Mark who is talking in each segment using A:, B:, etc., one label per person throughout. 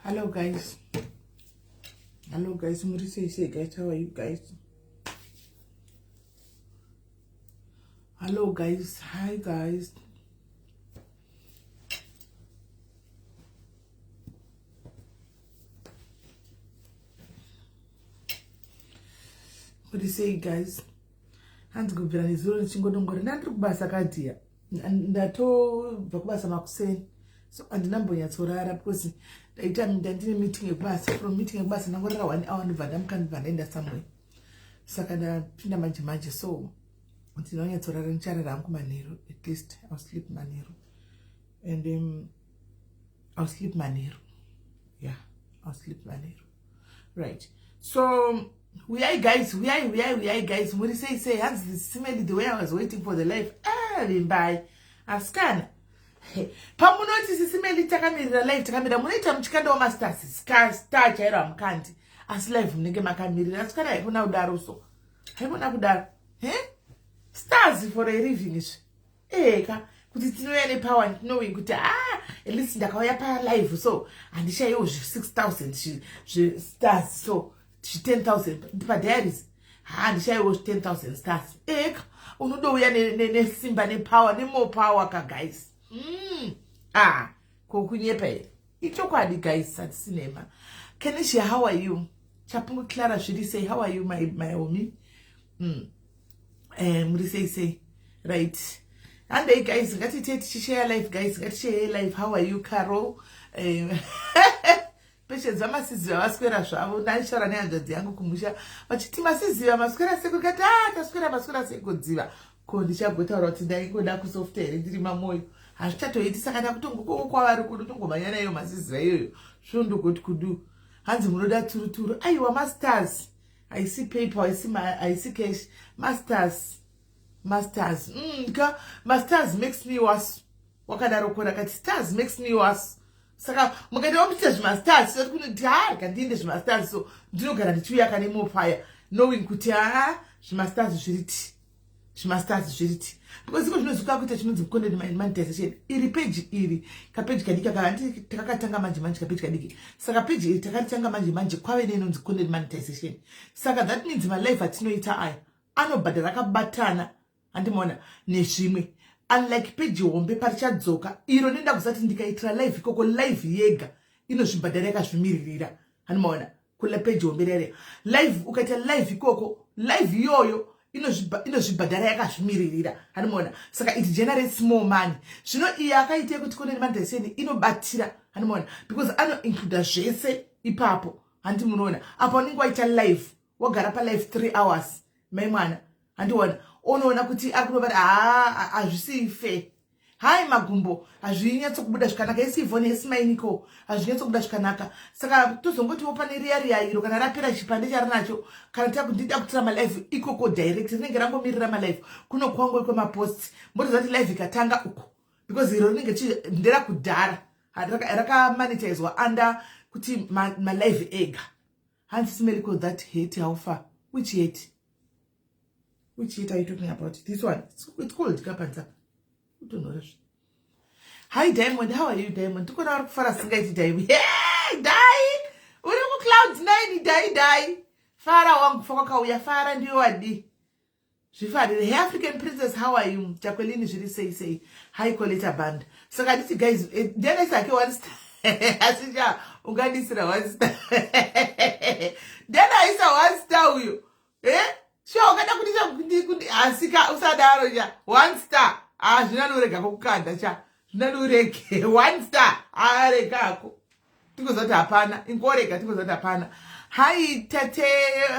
A: Hello guys. Hello guys. Somebody say guys, how are you guys? Hello guys. Hi guys. What do you say guys? Hands go bila nizuri nchingodongore ndandiri kubasa kadia. Ndatobva kubasa makuseni. So andinambonyatsorara because ndine meeting yebasa. From meeting yebasa ndangorara 1 hour ndibva ndamukandibva ndaenda somewhere. Saka ndapinda manje so ndinonyatsorara nicharara hangu manheru. At least I'll sleep manheru. And I'll sleep manheru. Yeah, I'll sleep manheru. Right. So we are guys. What do you say? Has this similarly the way I was waiting for the life? Bye. Askana. Pamunoti sisimeli takamirira live takamira munoita muchikanda wa masters star chairo amkanti as live munenge makamirira askana haikona kudaro so haikona kudaro stars for a living is eka kuti tinoya nepower knowing kuti at least ndakauya pa live so andishayiwo 6000 stars so 10,000 pa diaries andishayiwo 10,000 stars eka unodouya nesimba nepower more power ka guys. Kokunyepe. Ichokwadi guys at cinema. Kenisha, how are you? Chapungu Clara should say, how are you, my homie? Say, right. And they guys got it share life, guys. Got share life. How are you, Carol? Patience, I'm a sister, I was going to show. I'm sure I know the young Kumusha, but Timasi, I'm a square second. Masquera say good ziva. Kodisha gota rotida ikoda kusoftera ndiri mamoyo hachitoiti saka ndakutongo kwavari kudotongo manyana yo masizira yoyo shondo kuti kudu hanzi munoda turuturu aiwa masters I see paper I see cash masters masters makes me worse wakadaro kona kati stars makes me worse saka mukati wamutita zvimastars soti kunoti kandinde zvimastars so ndinogara ndichiuya kane more fire knowing kuti zvimastars zviriti zvimastars because iko zvinozuka kuita chinonzi content monetization iri page iri kapage kadiki kanti takatanga manje kapage kadiki saka page iri takatanga manje kwave nenonzi content monetization saka that means my life atinoita aya anobhadhara akabatana andimona nezvimwe unlike page hombe parichadzoka iro nenda kusati ndikaitira live ikoko live yega inozvibhadhara yakazvimiririra andimona kule page hombe rere live ukaita live ikoko live iyoyo inozvibhadhara yakazvimiririra hanimona saka it generates more money zvino iyi akaite kuti content monetization inobatira hanimona because ano include zvese ipapo handi munoona apo unenge waita live wagara pa live 3 hours mai mwana handiona unoona kuti akunobata hazvisi fair hai magumbo hazvinyatsokubuda zvakanaka esivhoni esimainiko hazvinyatsokubuda zvakanaka saka tozongotiwo pane riya iro kana rapera chipande chari nacho kana takundida kutira malive ikoko direct rinenge rangomirira malive kuno kwangu kwemapost mbotoziva kuti live ikatanga uko because iro rinenge ndera kudhara rakamonetizwa under kuti malive ega hands smell called that hate how far which hate are you talking about this one it's called kapanza. Hi Diamond, how are you Diamond? Tuko na kufara singaiti Diamond. Hey, Dai! Uri ku clouds 9 Dai. Fara wangu foka uya fara ndio wadi. Shifari, the African princess, how are you? Jacqueline Jiri say hi Coletta band. So guys, then I say one star. Asija ungani sira one star. Then I say one star uyo. Sure, ungana kudisa asika usadaro ya 1 star. Zvinanurega kokukanda cha zvinanurege 1 star arekako tikozoti hapana ingorega tikozoti hapana. Hi Tate,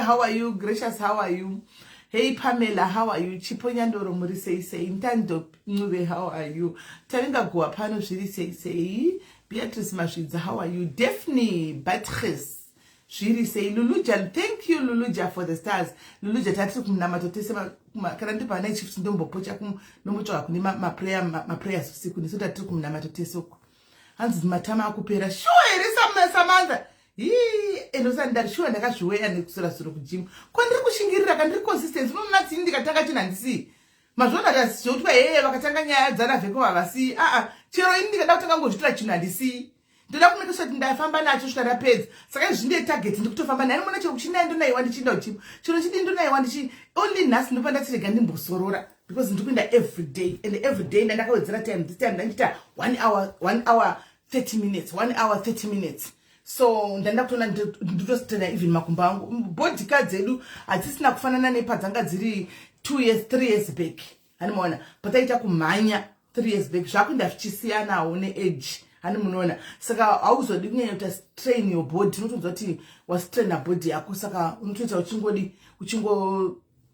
A: how are you? Gracious, how are you? Hey Pamela, how are you? Chiponyandoro muri say Ntando Ncube, how are you? Taringa Goa pano zviri say Beatrice Mashidza, how are you? Daphne Beatrice say Luluja, thank you Luluja for the stars. Luluja tatu kumnamatotesema kana ndipo ana chiefs ndombo pocha nomucho akuni ma prayers usiku ni sota tatu kumnamatotesoko hanzi matama akupera sure ere samanza enosanda sure ndakazviweya nekusura sura kujim kwandiri kushingirira kandiri consistency unonati ndikatanga chinandisi mazvona kazotwa vakatanga nyaya dzana vheko vavasi chero ini ndikada kutanga ngozvitira chinandisi ndoda kumeka sure kuti ndafamba nacho kusvika ndapedza. Saka izvi ndine target ndikutofamba naye. Ndinoona chero kuchina ndonayiwa ndichienda kuchimo. Chero chidi ndonayiwa ndichi only nhasi ndopa ndatirega ndimbosorora because ndikuenda every day and every day ndakawedzera time. This time ndachita 1 hour 30 minutes 1 hour 30 minutes. So ndanda kutona nditositena even makumbo angu body cards edu hatisina kufanana nepadzanga dziri 2 years 3 years back. Hanimaona pataita kumhanya 3 years back zvakunda zvichisiyanawo neage. Hani munoona saka hauzodi kunyanya kuti strain your body. Unotonzwa kuti wastrain body yako saka unotoita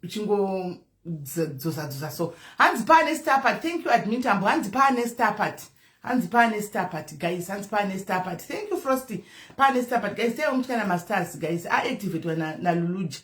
A: uchingo dzosa. So hands pane Starpart. Thank you Admitambo. Hands pane Starpart. Hands pane Starpart guys. Hands pane Starpart. Thank you Frosty. Pane Starpart guys. Tell umchana masters guys. Activate na Luluja.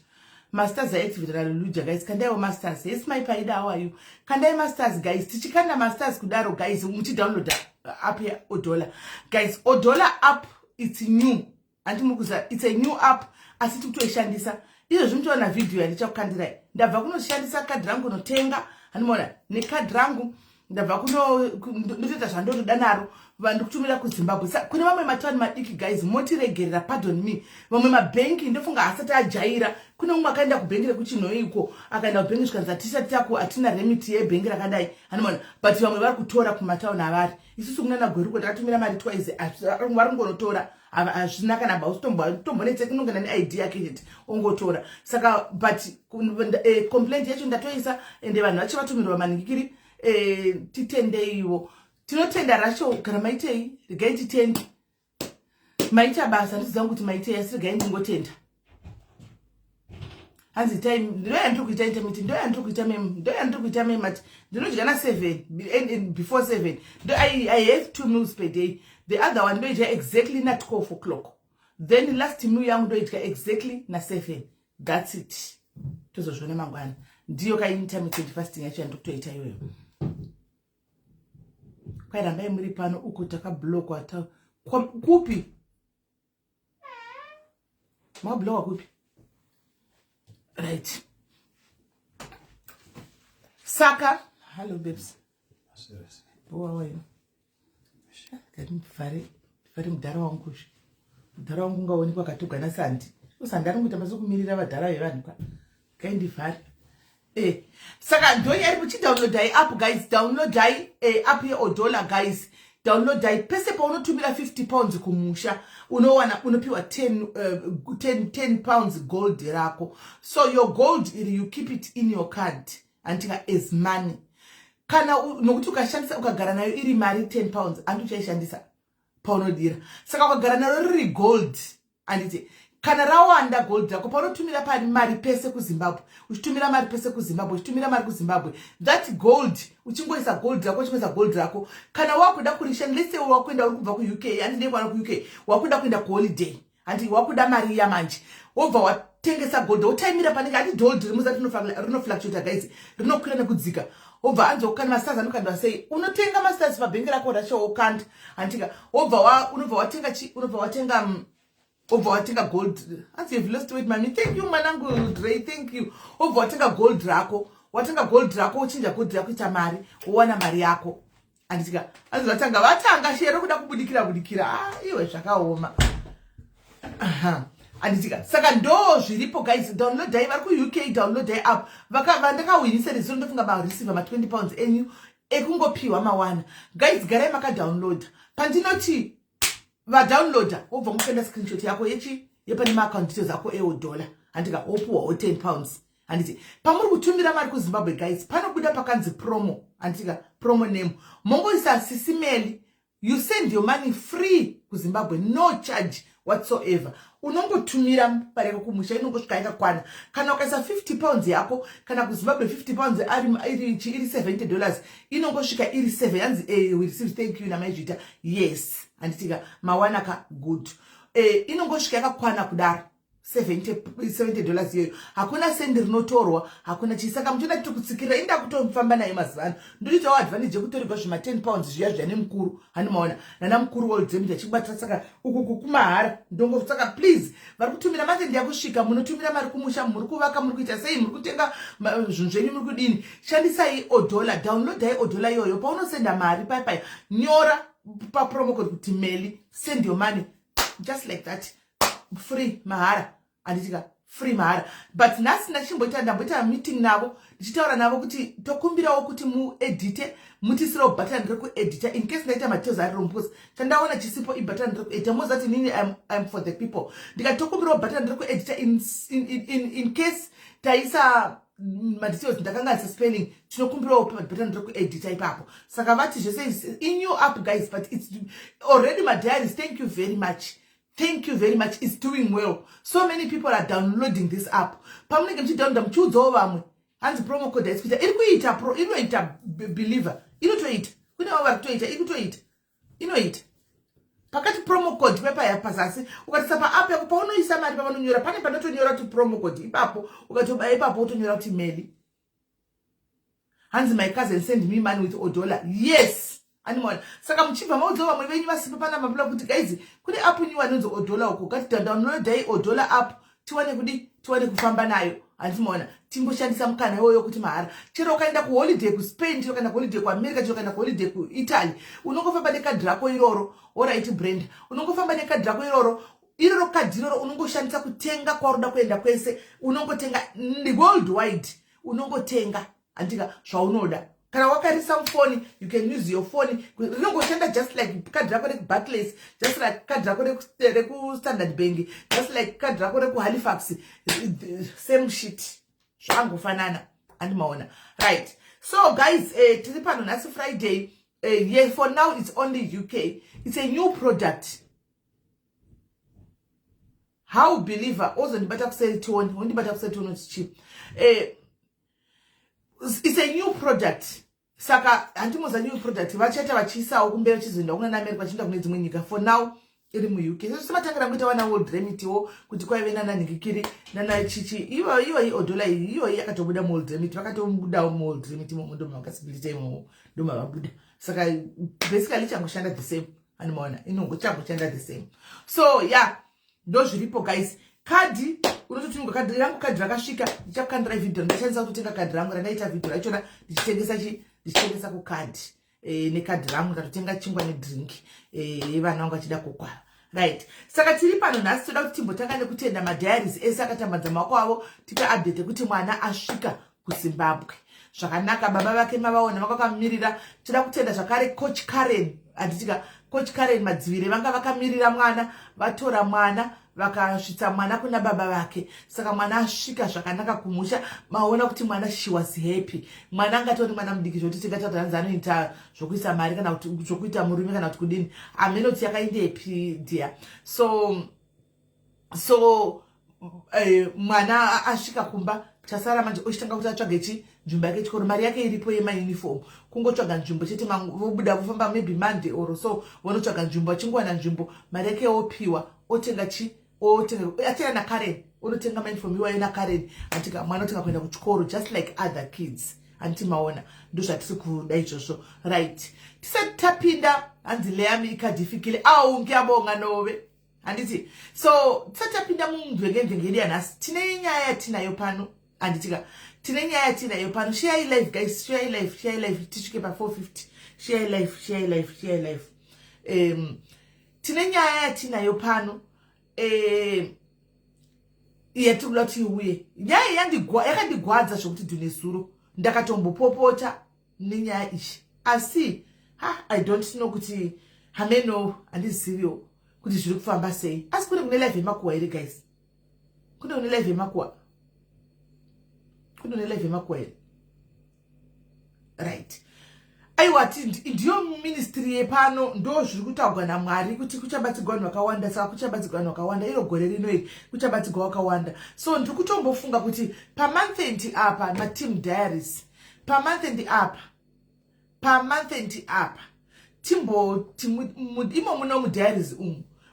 A: Masters activate na Luluja guys. Kandai masters. Yes my paida, how are you? Kandai masters guys. Tichikanda masters kudaro guys. Muchi download app ya Odola. Guys, Odola app it's new. Antimukuza it's a new app asiti kutoishandisa. Izo zvimto na video yandichakukandirai. Ndabva kunoshandisa card rangu notenga. Hanimona ne card rangu ndabva kunoita zvandotoda naro vanhu kutumira kuZimbabwe. Kune mamwe matani madiki guys motiregerera pardon me. Mamwe mabanki ndofunga asati ajaira. Kuna umwe akaenda kubhengi rekuchinhoiko akaenda kubhengi zvikanzi tisati tako atina remit yebhengi rakadai. Hanimona but vamwe vari kutora kumatauni avari. Isusu kunana gweruko takatumira mari twice vari ngonotora hazvina kana baustombonetse kunongana neID yake chete ongotora. Saka but complaint yacho ndatoisa ende vanhu vachivatumira maningikiri titendeiwo. Tinotenda racho kana maitei regai titende. Maita basa ndizangu kuti maitei asi regai ndingotenda. Hanzi time ndoya ndikuita intermittent ndoya ndikuita mate ndinodya na 7 before 7 I have 2 meals per day. The other one ndoidya exactly na 12 o'clock. Then last meal yangu ndoidya exactly na 7. That's it. Tozozvona mangwana ndiyo ka intermittent fasting yacho ndikutoita iyoyo. Kwairambai muri pano uko takablock ata kupi mablock kupi. Right. Saka. Hello, babes. How are you? Very mudhara wangu. Mudhara wangu ngaonekwa katogwa na sandi. Usandi ari kuita mazokumirira vadhara vevanhu kwa. Kaindivhari. Saka ndoi ari kuchidownload app guys. Download app ye Odola guys. Download pese pa unotumira 50 pounds kumusha unopiwa 10 pounds gold rako. So your gold you keep it in your card antika as money. Kana nokuti ukashandisa ukagara nayo iri mari 10 pounds anduchaishandisa paunodira. Saka ukagara nayo riri gold anditi kana rawanda gold rako paunotumira pari mari pese kuZimbabwe uchitumira mari pese kuZimbabwe uchitumira mari kuZimbabwe that gold uchingoisa gold rako uchingoisa gold rako kana wakuda kurishani let's say wakuenda uri kubva kuUK andine kwana kuUK wakuda kuenda kuholiday andi wakuda mari ya manje wobva watengesa gold wotaimira panenge ati gold rimusati rinofluctuate guys rinokwira nekudzika wobva anzo kana masters anokanda sei unotenga masters pabhengi rako racho okanda andika unobva watenga over watenga gold. As you've lost weight, mommy. Thank you, manangu Dre. Thank you. Over watenga gold rako. Watenga gold rako. Uchinja gold rako itamari. Uwana mari yako. Andika. As watanga shero kuda kubudikira. Iwe zvakaoma. Andika. Saka ndo zviripo guys. Download vari ku UK download app. Vandaka winisa result ndofunga ba receive ma 20 pounds enyu. Ekungopiwa mawana. Guys, garai maka download. Pandinoti downloader ubva mufenda screenshot yako yepane ma account details ako $1 andika opuwa 10 pounds anditi pamuri kutumira mari kuZimbabwe guys panobuda pakanzi promo andika promo name mongoisa sisimeli you send your money free kuZimbabwe no charge whatsoever unongotumira pari kumusha inongosvika yakakwana kana ukaisa 50 pounds yako kana kuZimbabwe 50 pounds iri $70 inongosvika iri 7 yanzi we receive thank you namaizvita yes anditika mawanaka good inongosvika yakakwana kudaro $70 iyoyo hakuna sendi rinotorwa hakuna chisaka muchona kutokutsikira inda kutofamba nayo mazivano ndinoitawo advantage yekutorerwa zvima 10 pounds zviya zvane mukuru hanimaona nana mukuru woldzemita chikubatira saka uku kumahara ndongo saka please vari kutumira masendi yakusvika munotumira mari kumusha muri kuvaka muri kuita sei muri kutenga zvinhu zvenyu muri kudini shandisai Odola downloadai Odola iyoyo paunosenda mari paipai nyora pa promo code kuti Meli, send your money just like that, free mahara, anditika free mahara. But nasi ndachimboita ndamboita meeting navo ndichitaura navo kuti tokumbirawo kuti muedite mutisirawo button rekuedita in case ndaita matezo ari romposi chandaona chisipo ibutton rekuedita mozati nini I'm for the people ndikatokumbirawo button rekuedita in case taisa madetails ndakanga spelling tinokumbirawo button rekuedita ipapo saka vati zvese in your app guys, but it's already my diaries. Thank you very much. Thank you very much. It's doing well. So many people are downloading this app. Pamunenge mchidownloada mchiudzawo vamwe. Hanzi promo code yaisikuita. Inoita believer. Inotoita. Kune vava kutoita. Ikutoita. Inoita. Pakati promo code pepa yapazasi. Ukatisa pa app yako paunoisa mari pavanonyora. Pane panotonyora kuti promo code. Ipapo. Ukatoba ipapo utonyora kuti Meli. Hanzi my cousin send me money with $1. Yes. Animal. Saka mchibva maudzova mwe venyu vasipa pana mabula kuti guys kune app nyu anonzi $1 uko ngati download dai $1 app tiwane kufamba nayo andimona timboshandisa mukana iwoyo kuti mahara chero ukaenda ku holiday ku Spain chero ukaenda ku holiday ku America chero ukaenda ku holiday ku Italy unongofamba nekadhi rako iroro alright Brenda unongofamba nekadhi rako iroro kadhi iroro unongoshandisa kutenga kwaroda kuenda kwese unongotenga worldwide unongotenga andika zvaunoda. Kana wakarisa phone, you can use your phone. Rinongoshanda just like card rako reku Barclays, just like card rako reku Standard Bank, just like card rako reku Halifax. Same shit. Zvangofanana andimaona. Right. So guys, tiri pano nasi Friday. Yeah, for now it's only UK. It's a new product. How believer also ndibata kuseli tone, ndibata kuseli tone it's cheap. It's a new product. Saka antimoza new product vachata vachisawo kumberi chizoenda kuna America vachienda kune dzimwe nyika. For now iri mu UK. So simatangira kuita wana World Remit wo kuti kwaive nana Ningikiri nana chichi iwo $1 iwo yakatobuda mu World Remit vakatobuda mu World Remit mu ndo makasibility mu ndo mabuda. Saka basically changoshanda the same animaona inongochanda the same. So yeah, ndo zviripo guys. Kadi unototunga kadi rakasvika ndichakandira video ndichanisa kutenga kadi rangu randaita video rachona ndichitengesa kukadi nekadi rangu ndatotenga chingwa nedrink vana vangu vachida kukwara. Right. Saka tiri pano nhasi toda kuti timbotanga nekutenda madiaries ese akatambadza maoko avo tipe update kuti mwana asvika kuZimbabwe. Zvakanaka baba vake mavaona vakakamirira. Toda kutenda zvakare coach Karen anditika coach Karen madzivire vanga vakamirira mwana vatora mwana vakasvitsa mwana kuna baba vake. Saka mwana asvika zvakanaka kumusha maona kuti mwana she was happy. Mwana angatori mwana mudiki zvoti tingataura hanzi anoita zvokuisa mari kana kuti zvokuita murume kana kuti kudini amenoti yakainde happy dear. So mwana asvika kumba chasara manje ochitanga kuti atsvage nzvimbo yake chikoro mari yake iripo yemauniform kungotsvaga nzvimbo chete vobuda vofamba maybe Monday or so vonotsvaga nzvimbo achingowana nzvimbo mari yake opiwa otenga atenda na Karen unotenga uniform iwayo na Karen atika mwana otenga kuenda kuchikoro just like other kids antimaona ndo zvatiri kuda izvozvo. Right. Tisati tapinda hanzi Leami ikadhifikile ngiabonga nove handiti. So tisati tapinda mumvengevhengeri yanhasi tine nyaya yatinayo pano handitika tine nyaya yatinayo pano. Share live guys, share live tisvike pa 450. Share live. Tine nyaya yatinayo pano yatikuda kuti iuye. Nyaya yakandigwadza zvokuti dhunesuro ndakatombopopota nenyaya ichi asi I don't know kuti hameno handiziviwo kuti zviri kufamba sei. Asi kune live yemakuwa here guys, kune live yemakuwa here. Right. Aiwa ndiyo ministry yepano ndo zviri kutaurwa naMwari kuti kuchabatsirwa vanhu vakawanda. Saka kuchabatsirwa vanhu vakawanda iro gore rino iri kuchabatsirwa vakawanda. So ndiri kutombofunga kuti pamonth end apa mateam diaries pamonth end apa imo muno mudiaries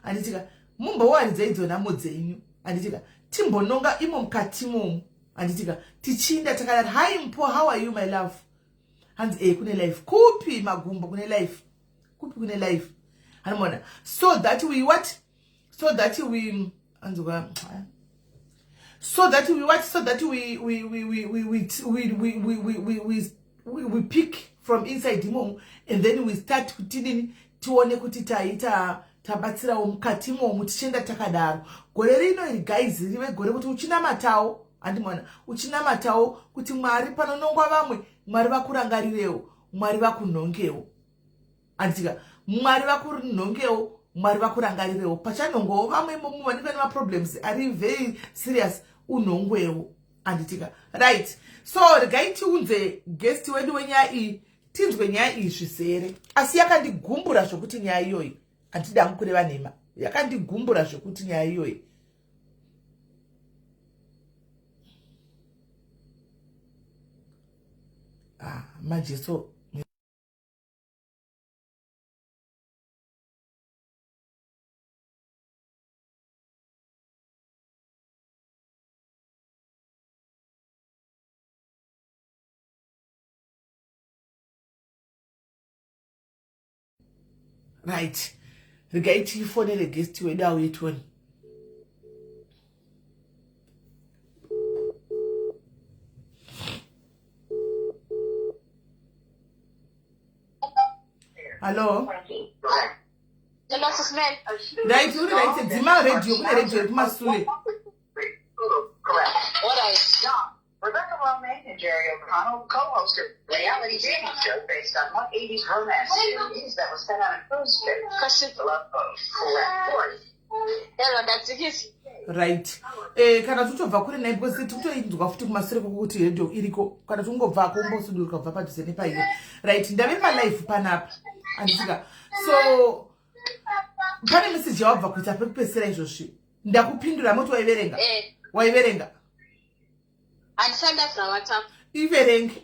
A: anditika mumbowaridza idzo nhamo dzenyu anditika timbononga imo mukati momo anditika tichinda takadati hi Mpo, how are you my love hanzi kune live kupi magumbo kune live anamona so that we pick from inside imomo and then we start kutini tione kuti tabatsirawo mukati momu tichienda takadaro. Gore rino iri guys rive gore kuti uchinamatawo, andimona, uchinamatawo kuti Mwari panonongwa vamwe, Mwari vakurangarirewo, Mwari vakunongewo. Anditika, Mwari vakunongewo, Mwari vakurangarirewo. Pachanongowo vamwe momu vanenge nema problems ari very serious unongwewo. Anditika, right. So regai tiunze guest wedu wenyaya iyi, tinzwe nyaya iyi zvisere. Asi yakandigumbura zvokuti nyaya iyoyi handida kureva nhema. Yakandigumbura zvokuti nyaya iyoyi. Majeso. Right. Regai tifonere guest wedu auye tione. Hello.
B: Hello, Susman.
A: Right, you right. Dima radio, kune radio kumasule.
B: What else?
C: Rebecca Romaine and Jerry O'Connell co-hosted a reality dating show based on what 80s romance series that was set on a cruise ship. The Love Boat. Correct.
B: Hello, that's it.
A: Right. Kana tutobva kuri naye because tikutoinzwa futi kumasure kokuti radio iriko. Kana tungobva kumbosudurika kubva padhuze nepaino. Right, ndave pa live panapa. Andisika. So pane message yawabva kuita pekupesera izvozvi. Ndakupindura moti waiverenga. Waiverenga.
B: Andisanda from WhatsApp.
A: Iverenge.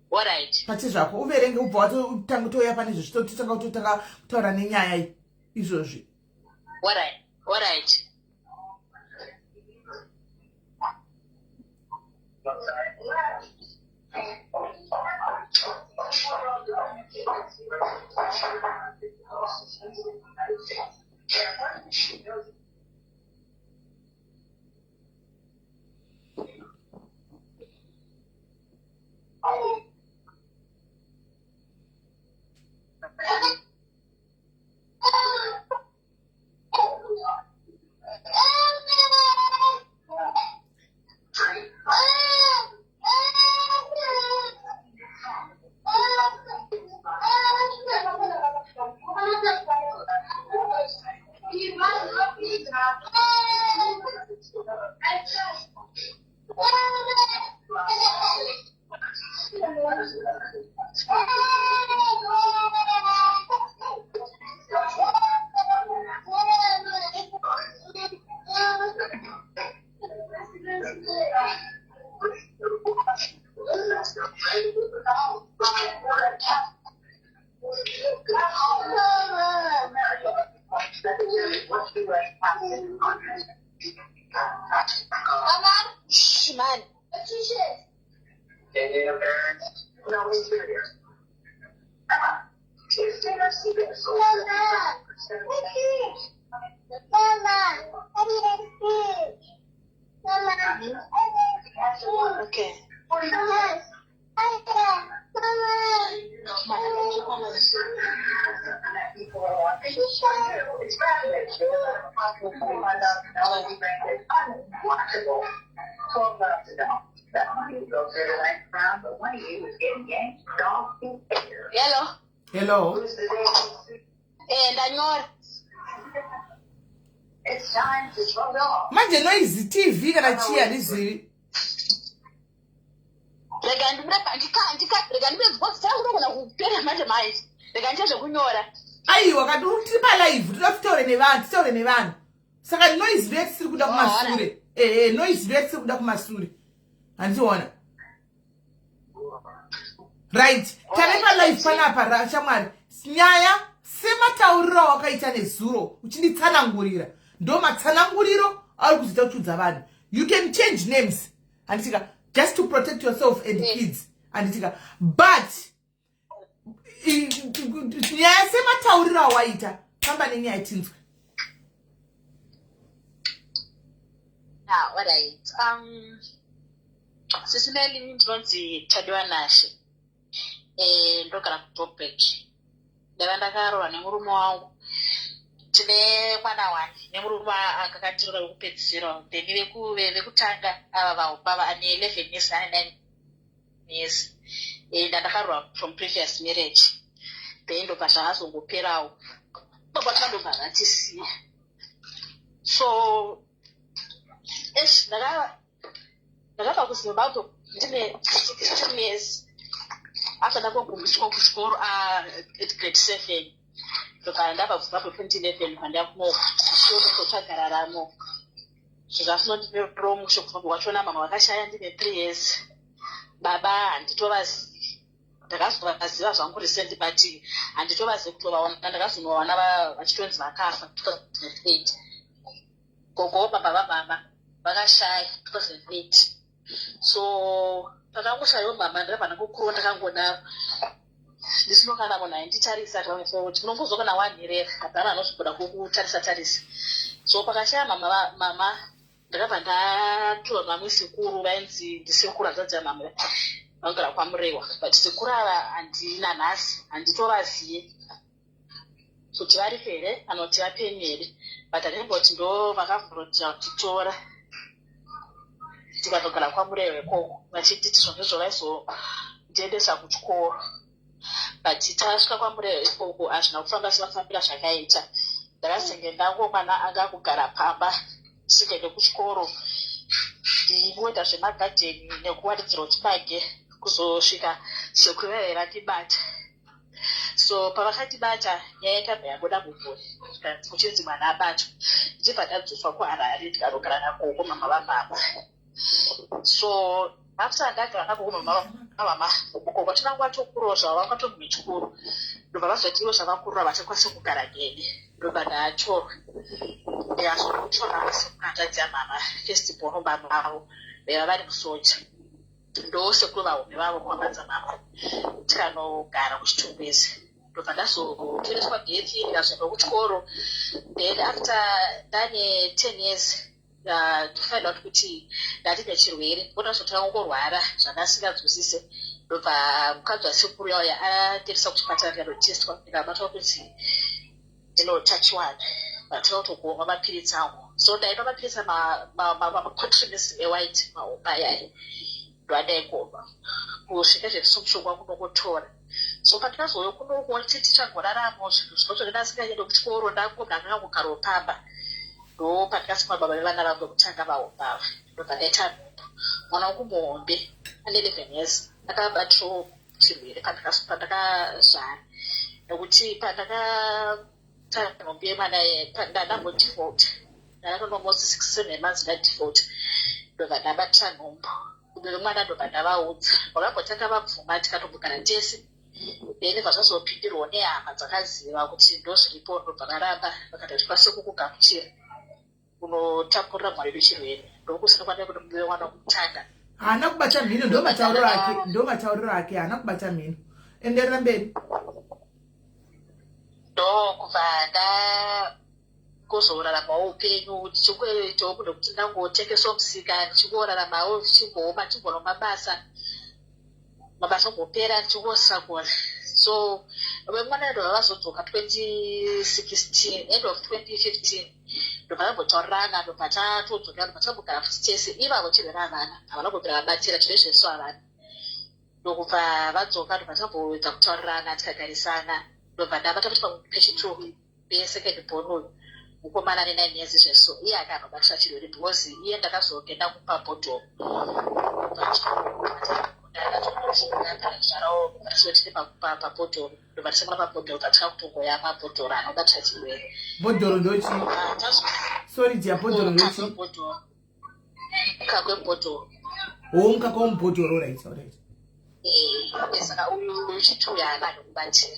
B: What right?
A: Pati zvako uverenge ubva watotanga toya pane izvozvi totanga kutotanga kutaura nenyaya izvozvi.
B: What right? What right? Shh, man.
C: No, he's here.
B: Okay. Hello.
A: Hello.
B: Ndanyora.
C: It's time to slow down.
A: Manje noise TV kana chia ndizivi.
B: Rega ndimbe box tangu ndokona kupera manje. Rega ndiye zvekunyora.
A: Aiwa kati tiri pa live titaure nevanhu. Saka noise rate siri kuda kumasure. Noise rate siri kuda kumasure. Handiona. Right. Tare pa live panapa shamwari. Nyaya sematauriro wakaita nezuro uchinditsanangurira. Ndo matsananguriro ari kuzoita kuchudza vanhu. You can change names. Anditika just to protect yourself and kids. Anditika but nyaya sematauriro awaita famba nenyaya tinzwe.
B: Now, what right? Sisineli ndinonzi Chadiwa Nashe. Ndogara kuBrockback. ndava ndakarohwa nemurume wangu. Tine mwana wani nemurume akakandirwa wekupedzisira. Then vekutanga ava baba ane 11 years ane 9 years. Ndakarohwa from previous marriage. Then ndobva zvakazongoperawo. Baba kandobva vatisiya. So ndakabva kuzimbabwe ndine 16 years. After ndakogumiswa kuchikoro at grade 7. Ndobva ndabva kuzimbabwe 2011 pandakunotsvagararamo. Zvazvinondipe promotion kubva wachona mama vakashaya ndine 3 years. Baba handitovazivi. Ndakazovaziva zvangu recent but handitovazivi kutovaona. Ndakazonovaona vachitonzi vakafa 2008. Gogo baba vamama vakashaya 2008. So pakangoshayiwa mama ndakabva ndakukura ndakangodaro. Ndisinokana munhu ainditarisa kuti munongozokana 1 year hapana anozogona kutarisa. So pakashaya mama ndakabva ndatora mamwe sekuru vainzi ndisekuru azadza mama vangara kwamurewa but sekuru ava handina nhasi handitovaziye kuti vari pere anoti vapenyu here but handingoti ndo vakavhurotira kutitora tikatogara kwamurewa ikoko vachititi zvonizvo vaizondiendesa kuchikoro but tasvika kwamurewa ikoko hazvina kufamba sevafambira zvakaita. Ndakasenge ndango mwana anga kugara pamba sikaende kuchikoro ndingoita zvemagadheni nekuwaridzira chibage kuzosvika sekuru vakatibata. So pavakatibata nyaya yakabva yangoda muvhuri kuchinzi mwana abatwa. Ndichibva ndadzoswa kuHarare tikanogara nakoko mama vababa. So after ndagara nakoko mama uko kwatinanga watokurawo zvava vakatombwe chikuru ndobva vazvatiwo zvavakurura vachakwanisa kugara gede ndobva ndatorwa. Ndikazokutora vasekuru mama first born baba vavo vaiva vari kusoja ndosekuru vahome vavo kwakadza mama tikanogara kuchitungwezi. Ndobva ndazotoreswa geti ndikazoenda kuchikoro. Then after ndane 10 years tofind out kuti ndatine chirwere ndotazotanga kungorwara zvakasingadzwisise. Ndobva mukadzi wasekuru yauya atirisa kuchipatara ndikandotestwa ndikabatwa kuti ndinotachiwana vatotogomwa mapiritsi angu. So ndaimwa mapiritsi maquatrimis ewhite maopayai ndoandaigomwa kusvika zvekusomushonga kunongotora. So pandikazouya kunokuona kuti tichagoraramo zvinhu zvinoto ndasingaende kuchikoro ndakangogarawo pamba ndo pandikasikwa baba vevana vangu vekutanga vahombava. Ndobva ndaita nhombo. Mwana wangu muhombe ane 11 years akabatiro chirwere pandakazvara nekuti pandakata nhombe yemwana ndandangodefault ndakatonomosi 6-7 months ndadefault. Ndobva ndabatira nhombo mwana ndobva ndavaudza vakambotanga vabvuma tikatombogara tese. Then zvazvazopindirwa nehama dzakaziva kuti ndozviripo ndobva varamba vakati tikwanise kukugamuchira unotapurira mwari wechirwere ndokusina kwanda kuti muve mwana wokutanga.
A: Haana kubata mhino ndo matauriro ake haana kubata mhino. Enderera mberi.
B: Ndo kubva ndakuzoraramawo upenyu tichikuitawo kuda kuti ndangotengeswa musika ndichingoraramawo ndichingoma ndichigona mabasa ngopera ndichingosakura. So vemwana ndo vavazodzoka 2016 end of 2015 ndobva tambotaurirana ndobva tatodzoka ndobva tambogara futi tese ivavo chirwera vana havana kupera vabatira chiro zvesu havana. Ndokubva vadzoka ndobva tamboedza kutaurirana tikagarisana ndobva ndabata kuti papechi2 pesecond born uyu mukomana ne9 years zvesu iye akanobatira chirwere because iye ndakazogenda kupa bhodho pabhodhoro ndobatisangana pabhodhoro tatika kutongoya mabhodhoro anobatira chirwere.
A: Bhodhoro ndochi sorry dia bhodhoro ndochi
B: kakwebhodhoro
A: mukaka womubhodhoro. Right.
B: Saka uyu chituya haana nokubatira.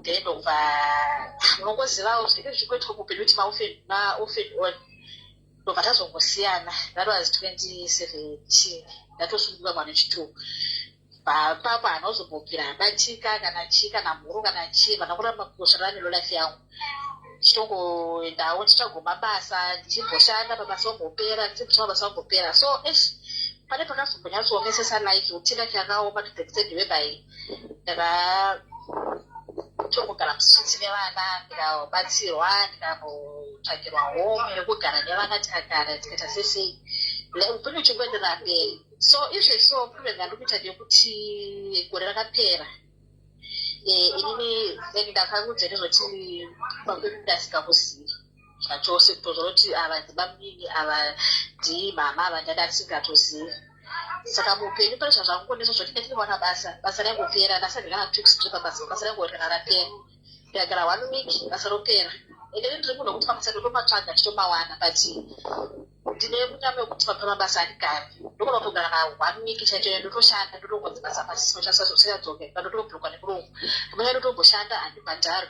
B: Then ndobva munongozivawo zvinenge zvikuitwa muupenyu kuti maoff and on ndobva tazongosiyana. That was 2017 ndatosunguka mwana wechituya. Papa hanozombobvira habatika kana chii kana mhuru kana chii vanakuramba kuzvarana nelife yangu. Ndichitongoendawo ndichagoma basa ndichimboshanda mabasa ombopera ndichimboshanda mabasa ombopera. So pane pakazombonyatsoomesesa life kuti life yakaoma to the extent whereby kutongogara musitsi nevana ndikabatsirwa ndikatsvakirwa home yokugara nevana tikagara tikaita sesei upenyu uchingoenderera mberi. So izvezvo problem yandiri kuita ndeyekuti gore rakapera inini ndakaudza nezvoti pakwedu ndasingakuzivi zvachose kutozoroti ava ndibamini ava ndimama ava ndada tisingatozivi. Saka muupenyu pane zvazvangonesa zvoti ndatiwana basa rangopera ndasagara 2 weeks basa rangorera rapera ndikagara 1 week basa ropera ende ndiri munhu wekuti mabasa ndotomatsvaga nditomawana but ndine munyama wekuti mabasa andigari ndokona kutogara 1 week chaicho ndotoshanda ndotongodzi basa pasisimo chasazosiyadzoke pandotobhurukwa nemurungu kumenya ndotomboshanda handibhadharo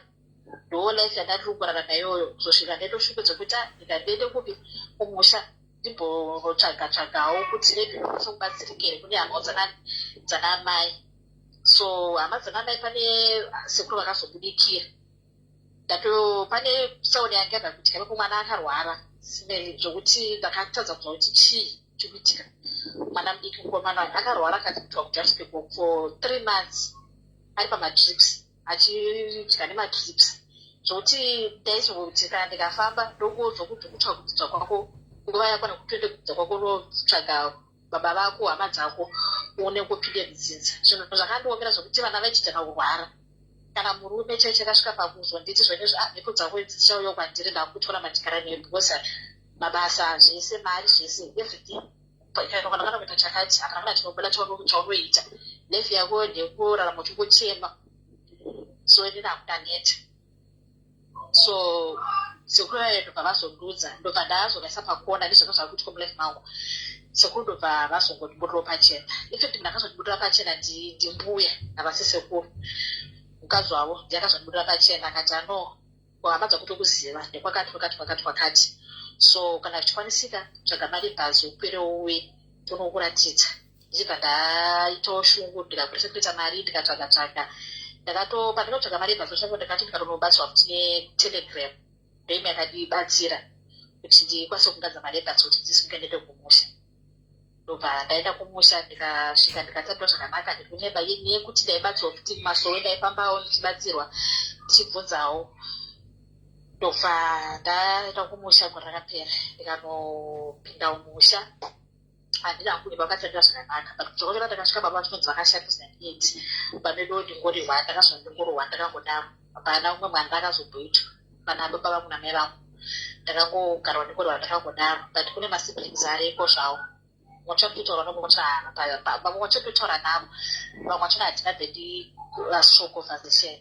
B: ndo life yandandiri kurarama nayoyo zosvika ndetosvukidza kuti ndikandende kupi kumusha ndimbotsvagawo kuti ndinokubatsirikere kune hama dzanamai. So hama dzanamai pane sekuru vakazobudikira pane tsaona yange yabva kuitika ipapo mwana akarwara zvokuti ndakatadza kuziva kuti chii chikuitika. Mwana mudiki mukomana akarwara akatipwa kuti asvike for 3 months ari pamadrips achidya nemadrips zvokuti ndaizoti kana ndikafamba ndokuzokudzokutsva kudzidzwa kwako nguva yakwana kutoende kudzidza kwako unotsvaga baba vako hama dzako uone kupinde mudzinza. Zvinhu zvakandiomera zvokuti vana vachiita kurwara kana murume chaicho akasvika pakuzonditi zvenezvo mhepo dzako dzichauya kwandiri ndakutora mandikara neyo because mabasa zvese mari zvese everything kana kana kuita chakati hapana kana chinobuda chaunoita life yako ndekurarama uchingochema. So ini ndakudaneta. So sekuru yayo ndobva vazondudza ndobva ndazovaisa pakona ndizvako zvakuti komulife mangu sekuru ndobva vazongodibudirawo pachena. Effect ndakazondibudira pachena ndimbuya navasesekuru mukazi wavo ndiyakazondibudira pachena akati ano hama dzakutokuziva ndekwakati. So kana zvichikwanisika tsvaga mari bhazi uperewo uye tonokuratidza. Ndichibva ndaitawo shungu ndikakurisa kuita mari ndikatsvaga pandinotsvaga mari bhazi oshango ndakati ndikatonobatsirwa futi neTelegram ndoime yakandibatsira kuti ndikwanise kungadza mari ebhazi kuti ndisingaendete kumusha. Ndobva ndaenda kumusha ndikasvika ndikatambira zvakanaka ndikunyeba nekuti ndaibatsirwa futi masoro ndaifambawo ndichibatsirwa ndichibvunzawo. Ndobva ndaenda kumusha gore rakapera ndikanopinda mumusha handina kunyeba vakatambira zvakanaka but zvokotera ndakasvika baba vatinonzi vakashandisa 8 pamedo ndingori 1 ndakazondingori 1 ndakangodaro hapana umwe mwana ndakazobhoitwa pana baba vangu namai vangu ndakangogarwa ndingori 1 ndakangodaro but kune masiblings ariko zvavo wachatotaura vamwe wachatotaura navo vamwe wachona hatina bedi stroke conversation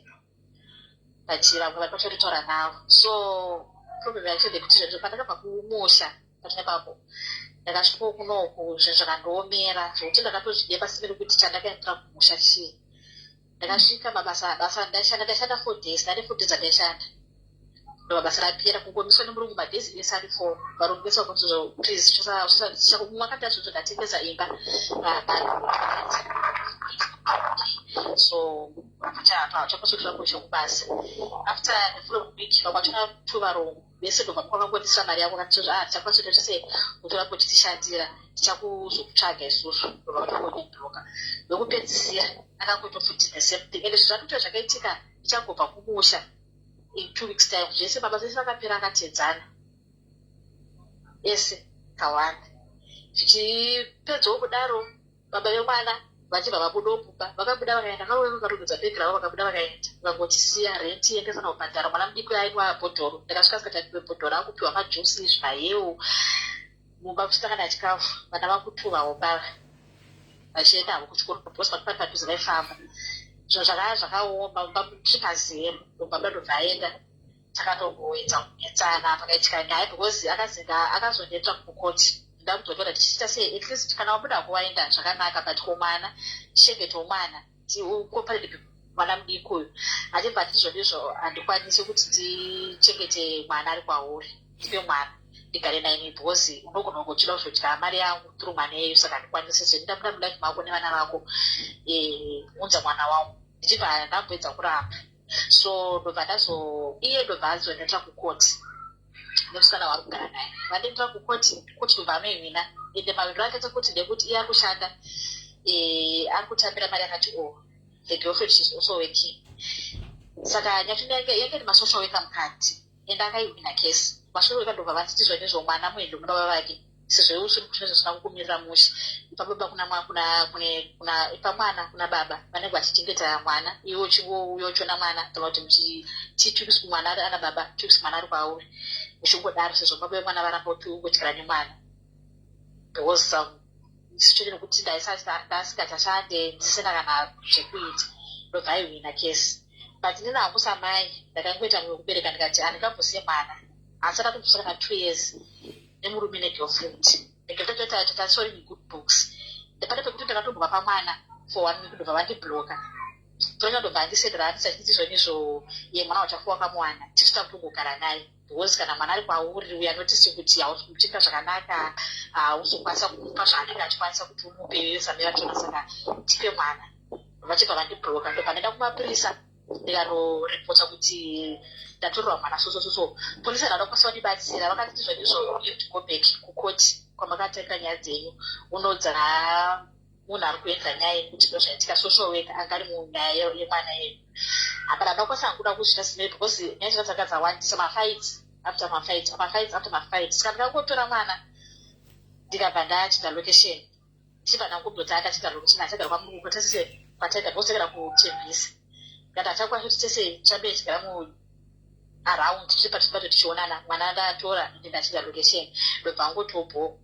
B: but vamwe vari vachatotaura navo. So problem yacho ndekuti zvezvo pandakabva kumusha patine papo ndakasvikawo kunoku zvinhu zvakandiomera zvokuti ndakatozvidemba simiri kuti chandakaendera kumusha chii. Ndakasvika basa ndaishanda 4 days ndane 4 days andaishanda mabasa rapera kungomiswa nemurungu madhezi ese ari 4 varongesa kuti please mwakati zvozo ndatengesa imba so chakasvika kubasa after the following week vakwachona 2 varungu vese ndobva kwakangodisira mari yako kati tichakwanisa kuita sei kutora kuti tishandira tichakuzokutsvaga isusu ndobva kwatongodibhuroka vekupedzisira akangoita futi the same thing ende zvazvatoita zvakaitika tichangobva kumusha in 2 weeks time zvese baba zvese vakapera akatedzana ese kawanda zvichipedzawo kudaro baba vemwana vachibva vabudawo pumba vakabuda vakaenda vakarongedza bhegi ravo vakabuda vakaenda vakangotisiya renti yendesana kubhadhara mwana mudiki ainwa bhodhoro ndakasvika sikatatiwe bhodhoro akupiwa majusi zvimahewu mumba kusangana chikafu vana vakutuvawo bava vachienda havo kuchikoro because vari padhuze vaifamba zvinhu zvakaoma mumba musvika 0 baba ndobva aenda takatongoedza kunetsana pakaitika nyaya because akazondeta kukoti ndakutotora tichiita sei at least kana wabuda kuwaenda zvakanaka but komwana chengeta mwana ukoparede mwana mudiki uyu achibva ndizvo ndizvo handikwanisi kuti ndichengete mwana ari kwauri ndipe mwana ndigare naye because unogona kuchida kuzodya mari yangu turu mwana yeyu saka handikwanisi zvendabuda mulife mako nevana vako unza mwana wangu ndichibva ndamboedza kuramba. So ndobva ndobva azoendera kukoti nemusikana wari kugara naye vandiendera kukoti ndobva anohwina ende maviro ake ekuti ndekuti iye ari kushanda ari kutambira mari akati the girlfriend she's also working saka nyatunda yange ndi masocial worker mukati enda akaiwina kesi masocial worker ndobva vatitizwa nezvomwana muende kuna baba vake sezvo usiri kuti nezvosina kukumirira mushe pababa kuna pamwana kuna baba vanenge vachichengeta mwana iwo chiwoyochona mwana kana kuti muchitwikisi mwana ana baba twikisi mwana ari kwauri uchingodaro sezvo baba vemwana varamba kutyira nemwana because situation kuti ndasikachashande ndisina kana zvekuita ndobva aiwina kesi but ndina hambusa mai ndakangoita mwe kubereka ndikati handingambosiye mwana asati atombosa kana 2 years nemurume negirlfriend ndikatotatasori mugood books ndapata pekuti ndakatobva pamwana for 1 week ndobva vandibloka ndokandobva ndisendera andisachitizvo nezvo ye mwana wachafuwa kamuwana tichita kutongogara naye because kana mwana ari kwauri uya notisi kuti hausi kumuchita zvakanaka hauzokwanisa kumupa zvaanenge achikwanisa kuti umupe samira chona saka tipe mwana vachibva vandibloka ndobva ndaenda kumapurisa ndikanorepota kuti ndatorerwa mwana sosososo polisi ndadakwanisa vandibatsira vakatitizva nezvo go back kukoti kwamakatenga nyaya dzenyu unodza munhu ari kuedza nyaya yekuti ndozvaitika social worker angari munyaya yemwana yedu apa ndadakwanisa hanguda kuzvita simei because nyaya dzakadzaka dzawandisa mafight after mafight saka ndikangotora mwana ndikabva ndachita location ndichibva ndangobdota akachita location achagara kwamuruko tesese kwataita kosekera kutembisa kati achakwanisa kuti tese chambe chigara around tichipato tichionana mwana ndatora ende ndachita location ndobva angotobo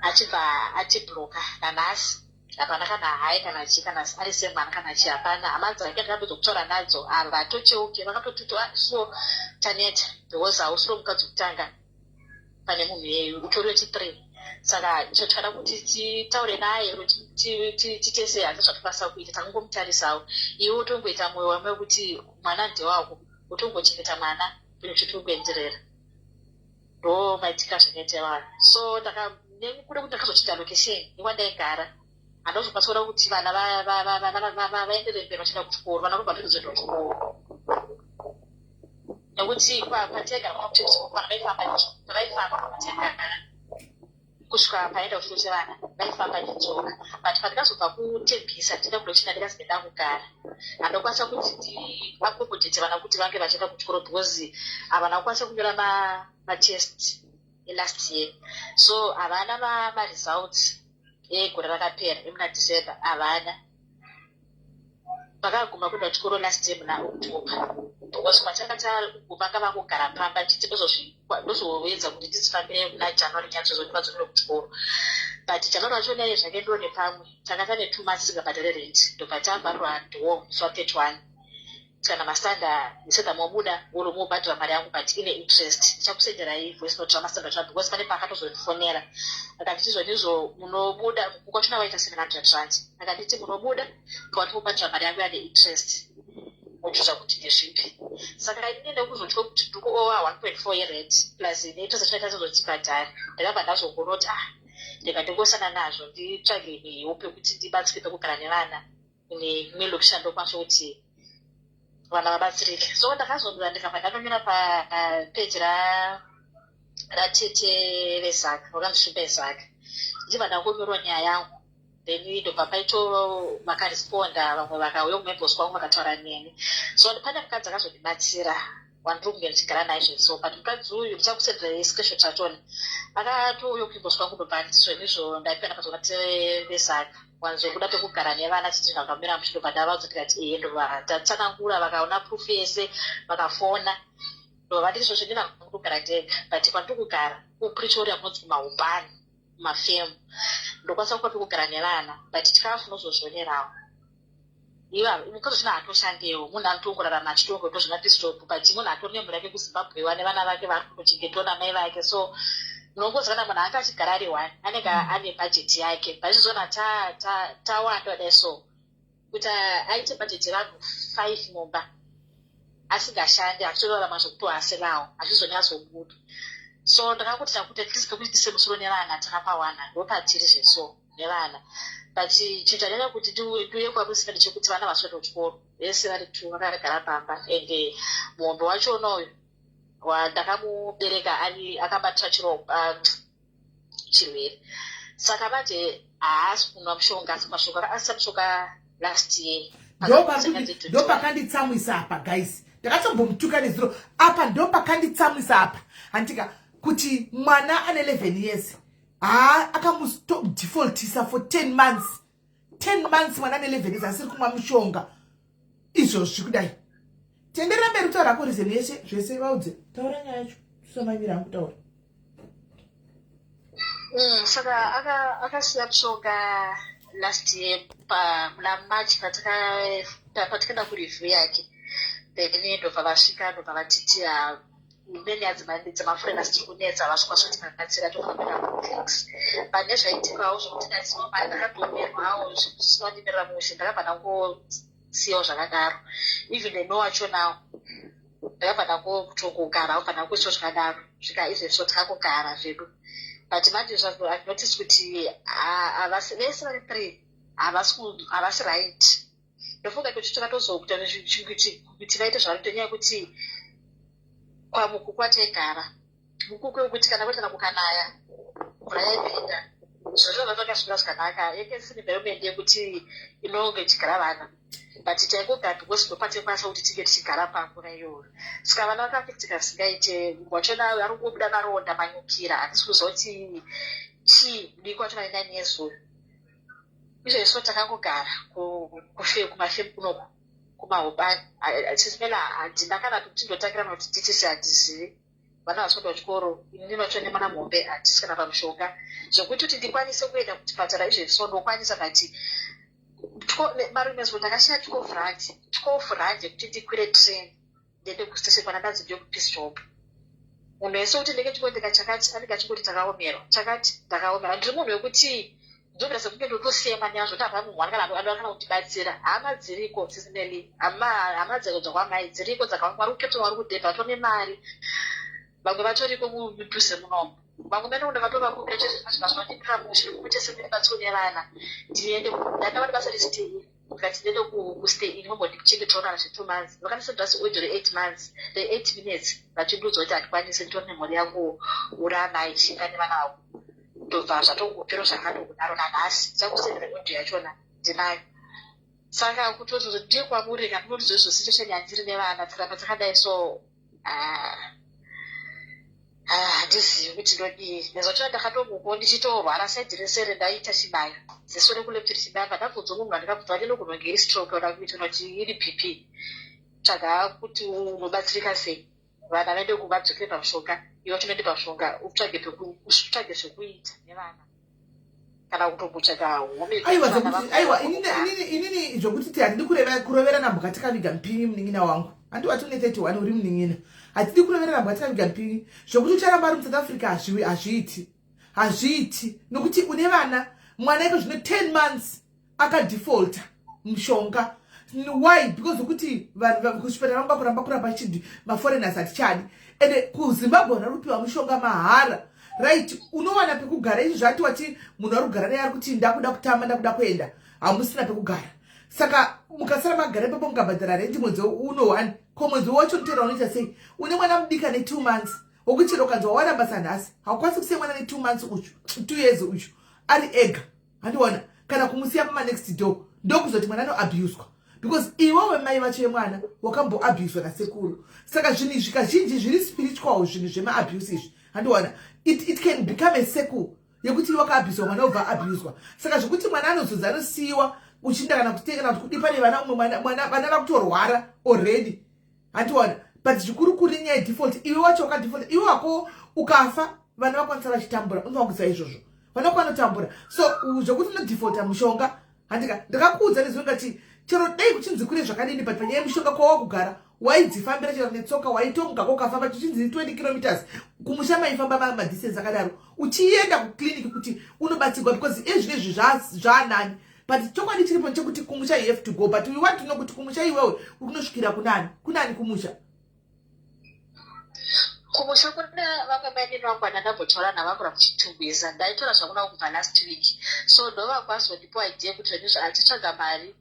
B: achibva atibloka nanhasi hapana kana hai kana chi kana ari semwana kana chi hapana hama dzake ndakambozokutaura nadzo ava vatocheuke vakatotutwa so taneta because hausiro mukadzi wekutanga pane munhu yeyu utoriwe chi3 saka icho tikada kuti titaure naye titese hati zvatikwanisa kuita tangongomutarisawo iwe utongoita mwoyo wame wekuti mwana ndewako utongochengeta mwana zvinhu zvitongoenderera ndo maitika zvakaita vanhu so nekuda kuti ndakazochita location nekwandaigara handozokwanisa kuda kuti vana vaenderere mberi vachienda kuchikoro vana vobva ndozoenda kuchikoro nekuti patega vaifamba pategara kusvika paenda kuchikoro chevana vaifamba netsoka but pandikazobva kutembisa tienda kulochina ndikazingenda kugara handokwanisa kuti vakombodete vana kuti vange vachienda kuchikoro because havana kukwanisa kunyora matest elast year so havana maresults egore rakapera emuna December havana vakaguma kuenda kuchikoro last year muna October because matakatagumanga vangogara pamba chiti ndozowedza kuti tisifambire muna January nyatsozo vadzokere kuchikoro but January wacho naye zvake ndone pamwe takata ne2 months tisingabhadhare rent ndobva tabvarwa ndiwo musi wa31 kana masanda nisenda mwabuda uri mubhadhara mari yangu but ine interest ndichakusenderai voice note ramasanda chana because pane pakatozofonera akanditi zvonizvo munobuda kwachona waita 700 rand akanditi munobuda kwati mubhadhara mari yangu yane interest uchiza kuti ndezvipi saka inini ndekuzotya kuti ndiko owa 1.4 yerent plus netoza chinoita zozotibhadhara ndakabva ndazongoroti ndikandingosana nazvo nditsvage nehope kuti ndibatsike pekugara nevana nemwe location ndokwanisa kuti vana vabatsirike so ndakazondoa ndikabva ndanomira papeji ratete vezaka vakanzvishupa ezaka ndibva ndangomirawo nyaya yangu then ndobva paito vakaresponda vamwe vakauya kumemboswa vamwe vakataura neni so pane mukadzi akazondibatsira wandiri kunge ndichigara naizvo so but mukadzi uyu ndichakusendera screenshot chachona akatouya kuimboswa kwangu ndobva nditi zvonizvo ndaipenda kazonate vezaka wanzokuda pekugara nevana chiti zvakamira mushe ndobva ndavadza tikati ndobva tatsanangura vakaona proof yese vakafona ndobva nditi zvozvo ndina kugara ndega but kwandiri kugara kupretoria kunonzi kumaupani mafemu ndokwanisa kupa pekugara nevana but chikafu nozozvionerawo iva mukadzi zvino hatoshandewo munhu anotongorarama achitongo to zvina pistop but munhu atori nemhuri yake kuzimbabwe wane vana vake vari kunochengetwa namai vake so unongozi kana munhu anga achigara ari 1 anenge ane bhajeti yake paichizoona tawanda dai so kuti aite bhajeti yevanhu 5 mumba asingashande achitorarama zvekutohasirawo achizonyatsobuda so ndakakuti takuti atleast pekuti tise musoro nevana takapawana ndopatiri zveso nevana but chitanyanya kuti ndiuye kwamusika ndechekuti vana vasoenda kuchikoro vese vari 2 vakagara pamba ende muombe wacho unoyo wandakamubereka akabatira chirwere saka vati haasi kunwa mushonga asi mashonga asisa mushonga last year.
A: Ndo pakanditsamwisa apa guys. Ndakatombomtuka nezuro apa ndo pakanditsamwisa apa. Antika kuti mwana ane 11 years. Akamudefaultisa for 10 months. 10 months mwana ane 11 years asiri kumwa mushonga. Izvo zvikudai. Tendera mberi kutaura ko reason yeshe zvese vaudze. Taura nyaya yacho. Tusomanyira kutaura.
B: Saka akasiya mushonga last year muna March patakenda kureview yake. Then ndobva vasvika ndobva vatiti imweni dzamafriends tiri kunetsa vasvikwa kuti makatsira tofambira mufix. Pane zvaitikawo zvokuti ndazimai ndakatomerwawo zvisinondimirira mushe ndakabva ndangosiyawo zvakadaro. Even I know wacho nawo ndakabva ndangotogara kubva ndangoisiwo zvakadaro. Svika izvezvo takagara zvedu. But manje zvazvo I've noticed kuti vese vari 3 havasi right. Ndofunga kuti takatozokuta kuti vaite zvavari nenyaya yekuti kwamuku kwataigara mukuku wekuti kana kwatana kukanaya mvura yaipinda zvazvo zvakasvika zvakanaka yeke siri environment yekuti inonge ichigara vana but taingogara because ndopatikwanisa kuti tinge tichigara pamvura iyoyo. Saka vana vakafektika zvisingaite wachona ari kungobuda maronda manyukira hatisi kuziva kuti chii diki wachona ine nezuva. Izvezvo takangogara kumafemu kunoku kumahopani achizimela handina kana kuti ndotangira kuti titisi hatizivi vana vasvoda kuchikoro ini vacho nemana mombe hatisi kana pamushonga zvokuti kuti ndikwanise kuenda kuchipatara izvezvo ndokwanisa but marumezvo ndakashaya 12 rand yekuti ndikwire train ndiende kustation kwana ndanzi ndiyo kupeace job. Munhu wese kuti ndenge chikondeka chakati anenge achingoti takaomerwa chakati ndakaomera. Ndiri munhu wekuti ndobvira sekunge ndotosema nyazvo kuti apa mumwana kana kutibatsira hama dziriko seasonally hama dzekudzwa kwamai dziriko dzakawari kukepta wari kudhebha tone mari vamwe vatoriko mudhuze munomu vamwe mene ndakatova kuazvinazvinondipira mushe kuti semiribatsiro nevana ndiende ndakava basa restay ukati ndiende kustay ini mombo ndikuchengetaona zve2 months vakanisa dhasi oidho re8 months re8 minutes vachindudzwa kuti handikwanise nditori nemhuri yangu urana ichinga nevana vavo ndobva zvatongopero zvakandokudaro nanhasi sakusendera odho yachona ndinayo. Saka kutoti ndiye kwamuri kana kuti zvezvo situation yandiri nevana tikaramba takadai so handizivi kuti ndodii. Nezvachona ndakatongokuwo ndichitorwara saidi resere ndaita chibayo zesore kuleptiri chibayo pandabvunzwa munhu andikabvunza kuti inogononge iri stroke kana kuita kuti iri PP tsvaga kuti unobatsirika sei vana vaende kuvadzokere pamushonga iwe chinoende pamushonga utsvage zvekuita nevana kana kutombotsvaga home.
A: Aiwa inini zvokuti handidi kuroverana mukati kaviga mupini munin'ina wangu handi watone 31 uri munin'ina hatidi kuroverana mukati kaviga mupini zvokuti ucharamba ari muSouth Africa hazviiti nokuti une vana mwana iko zvino 10 months akadefaulta mushonga. Why? Because ukuti kuchipatara kuramba kuramba chidi maforeigners atichadi ende kuZimbabwe unorupiwa mushonga mahara right. Unowana pekugara izvi zvati wati munhu ari kugara naye ari kuti ndakuda kutamba ndakuda kuenda hamusina pekugara. Saka mukasara magara ipapo mukabhadhara renti mwedzi uno 1 ko mwedzi wacho mutera unoita sei une mwana mudika ne2 months wokuti chero ukanzwa wana basa nhasi haukwanisi kusiya mwana ne2 months uchu 2 years uchu ari ega handiona kana kumusiya pama next door ndokuzoti mwana anoabuswa because iwewe mai vacho vemwana wakamboabuswa nasekuru. Saka zvinhu izvi kazhinji zviri spiritual zvinhu zvemaabuse izvi handiona it can become a circle yekuti wakaabuswa mwana obva abuswa. Saka zvekuti mwana anozodza anosiyiwa uchinda kana kutekana kuti kudi pane vana umwe vana vakutorwara already handiona but zvikuru kuri nyaya yedefault iwe wacho wakadefault iwe wako ukafa vana vakwanisa vachitambura unofana kuziva izvozvo vana vakwanotambura so zvokuti unodefaulta mushonga handika ndakakuudza nezvingati chero dai kuchinzi kure zvakadini but panyaya yemushonga kwawakugara waidzifambira chero netsoka waitomuka kwakafamba chichinzi 20 kilometers kumusha maifamba madistance akadaro uchienda kuclinic kuti unobatsirwa because ezvinezvi zvanani but chokwadi chiripo chekuti kumusha you have to go but we want to know kuti kumusha iwewe unosvikira kunani kumusha
B: kumusha kuna vamwe mai vangu ndambotaura navakura kuchitungwiza ndaitora zvakuna kubva last week so ndova kwazondipo idea kuti zvenizvo atitsvaga mari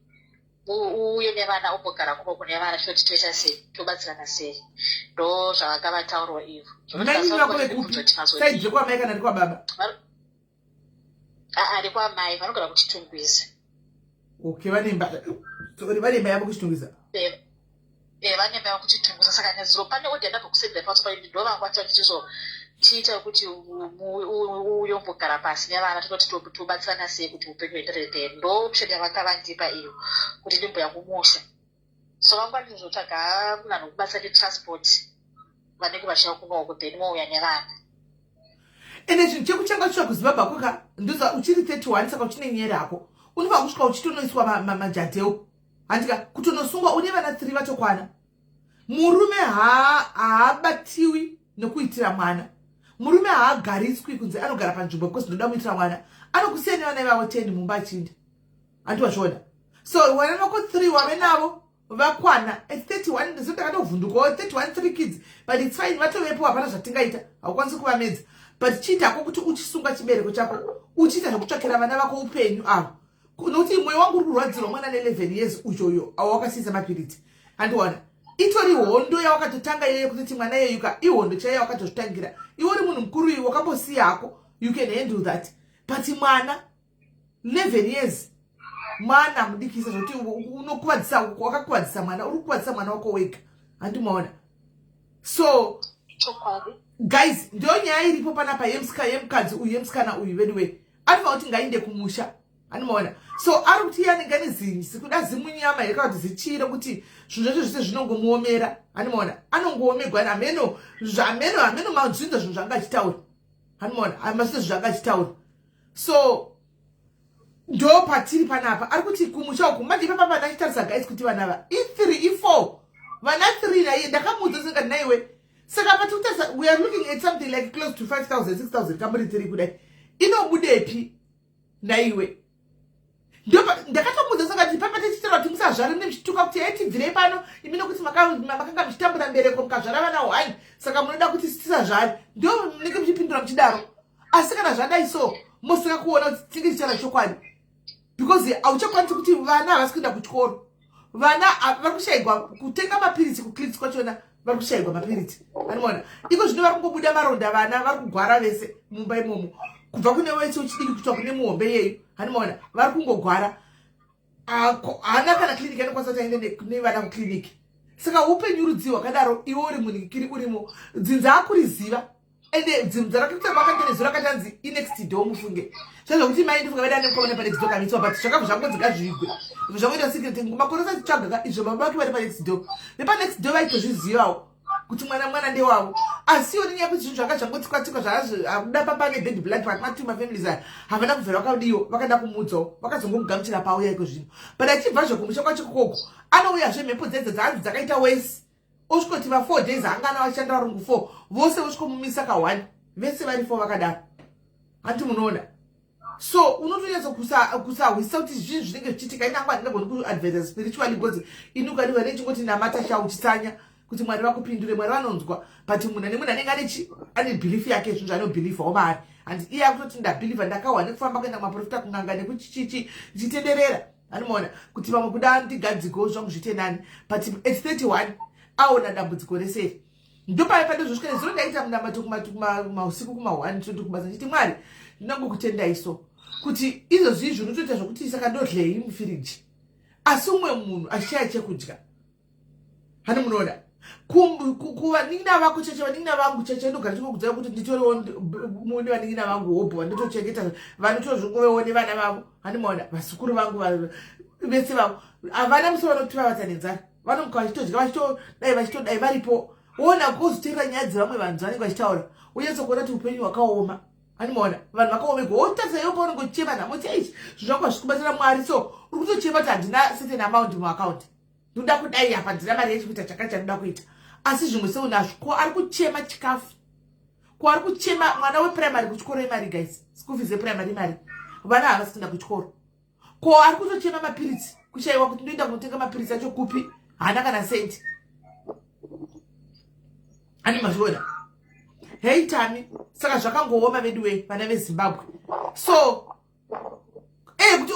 B: uye nevana umbogara kumo kune vana choti toita sei tobatsirana sei ndo zvavakavataurwa ivo
A: saidze kwamai kana ndi kwababa
B: ari kwamai vanogara kuchitungwiza
A: okay vanemba yavo kuchitungisa
B: vanemba yavo kuchitungisa saka nezuro pane odhi ndabvokusendera paso paini ndovangwata tichiita kuti uyombogara pasi nevana tototi tobatsirana sei kuti upenyu huenderere mberi ndopsheni yavakavandipa iyo kuti ndimboya kumusha so vangwa ndinozotsvaga kunhu nokubatsira netransport vanenge vachia kumaoko then mouya nevana
A: ende chinhu chekuchengachwa kuzimbabwe kwaka ndoza uchiri 31 saka uchine nyerako unobva kusvika uchitonoiswa majadheu handika kutonosungwa une vana 3 vatokwana murume haabatiwi nekuitira mwana murume haagariswi kunze anogara panzvimbo because ndoda muitira mwana anokusiya nevana vavo 10 mumba achinda andiwazviona so vana vako 3 wave navo vakwana 31 ndezvotakandovhundukawo 31 3 kids but it's fine vatovepo hapana zvatingaita haukwanisi kuvamedza but chiitako kuti uchisunga chibereko chako uchiita zvekutsvakira vana vako upenyu avo nokuti mwoyo wangu uri kurwadzirwa mwana ne11 years uchoyo awakasiisa mapiriti andiwana itori hondo yawakatotanga iyeyo kutoti mwana yeyuka ihondo chaiyo wakatozvitangira iwe uri munhu mukuru iwe wakambosiya hako you can handle that but mwana 11 years mwana mudikisa zvokuti unokuvadzisa wakakuvadzisa mwana uri kukuvadzisa mwana wako wega handimaona so guys ndio nyaya iripo panapa yemukadzi uyu yemusikana uyu vediwe anofanira kuti ngainde kumusha handimaona so ari kuti iye anenge ane zinyi sikuda zimunyama here kana kuti zichire kuti zvinhu zvacho zvise zvinongomuomera handimaona anongoomegwa hameno manzvinza zvinhu zvanga achitaura handimaona amasise zvinhu zvanga achitaura so ndo patiri panapa ari kuti kumusha uku manje papa vana achitarisa guys kuti vanava i3 i4 vana 3 naiye ndakamudza sengati naiwe saka patikutarisa we are looking at something like close to 5,000 6,000 kamuri 3 kudai inobudepi naiwe ndakatomudza saka kuti papa tichitaura kuti musazvare nemuchituka kuti aitibvirei pano imi nokuti makanga muchitambura mbereko mukazvara vana 1 saka munoda kuti tisazvare ndo munenge muchipindura muchidaro asi kana zvadai so mosaka kuona kuti tinge tichitaura chokwadi because hauchakwanisi kuti vana havasi kuenda kuchikoro vana vari kushayigwa kutenga mapiriti kuklitsi kwachona vari kushayigwa mapiriti anoona iko zvino vari kungobuda maronda vana vari kugwara vese mumba imomo kubva kune wese uchidiki kutsva kune muhombe yeyu handimaona vari kungogwara haana kana kliniki anokwanisa kuti aende nevana kukliniki saka upenyu rudzi hwakadaro iwe uri munikiri urimo dzinza akuriziva ende dzinza rake kuti vakandenezvo rakatanzi inext door mufunge zvezvokuti mai ndifunga veda nemukaona panext door kamitswa but zvakabva zvangodzika zvigwe zvangoita secret makore sachitsvaga izvo baba vake vari panext door nepanext door vaitozvizivawo kuti mwana ndewavo asiwo nenyaya kuti zvinhu zvanga zvangotsikwatikwa zvakuda papa nebed blood pamatuma families aya havana kubvera vakadiwo vakada kumudzawo vakazongomugamuchira pauya iko zvino but achibva zvokumusha kwacho kokoko anouyazve mhepo dzedze dzaanzi dzakaita wese osvikoti va4 days angana vachishanda varungu 4 vose vosvikomumisa ka1 vese vari 4 vakadaro handi munoona so unotonyatsa kusahwisa kuti zvinhu zvinenge zvichiitika inangwa handingagoni kuadvisa spiritually because inukadiwa nechingoti namata chauchitsanya kuti mwari vakupindure mwari vanonzwa but munhu nemunhu anenge ane belief yake zvinhu zvaanobhilivhawo maari handi iye akutoti ndabhilivha ndakawa nekufamba kuenda kumaprofita kunganga nekuchitenderera anomaona kuti vamwe kuda ndigadziko zvangu zvite nani but at 31 aona dambudziko reseri ndopai pandozvosvika nezuro ndaita munamato kumausiku kuma1 tondo kubasa nditi mwari ndinongokutendai so kuti izvozvi izvo unotoita zvokuti saka ndodlei mufiriji asi umwe munhu achishaya chekudya hani munoona kuvaningina vako cheche vaningina vangu cheche ndogara ndingokudzai kuti nditoriwo mune vaningina vangu hobho vandotochengeta vanotozvingovewo nevana vavo hani muona vasukuru vangu vese vavo havana musi vanoti vavata nenzara vanomuka vachitodya vachitodai varipo ona kozotera nyaya dzevamwe vanhu vanenge vachitaura unyatsokuona kuti upenyu hwakaoma handimaona vanhu vakaomegwa wotarisa iwo paunongochema namoti aichi zvinokwa zvikubatsira mwari so uri kutochema kuti handina certain amount muakaunti ndoda kudai apa ndina mari yechikuita chakati anoda kuita asi zvimwe seunazvo ko ari kuchema chikafu ko ari kuchema mwana weprimary kuchikoro imari guys school fees yeprimary imari vana havasi kuenda kuchikoro ko ari kutochema mapiritsi kushayiwa kuti ndoenda kunotenga mapiritsi acho kupi haana kana senti ani mazviona hei tami saka zvakangooma vediwe vana vezimbabwe so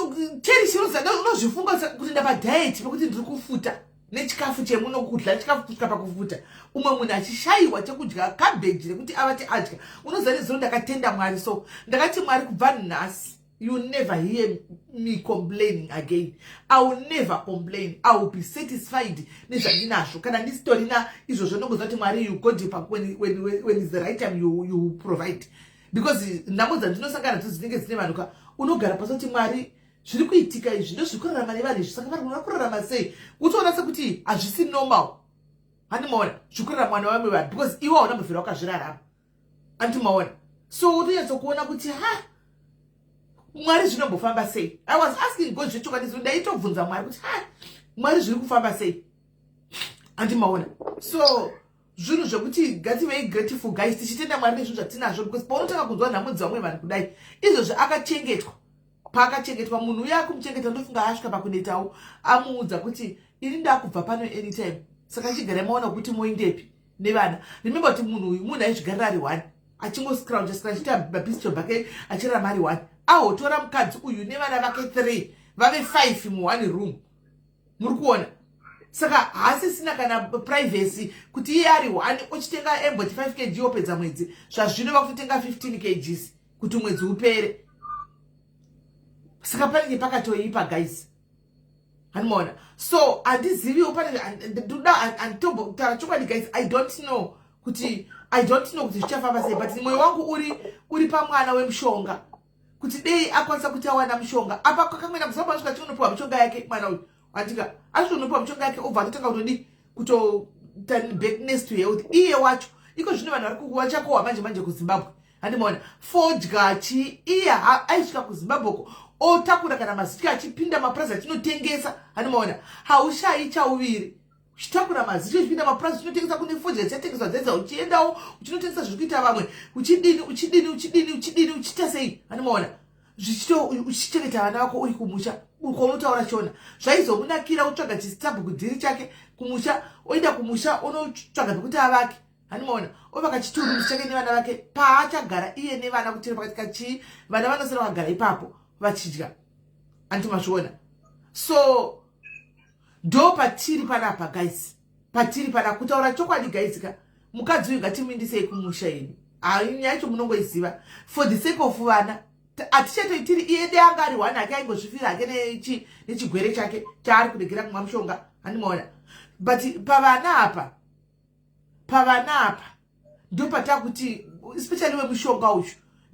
A: kuti cherishinoza unozvifunga kuti ndapadhaiti pekuti ndiri kufuta nechikafu chemunokudya chikafu kusvika pakufuta umwe munhu achishayiwa chekudya kabheji rekuti avati adya unoziva nezuro ndakatenda mwari so ndakati mwari kubva nhasi You will never hear me complaining again. I will never complain. I will be satisfied. Kana this story na izvozvo nokuzoti Mwari, you go deeper when it's the right time you provide. Because namuza ndinosangana tuzinenge dzine vanhu unogara pasoti Mwari zviri kuitika izvi ndozvikurarama nevanhu izvi saka vanhu vanokurarama sei utoona sekuti hazvisi normal. Handimaona zvikurarama mwana vamwe vanhu because iwe hauna muvhiro wakazvirarama. Handimaona so utonyatsokuona kuti Mwari zvinombofamba sei. I was asking God zvechokwadi ndaitobvunza Mwari kuti Mwari zviri kufamba sei. Handimaona so zvinhu zvokuti ngativei grateful guys tichitenda Mwari nezvinhu zvatinazvo because paunotanga kunzwa nhamo dzavamwe vanhu kudai izvozvo akachengetwa. Paakachengetwa munhu uya kumuchengeta ndofunga asvika pakunetawo amuudza kuti ini ndakubva pano anytime saka chigara maona kuti moindepi nevana. Remember kuti munhu uyu munhu aizvigarira ari 1 achingoscrounge achita mabhisto bhake achirarama ari 1 ahotora mukadzi uyu nevana vake 3 vave 5 mu1 room. Muri kuona saka haasisina kana privacy kuti iye ari 1 ochitenga 45 kg opedza mwedzi zvazvino vakutotenga 15 kg kuti mwedzi upere. Saka panenge pakatoipa guys. Handimaona so handiziviwo pane anditotaura chokwadi guys. I don't know kuti zvichafamba sei but mwoyo wangu uri pamwana wemushonga kuti dei akwanisa kuti awana mushonga apa kakamwena kuzamba svika chinonopiwa mushonga yake mwana uyu andika achinonopiwa mushonga yake obva atotanga kutodi back next to health iye wacho iko zvino vanhu vari kuwachakohwa manje kuZimbabwe. Handimaona fodya chi iye aisvika kuZimbabwe otakura kana mazitya achipinda mapurazi atinotengesa. Handimaona haushayi chauviri uchitakura mazitya uchipinda mapurazi utinotengesa kune fodya dzichatengeswa dzedza uchiendawo uchinotengesa zviri kuita vamwe uchidini uchiita sei. Handimaona uchichengeta vana vako uri kumusha unotaura shona zvaizomunakira utsvaga chistabhuku dhiri chake kumusha oenda kumusha unotsvaga pekuti avake. Handimaona ovaka chituru chake nevana vake paachagara iye nevana kutira pakatika chii vana vanosara vakagara ipapo vachidya. Handimazviona so ndo patiri panapa guys. Patiri pana kutaura chokwadi guys ka mukadzi uyu ngatimuindisei kumusha ini yacho munongoiziva for the sake of vana atichatoitiri iye deanga ari 1 ake aingozvifira hake nechigwere chake chaari kuregera kumwa mushonga. Handimaona but pavana apa ndo patakuti especially wemushonga uyu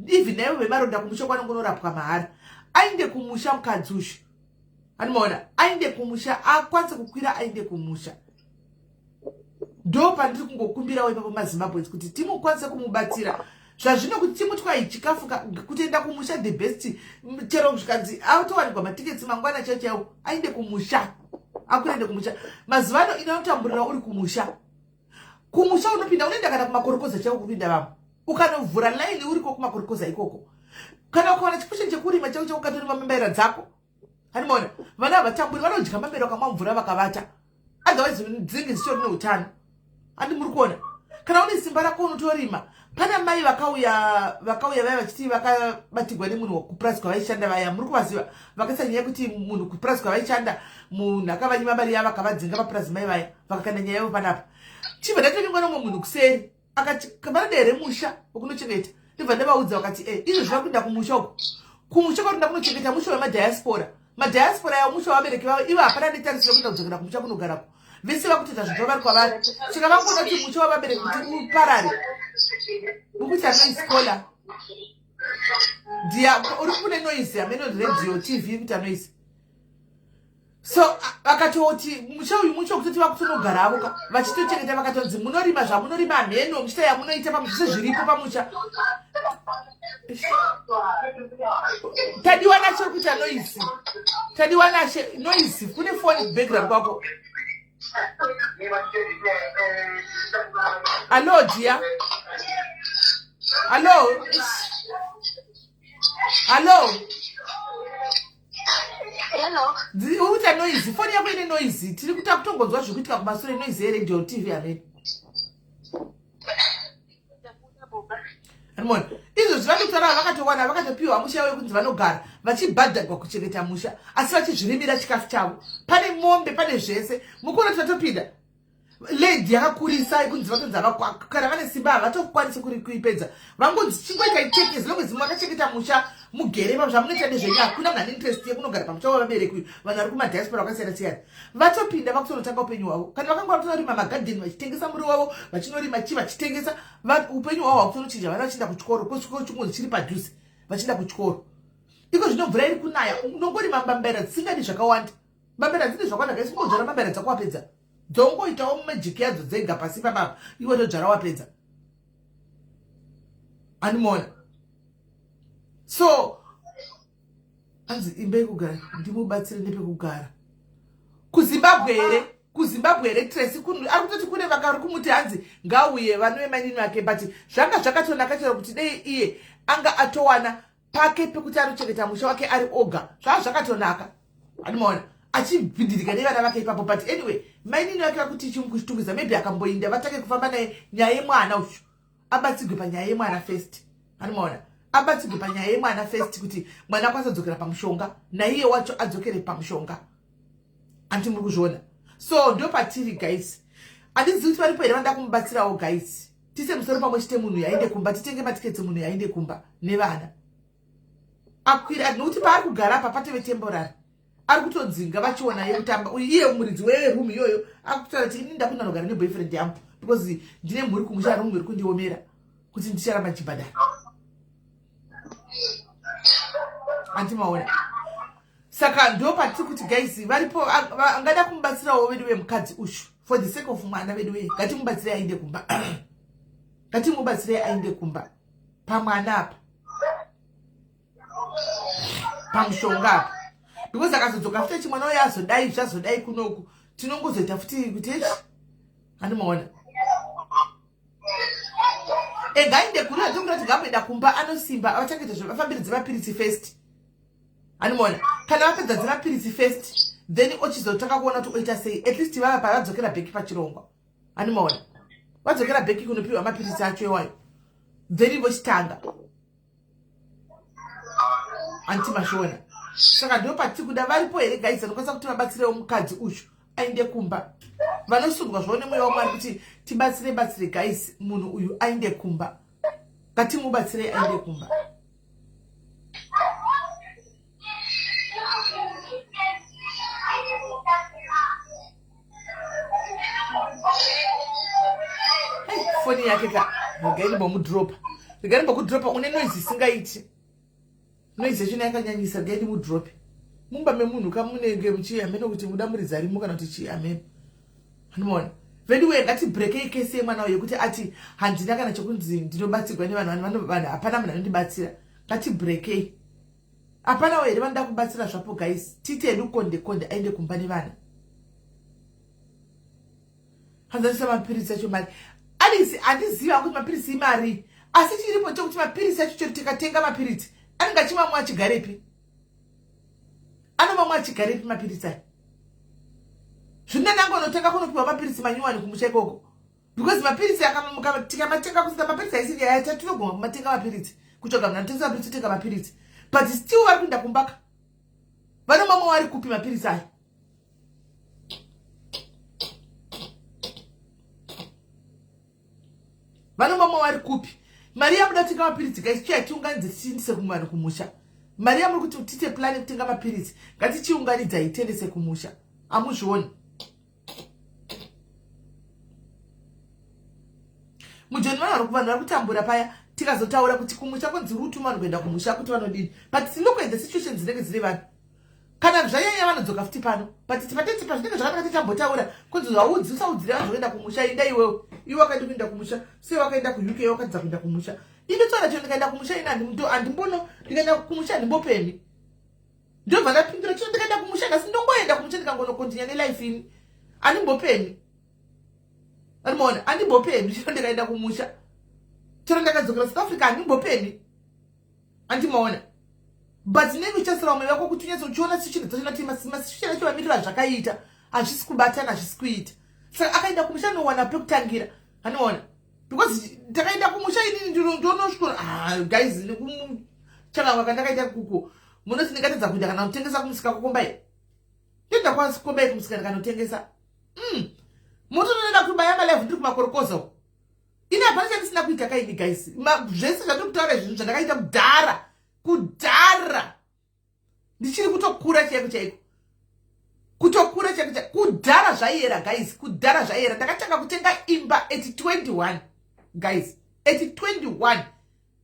A: even naiwe vemaronda kumushonga anongonorapwa mahara ainde kumusha mukadzi uyu. Handimaona ainde kumusha akwanisa kukwira ainde kumusha. Ndo pandiri kungokumbirawo ipapo maZimbabwe kuti timukwanise kumubatsira zvazvino kuti timutwai chikafu kutoenda kumusha the best chero zvikanzi autowanikwa matiketsi mangwana chaiwo ainde kumusha akuende kumusha. Mazuvano inotamburira uri kumusha unopinda unoenda kana kumakorokoza chaiwo kupinda vamwe ukanovhura laini uriko kumakorokoza ikoko kana ukawana chikushe chekurima chaiwo ukatorima mbambera dzako. Handimaona vana havatamburi vanodya mbambera ukamwa mvura vakavata otherwise dzinge dzitori neutano. Handimuri kuona kana une simba rako unotorima. Pana mai vakauya vaya vachiti vakabatirwa nemunhu kupurazi kwavaishanda vaya muri kuvaziva vakaisa nyaya yekuti munhu kupurazi kwavaishanda munhu akavanyima mari yavo akavadzinga papurazi mai vaya vakakanda nyaya yavo panapa chibva ndatoningwa nomwe munhu kuseri akati vanodere musha wekunochengeta ndibva ndavaudza vakati izvo zviva kuenda kumusha uko kumusha kwarinda kunochengeta musha wemadhayasipora yavo musha wavabereki vavo ivo hapana netarisiro kuenda kudzokera kumusha kunogarako vese vakutoita zvinhu vari kwavari chika vangoona kuti musha wavabereki kuti uparare ukuti anoisikola ndia uri kune noise ameno radio tv kuti anoise so akatoti musha uyu mucho kutoti vakutonogara avo vachitochengeta vakatonzi munorima zvamunorima mheno muchita yamunoita pamusha zviripo pamusha tadiwa nacho kuita noise tadiwa nacho noise kune phone background kwako. Hello dear. Hello. Uita noise. Phone yako ine noise. Tiri kutongonzwa zvikuitika kumashure noise yeRadio TV amene. Handimaona izvo zvavanotaura vakatowana vakatopiwa musha wekunzi vanogara vachibhadharwa kuchengeta musha asi vachizvirimira chikafu chavo. Pane mombe pane zvese mukuona tinotopinda lady yakakurisa ikunzi vatonzi kana vane simba havatokwanisi kuipedza vangonzi chingoita iteke as long as makachengeta musha mugere zvamunoita nezvenyaya hakuna mune interest yekunogara pamusha wavabereki vanhu vari kumadiaspora vakasiyana siyana vatopinda vakutonotanga upenyu hwavo kana vakanga vakutonorima magadheni vachitengesa muri wavo vachinorima chi vachitengesa upenyu hwavo hakutonochinja vana vachienda kuchikoro kusvika chimwe chiri padhuze vachienda kuchikoro iko zvino mvura iri kunaya unongorima mbambera dzisingadi zvakawanda mbambera dzine zvakawanda kaisi kungodzvara mbambera dzako wapedza dzongoitawo majiki yadzo dzega pasi pababa iwe todzvara wapedza animona so anzi imba yekugara ndimubatsire nepekugara kuzimbabwe here Tracy ari kutoti kune vakari kumuti hanzi ngauye vanove manini vake but zvanga zvakatonaka chero kuti dei iye anga atowana pake pekuti anochengeta musha wake ari oga zvava zvakatonaka animona achibhindirika nevana vake ipapo but anyway mainini vake vakuti chimukuchitumidza maybe akamboinda vatange kufamba naye nyaya yemwana uchu abatsigwe panyaya yemwana first animona abatsigwe panyaya yemwana first kuti mwana akwanisa kudzokera pamushonga naiye wacho adzokere pamushonga anti muri kuzviona so ndo patiri guys handizivi kuti varipo here vanoda kumubatsirawo guys tise musoro pamwe chete munhu yainde kumba titenge matiketi munhu yainde kumba nevana akwira nokuti paari kugara apa pateve temporary ari kutodzinga vachiona yekutamba iye muridzi werumu iyoyo akutaura kuti ini ndakunda kugara neboyfriend yangu because ndine mhuri kumusha rumu iri kundiomera kuti ndicharamba ndichibhadhara andimaona saka ndo patiri kuti guys varipo angada kumubatsirawo vedu vemukadzi ushu for the sake of mwana vedu weye ngatimubatsirei ainde kumba ngatimubatsirei ainde kumba pamwana apa pamushonga apa because akazodzoka futi chimwana uyo azodai zvazodai kunoku tinongozoita futi kuti echi andimaona engainde kuri atomurati ngamboenda kumba anosimba avachangeta zvavafambiri dzemapirisi first andimaona kana vapedza dzemapirisi first then ochizotanga kuona kuti oita sei at least vava pavadzokera bheki pachirongwa andimaona vadzokera bheki kunopiwa mapirisi acho iwayo then vochitanga antimashona saka ndo patiri kuda varipo here guys anokwanisa kuti vabatsirewo mukadzi uchu ainde kumba vanosungwa zvao nemweya wamwari kuti tibatsire guys munhu uyu ainde kumba ngatimubatsirei ainde kumba foni yake ka regai mbomudropa une noise isingaiti noise yachona yakanyanyisa regai mudrope mumba memunhu kamunenge muchiyamene kuti muda muridzi arimo kana kuti chiyamene anomaona vedu we ngatibrekei kesi yemwana uyo yekuti ati handina kana chokunzi ndinobatsirwa nevanhu hapana munhu anondibatsira ngatibrekei hapana here vanoda kubatsira zvapo guys titedu konde ainde kumba nevana hanzanisa mapirisi acho mari alisi handiziva kuti mapirisi imari asi chiripo chokuti mapirisi acho chori tikatenga mapirisi anenge achimamwa achigarepi anomamwa achigarepi mapirisi ayo zvino nangonotenga kunopiwa mapirisi manyuwani kumusha ikoko because mapirisi tikamatenga kusina mapirisi aisiri yaita tinogoma kumatenga mapirisi kutsvaga munhu anotengesa mapirisi totenga mapirisi but still vari kuenda kumbaka vanomamwa vari kupi mapirisi ayo vanomamwa vari kupi mari yamuda kutenga mapirisi guys chiatiunganidze tichiendese kuvanhu kumusha mari yamuri kuti tite plani kutenga mapirisi ngatichiunganidzai tiendese kumusha amuzvioni mujoni vanhu vari kutambura paya tikazotaura kuti kumusha kunzi rutu vanhu kuenda kumusha kuti vanodini but look at the situation dzinenge dzine vanhu kana zvanyanya vanodzoka futi pano but tipateti pazvinenge zvakanaka titambotaura kunzi haudzi usaudzire vanhu kuenda kumusha inda iwewo iwe wakaenda kuenda kumusha sei wakaenda kuuk wakadza kuenda kumusha indotaura cho ndikaenda kumusha ina handimbono ndikaenda kumusha handimbopemi ndobva ndapindura cho ndikaenda kumusha ngasi ndongoenda kumusha ndikangonokontinya nelife ini handimbopemi animona handimbopemi chiro ndikaenda kumusha chiro ndakadzokera South Africa handimbopemi handimaona but nenge uchasira mweya wako kuti unyatso uchiona situation dzachona masituation acho vamirira zvakaita hazvisi kubatana hazvisi kuita saka akaenda kumusha nowana pekutangira anoona because takaenda kumusha inini ndinonosvika guys nekuchakanga kandakaita kuko munoti ndingatedza kuita kana kutengesa kumusika kukombai ndinda kwanisi kukombai kumusika kanotengesa Mutonoenda kubaya malive ndiri kumakorokoza. Ine hapana chandisina kuita kaini guys. Zvese zvatiri kutaura zvinhu zvandakaita kudhara. Ndichiri kutokura chaiko chaiko. Kutokura chaiko chaiko. Kudhara zvaiera guys. Kudhara zvaiera. Ndakatanga kutenga imba at 21 guys. At 21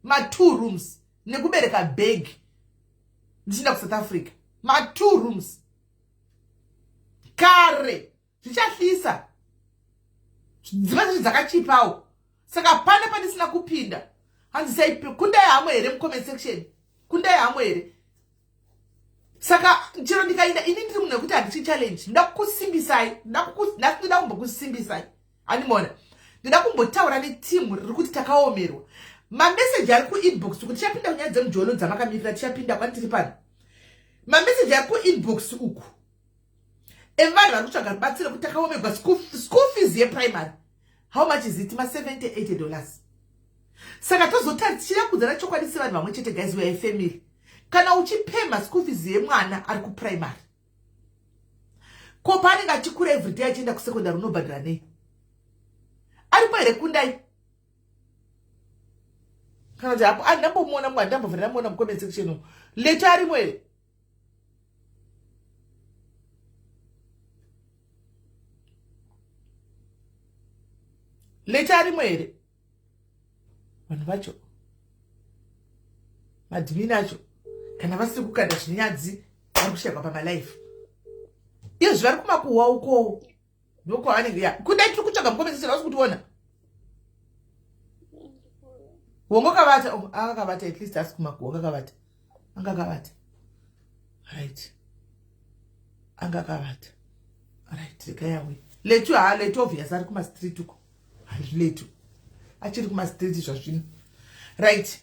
A: ma 2 rooms nekubereka bag. Ndichina ku South Africa. Ma 2 rooms. Kare. Zvichahlisa. Dziva dzakachipawo. Saka pana pandisina kupinda. Handisai kundai hamwe here mu comment section. Kundai hamwe here. Saka chero ndikaenda ini ndiri munhu wekuti handichi challenge. Ndakusimbisai. Ndakunda kumbokusimbisai. Animona. Ndida kumbotaura neteam riri kuti takaomerwa. Mamessage ari ku-inbox kuti tichapinda kunyaya dzemujolo dzamakamirira tichapinda kwandiri pano. Mamessage ari ku-inbox uku. Evanhu vari kutsvaga rubatsiro kuti takaomerwa school fees yeprimary. How much is it? $70-80. Saka tozotatichira kudzana chokwadi sevanhu vamwe chete guys, we are a family. Kana uchipema school fees yemwana ari kuprimary. Ko paanenge achikura everyday achienda kusecondary unobhadhira nei? Aripo here kundai? Kana kuti hapo andambomuona mwana ndambovhera ndamuona mu comment section. Leta arimo here. Leta arimo here. Vanhu vacho madhimini acho kana vasiri kukanda zvinyadzi vari kushayikwa pamalife. Izvi vari kumakuhwa uko ndoko vanenge ya kudai tiri kutsvaga mukomesesera vasi kutiona wongo kavata akakavata at least asi kumakuhwa kakavata angakavata right angakavata right rekayawe letu letu obvious ari kumastreet uko letu achiri kumastreet zvazvino right.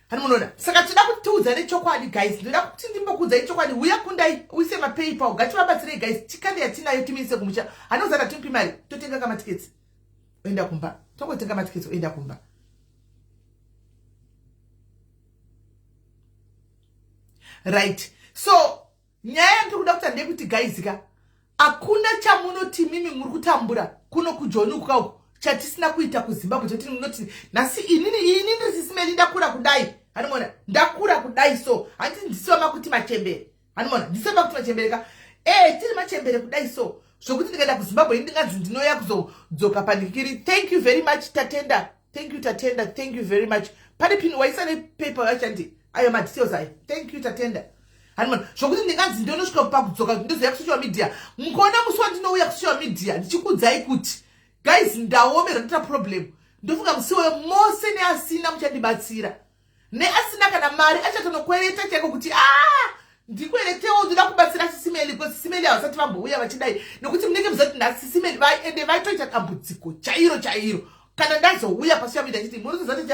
A: Hanoona saka tinoda kuti tiudzane chokwadi guys. Ndoda kuti ndimbokuudzai chokwadi. Uya kundai uise mapaypal ngativabatsirei guys. Chikande yatinayo timise kumusha. Anozara tumpi mari totenga kama tickets oenda kumba. Tongotenga ma tickets oenda kumba. Right. So nyaya ndikuda kuti ndekuti guys ka akuna chamunoti mimi muri kutambura kuno kujoni ukauko chatisina kuita kuZimbabwe choti munoti nasi inini ndisisimeli ndakura kudai. Hanomona ndakura kudai so handi ndisoma kuti machembere. Hanomona ndisoma kuti machembere ka tiri machembere kudai so zvokuti ndikaenda kuZimbabwe ndingazi ndinoya kuzodzoka pandikiri. Thank you very much Tatenda. Thank you Tatenda. Thank you very much. Pane pin waisa ne paper yachandi ayo ma details ayo. Thank you Tatenda. Hanomona zvokuti ndingazi ndonosvika pakudzoka ndozoya ku social media. Mukona muswa ndinouya ku social media ndichikudzai kuti guys ndaomera ndita problem. Ndofunga musiwe mose neasina muchandibatsira. Neasina kana mari achatonokwereta chaiko kuti ndikweretewo ndoda kubatsira Sisimeli because Sisimeli havasati vambouya vachidai nokuti munenge muzati naSisimeli ende vaitoita dambudziko chairo kana ndazouya pasocial media chiti munozoti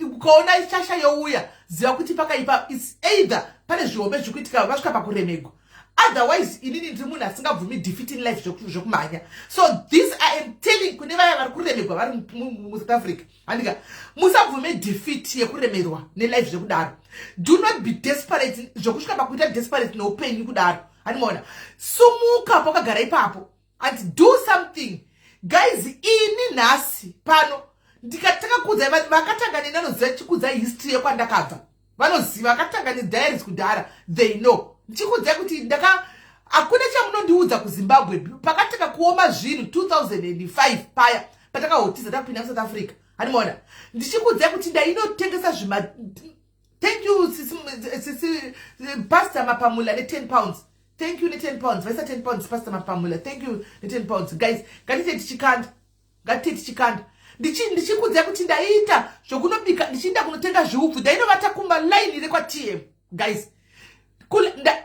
A: ukaona chasha youya ziva kuti pakaipa is either pane zvihombe zvikuitika vasvika pakuremegwa. Otherwise, inini ndiri munhu asingabvumi defeat in life zvokumhanya. So this I am telling kune vaya vari kuremegwa vari muSouth Africa. Andika musabvume defeat yekuremerwa nelife zvekudaro. Do not be desperate zvokusvika pakuita desperate noupenyu kudaro. Andimona sumuka pakagara ipapo and do something. Guys, ini nhasi pano ndikataka kuudzai vanhu vakatanga nenanoziva chikudzai history yekwandakabva. Vanoziva vakatanga nediaries kudhara. They know. Ndichikudzai kuti hakuna chamunondiudza kuZimbabwe pakataka kuoma zvinhu 2005 paya patakahotiza takupinda kuSouth Africa. Hanimona ndichikudzai kuti ndainotengesa zvima. Thank you Pastor Mapamula ne 10 pounds. Thank you ne 10 pounds. Vaisa 10 pounds Pastor Mapamula. Thank you ne 10 pounds. Guys, ngatite tichikanda. Ndichikudzai kuti ndaita zvokunobika ndichinda kunotenga zviupfu ndainovata kumba line rekwa TM. Guys,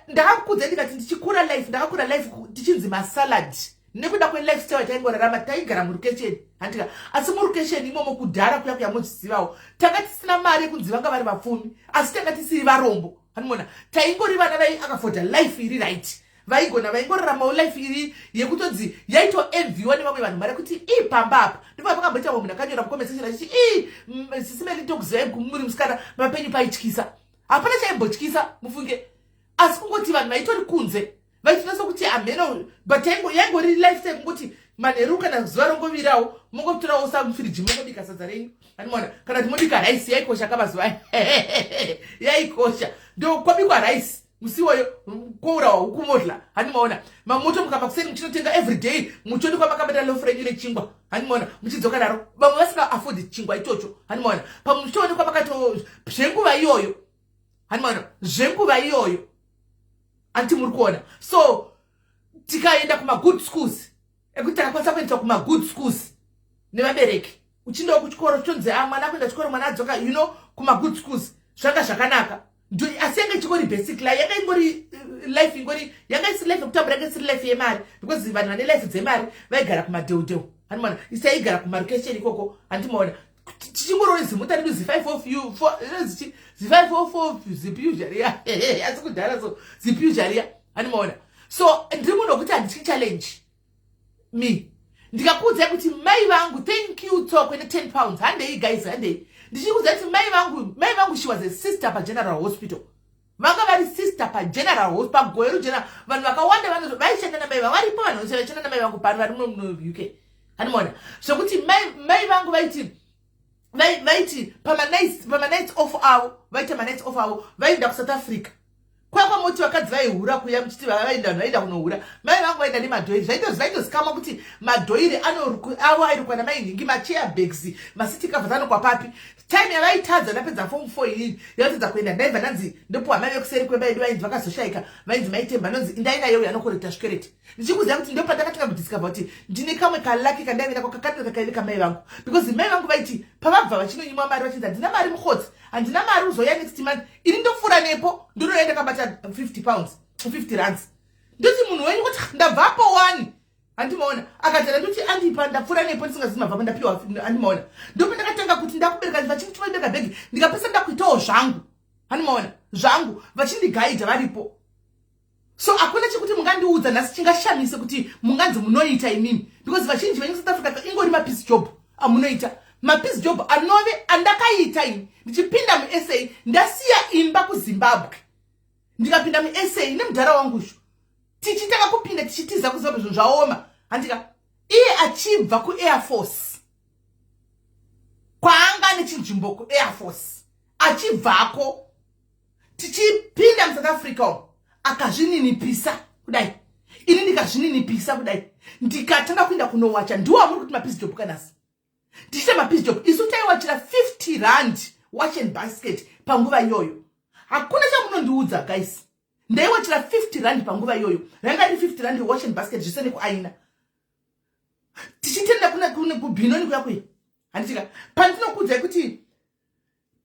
A: ndakakudza ndikati ndichikura life ndakakura life tichinzi masalad nekuda kwelifestyle taingorarama taigara murukesheni handika asi murukesheni imomo kudhara kuya muchizivawo tanga tisina mari yekunzi vanga vari vapfumi asi tanga tisiri varombo. Hanimona taingori vana vai akafodha life iri right vaigona vaingoraramawo life iri yekutonzi yaitoenvyiwa nevamwe vanhu mari kuti pamba apa ndova pakamboita munhu akanyora mukomesesheni achiti Sisimeli ndokuzivai muri musikana mapenyu paityisa. Hapana chaimbotyisa mufunge asi kungoti vanhu vaitori kunze vaitina sokuti ameno but yaingori lifestyle kungoti manheru kana zuva rongovirawo mongotorawo samufiriji mongodika sadza renyu hanimona kana kuti modika raisi yaikosha kamazuva yaikosha ndo kwabikwa raisi musiwoyo kourawa hukumodla hanimaona mamoto mukamba kuseni muchinotenga everyday muchoni kwamakabata lofu renyu rechingwa hanimaona muchidzoka naro vamwe vasinga afford chingwa ichocho hanimaona pamuchoni kwamakato zvenguva iyoyo hanimaona zvenguva iyoyo anti muri kuona so tikaenda kuma-good schools ekuti takakwanisa kuendesa kuma-good schools nevabereki uchindawo kuchikoro chonzi mwana akuenda chikoro mwana adzoka kuma-good schools zvanga zvakanaka asi yanga ichingori basic life yanga ingori life ingori yanga isi life yekutambura yanga isiri life yemari because vanhu vane life dzemari vaigara kumadheudheu handimaona isi yaigara kumarokesheni ikoko handimaona tichingorori zimuta redu zi504 zipujaria asi kudhara so zipujaria handimaona so ndiri munhu wekuti handityi challenge me ndikakuudzai kuti mai vangu thank you talk ine 10 pounds handei guys handei ndichikuudzai kuti mai vangu she was a sister pageneral hospital vanga vari sister pageneral hospital pagoyeru general vanhu vakawanda vaishanda namai vangu varipo vanhu vachishanda namai vangu pano vari muno UK handimaona zvokuti mai vangu vaiti pamanights off avo vaita manights off avo vaenda kuSouth Africa kwamoti vakadzi vaihura kuya muchiti vaenda vaida kunohura mai vangu vaenda nemadhoiri zvaitozikamwa kuti madhoiri avo airukwa namai nhingi machair bags masiti covers anokwa papi time yavaitadza ndapedza form 4 iyi yavatedza kuenda ndaibva ndanzi ndopuwa mai vekuseri kwemba yedu vainzi vakazoshaika vainzi maitemba nonzi ndainayo yanokorekta shwereti ndichikuziva kuti ndo pandakatanga kudiscover kuti ndine kamwe kalaki kandaienda kwakakatira kakaivika mai vangu because mai vangu vaiti pavabva vachinonyimwa mari vachinzi handina mari mukodzi handina mari uzoya next month ini ndofura nepo ndonoenda kabata 50 pounds 50 rands ndoti munhu wenyu kuti ndabvapo wani handimaona akatera ndoti andipa ndapfura nepo ndisingazivi mabva ndapiwa handimaona ndopo ndakatanga kuti ndakubereka vachindichimabeka bhegi ndikapesa ndakuitawo zvangu handimaona zvangu vachindigaidha varipo so hakuna chekuti mungandiudza nhasi chingashamise kuti munganzi munoita imimi because vachinji venyu South Africa ingori mapeace job amunoita mapeace job anove andakaita ini ndichipinda muSA ndasiya imba kuZimbabwe ndikapinda muSA nemudhara wangushu tichitaka kupinda tichitiza kuziva zvinhu zvaoma handika iye achibva kuAir Force kwaanga nechinzvimbo kuAir Force achibvako tichipinda muSouth Africa akazvininipisa kudai ini ndikazvininipisa kudai ndikatanga kuenda kunowacha ndiwo muri kuti mapeace job kanasi ndichita mapeace job isu taiwachira 50 rand wash and basket panguva iyoyo hakuna chamunondiudza guys ndaiwachira 50 rand panguva iyoyo ranga ri 50 rand wash and basket zvisene kuaina tichitenda kuna kubhinoni kuya kuya handitika pandinokuudzai kuti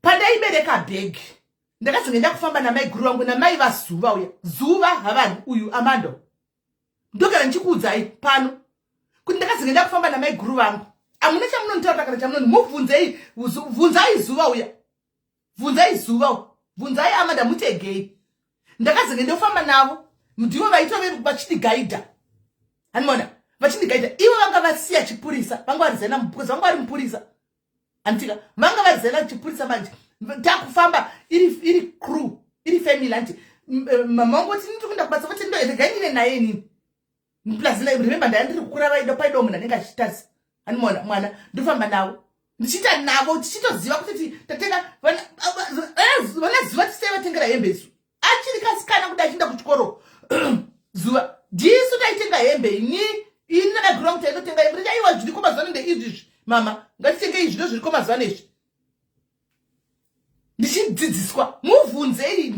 A: pandaibereka bag ndakazongenda kufamba namai guru wangu namai vazuva uya zuva havani uyu Amando ndogara ndichikuudzai pano kuti ndakazongenda kufamba namai guru vangu amuna chamunonitaura kana chamunoni mubvunzei bvunzai zuva uya bvunzai Amanda mutegei ndakazongenda kufamba navo ndivo vaitove vachindigaidha hanimona vachindigaidha ivo vanga vasiya chipurisa vanga varizana because vanga vari mupurisa handitika vanga varizana chipurisa manje takufamba iri crew iri family anti mama wangu kuti ndikunda kubasa kuti ndoregainine naye nini plus remember ndandiri kukura vaida paido munhu anenge achitarisa hanimona mwana ndofamba navo ndichita navo tichitoziva kuti tatenga vanaziva tisaivatengera hembe isu achiri kasikana kuti achienda kuchikoro zuva ndisu taitenga hembe ini nakagura kuti taindotenga hembe nditi aiwa zviriko mazuva ndeizvizvi mama ngatitenge izvi ndo zviriko mazuva nezvi ndichidzidziswa mubvunzei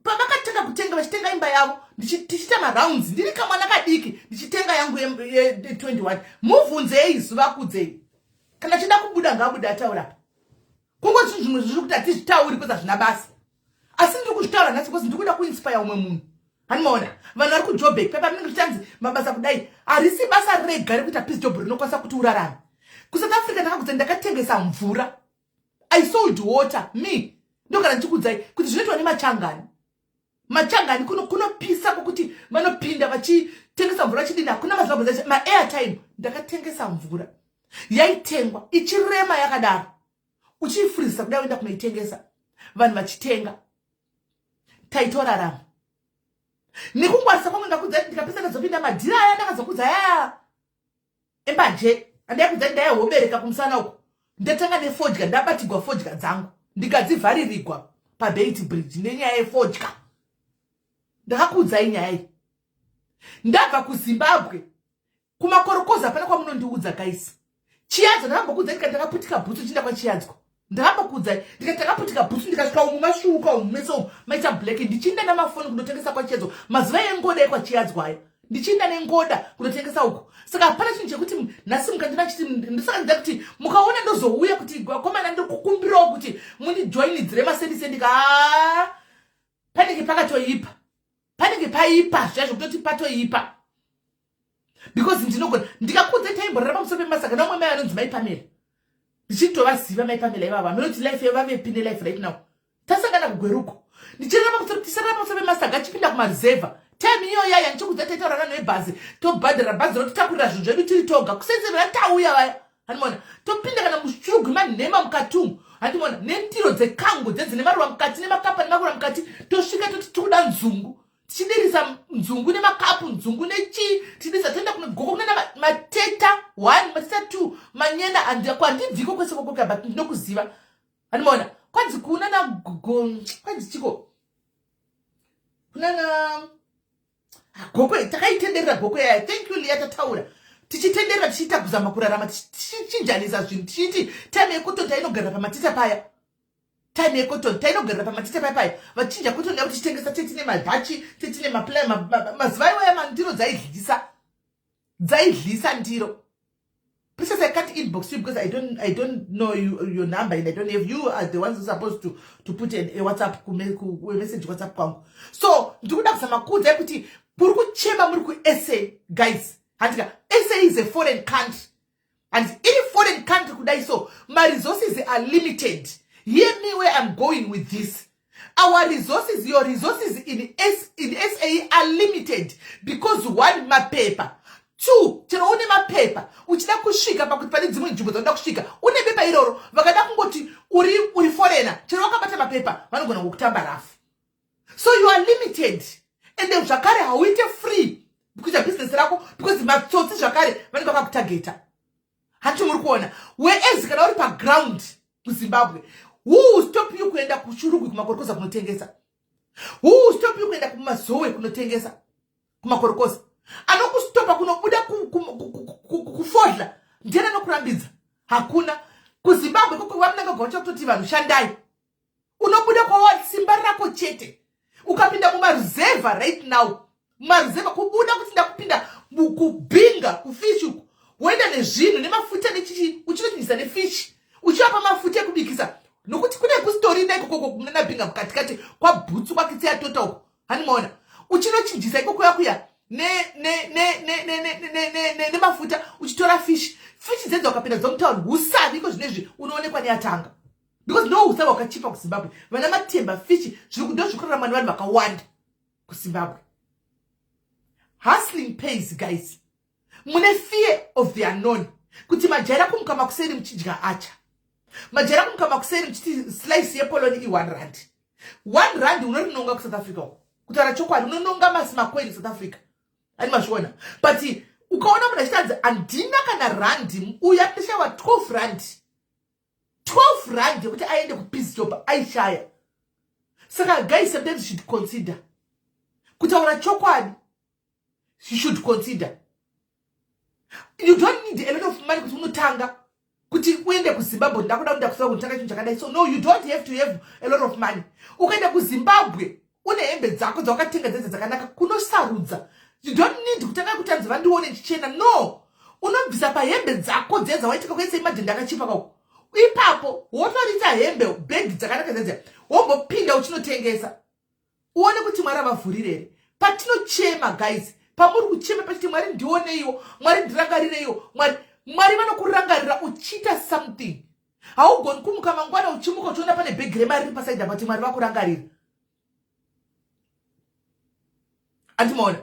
A: pavakatanga kutenga vachitenga imba yavo tichita marounds ndiri kamwana kadiki ndichitenga yangu ye21 mubvunzei zuva kudzei kana chida kubuda ngabuda ataura kungoti zvimwe zviri kuti hatizvitauri kweza zvina basa asi ndiri kuzvitaura nhasi because ndiri kuda kuinspire umwe munhu hanimaona vanhu vari kuJoburg pepa munenge tichanzi mabasa kudai harisi basa rega rekuita peace job rinokwanisa kuti urarame kuSouth Africa ndakagudza ndakatengesa mvura I sold water me ndogara ndichikudzai kuti zvinoitwa nemachangani kunopisa kokuti vanopinda vachitengesa mvura chidina kuna mazvabva maairtime ndakatengesa mvura yaitengwa ichirema yakadaro uchifurisa kudai uenda kunoitengesa vanhu vachitenga taitorarama nekungwarisa kwangu ndakudzai ndikapesa ndazopinda madhira aya ndakazokudza embanje andiyakudza ndayahobereka kumusana uko ndatanga nefodya ndabatigwa fodya dzangu ndikadzivharirigwa pabeit bridge nenyaya yefodya. Ndakakuudzai nyaya iyi. Ndabva kuZimbabwe kumakorokoza pana kwamunondiudza guys. Chiyadzo ndakambokuudza ndikati ndakaputika bhutsu chinda kwaChiyadzo. Ndakambokuudza ndikati ndakaputika bhutsu ndikasvika umu masvuuka umu meso maita black ndichinda namafoni kunotengesa kwaChiyadzo. Mazuva engoda ekwaChiyadzo aya. Ndichinda nengoda kunotengesa uko. Saka hapana chinhu chekuti nhasi mukandina chiti ndisaka kuti mukaona ndozouya kuti komana ndikukumbirawo kuti mundijoinidzire masendisendi ka panenge pakatoipa. Panenge paipa zvazvo kutoti patoipa. Because ndinogona ndikakudza taimborera pamusoro pemasaka namwe mai anonzi maipamela. Ndichitovaziva maipamela ivava vanoti life yavavepinde life right now. Tasangana kugweruko. Ndichirera pamusoro pemasaka achipinda kumareserva. Time iyo yaya ndichokudza taitaura vanhu vebhazi tobhadhara bhazi rototakurira zvinhu zvedu tiri toga kusenzera tauya vaya. Handimona topinda kana muchugu manhema mukatumu. Handimona nendiro dzekango dzine maruva mukati nemakapa nemaruva mukati tosvika toti tikuda nzungu. Tichidirisa nzungu nemakapu nzungu nechi tichidirisa toenda kunogoko kuna mateta 1 mateta 2 manyena andibviko kwese kokoka but ndinokuziva. Handimona kwanzi kuna na kwanzi chiko kuna na goko takaitenderera goko yaya. Thank you Leah tataura tichitenderera tichiita kuzama kurarama tichinjanisa zvinhu tichiti time yekotoni tainogara pamatita paya. Time yekotoni tainogara pamatita paya vachinja kotoni yavo tichitengesa tetine madhachi tetine maplay mazuva iwaya mandiro dzaidlisa ndiro. Princess, I can't inbox you because I don't know your number and I don't know if you are the ones who are supposed to put a WhatsApp message WhatsApp kwangu. So ndikuda kusama kudza kuti muri kuchema muri ku SA guys. Handika SA is a foreign country. And in foreign country kudai so my resources are limited. Hear me where I'm going with this. Our resources, your resources in SA are limited because one mapepa. 2 chero une mapepa uchida kusvika pakuti pane dzimwe nzvimbo dzinoda kusvika une pepa iroro vakada kungoti uri foreigner chero wakabata mapepa vanogona kukutamba rafu. So you are limited and then zvakare hauite free kuita business rako because matsotsi zvakare vanenge vakakutageta. Hati muri kuona whereas kana uri paground kuZimbabwe who will stop you kuenda kuchurugwi kumakorokoza kunotengesa? Who will stop you kuenda kumazowe kunotengesa kumakorokoza? Anokustopa kunobuda kufodla ndiyana nokurambidza hakuna. KuZimbabwe koko vamunanga gacha kutoti vanhu shandai unobuda kwa simba rako chete ukapinda mumareserva right now. Mumareserva kubuda kuti ndakupinda kubinga kufish uku woenda nezvinhu nemafuta nechichi uchinotinisa nefish uchiapa mafuta ekubikisa nokuti kune kustori ndai koko kunana binga mukatikati kwa bhutsu kwakitseya tota uko. Handimona uchinochinjisa ikoko yakuya nemafuta uchitora fish dzenza ukapinda dzomutauri husavi iko zvinezvi unoonekwa neatanga because no husavi wakachipa kuZimbabwe. Vana matemba fish zviri kudo zvikurarama nevanhu vakawanda kuZimbabwe. Hustling pays guys. Mune fear of the unknown. Kuti majara kumuka makuseri mchidya acha. Majara kumuka makuseri mchiti slice yepoloni i1 rand. 1 rand unorinonga ku South Africa. Kutara chokwadi unononga masimakweli South Africa. Ani mashona. But ukaona muna chitadza andina kana randi uya ndishawa 12 rand. 12 rand kuti aende ku peace job aishaya. Saka guys sometimes you should consider. Kutaura chokwadi you should consider. You don't need a lot of money kuti unotanga kuti uende kuZimbabwe ndakuda kusaba chinhu chakadai. So no, you don't have to have a lot of money. Ukaenda kuZimbabwe une hembe dzako dzawakatenga dzakanaka kunosarudza. You don't need kutanga kutanzi vandione chichena. No, unobvisa pahembe dzako dzenza waitika kuisa imadhenda akachipa kako. Ipapo wotorita hembe bag dzakanaka dzedza wombopinda uchinotengesa uone kuti Mwari avavhurirere. Patinochema guys, pamuri kuchema pachiti Mwari ndioneiwo, Mwari ndirangarireiwo, Mwari vanokurangarira uchita something. Haugoni kumuka mangwana uchimuka uchiona pane bag remari riri pasaidha pati Mwari vakurangarira. Andimona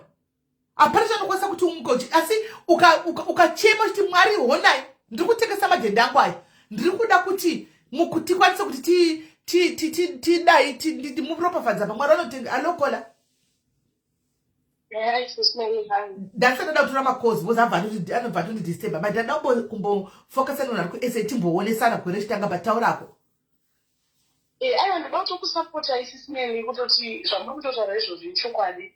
A: apana chanokwanisa kuti umukochi asi ukachema kuti Mwari honai ndiri kutengesa madhenda angu aya ndiri kuda kuti tikwanise kuti tidai muropafadza pa Mwari anotenga alokola.
B: Yeah, it's smelly hand.
A: That's another drama cause was a value disturb. But the number kumbo focus on SAT one sana kureshitanga bataurako.
B: I am about to support I smelly kutoti zvamukutotaura izvozvo chokwadi.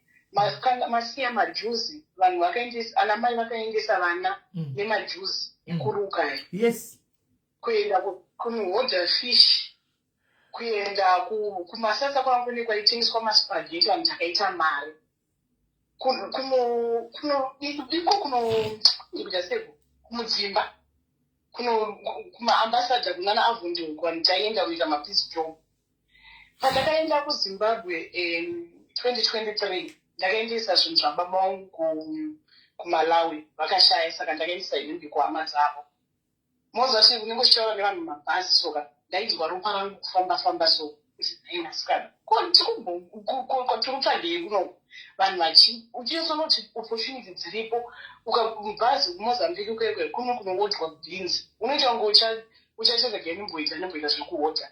B: Masiya majuzi vanhu vakaendesa anamai vakaendesa vana nemajuzi ekuruka.
A: Yes.
B: Kuenda kunohodha fish. Kuenda kumasasa kwangu kwaitengeswa maspaghetti vanhu takaita mari. Kumudzimba kumaambassador kunana Avundi kwani taenda kuita mapeace job. Pandakaenda kuZimbabwe 2023 ndakaendesa zvinhu zvababa vangu kuMalawi vakashaya saka ndakaendesa hembe kuhama dzavo. Mozvati unenge uchitaura nevanhu mumabhazi soka ndainzwa ropa rangu kufamba so inasikana tikutsvagei kuno vanhu uchisonoti opportunity dziripo ukabhazi kumozambiki kwekwe kunokunohodhwa beans unoita kunge uchacheza nemboita zviri kuhodha.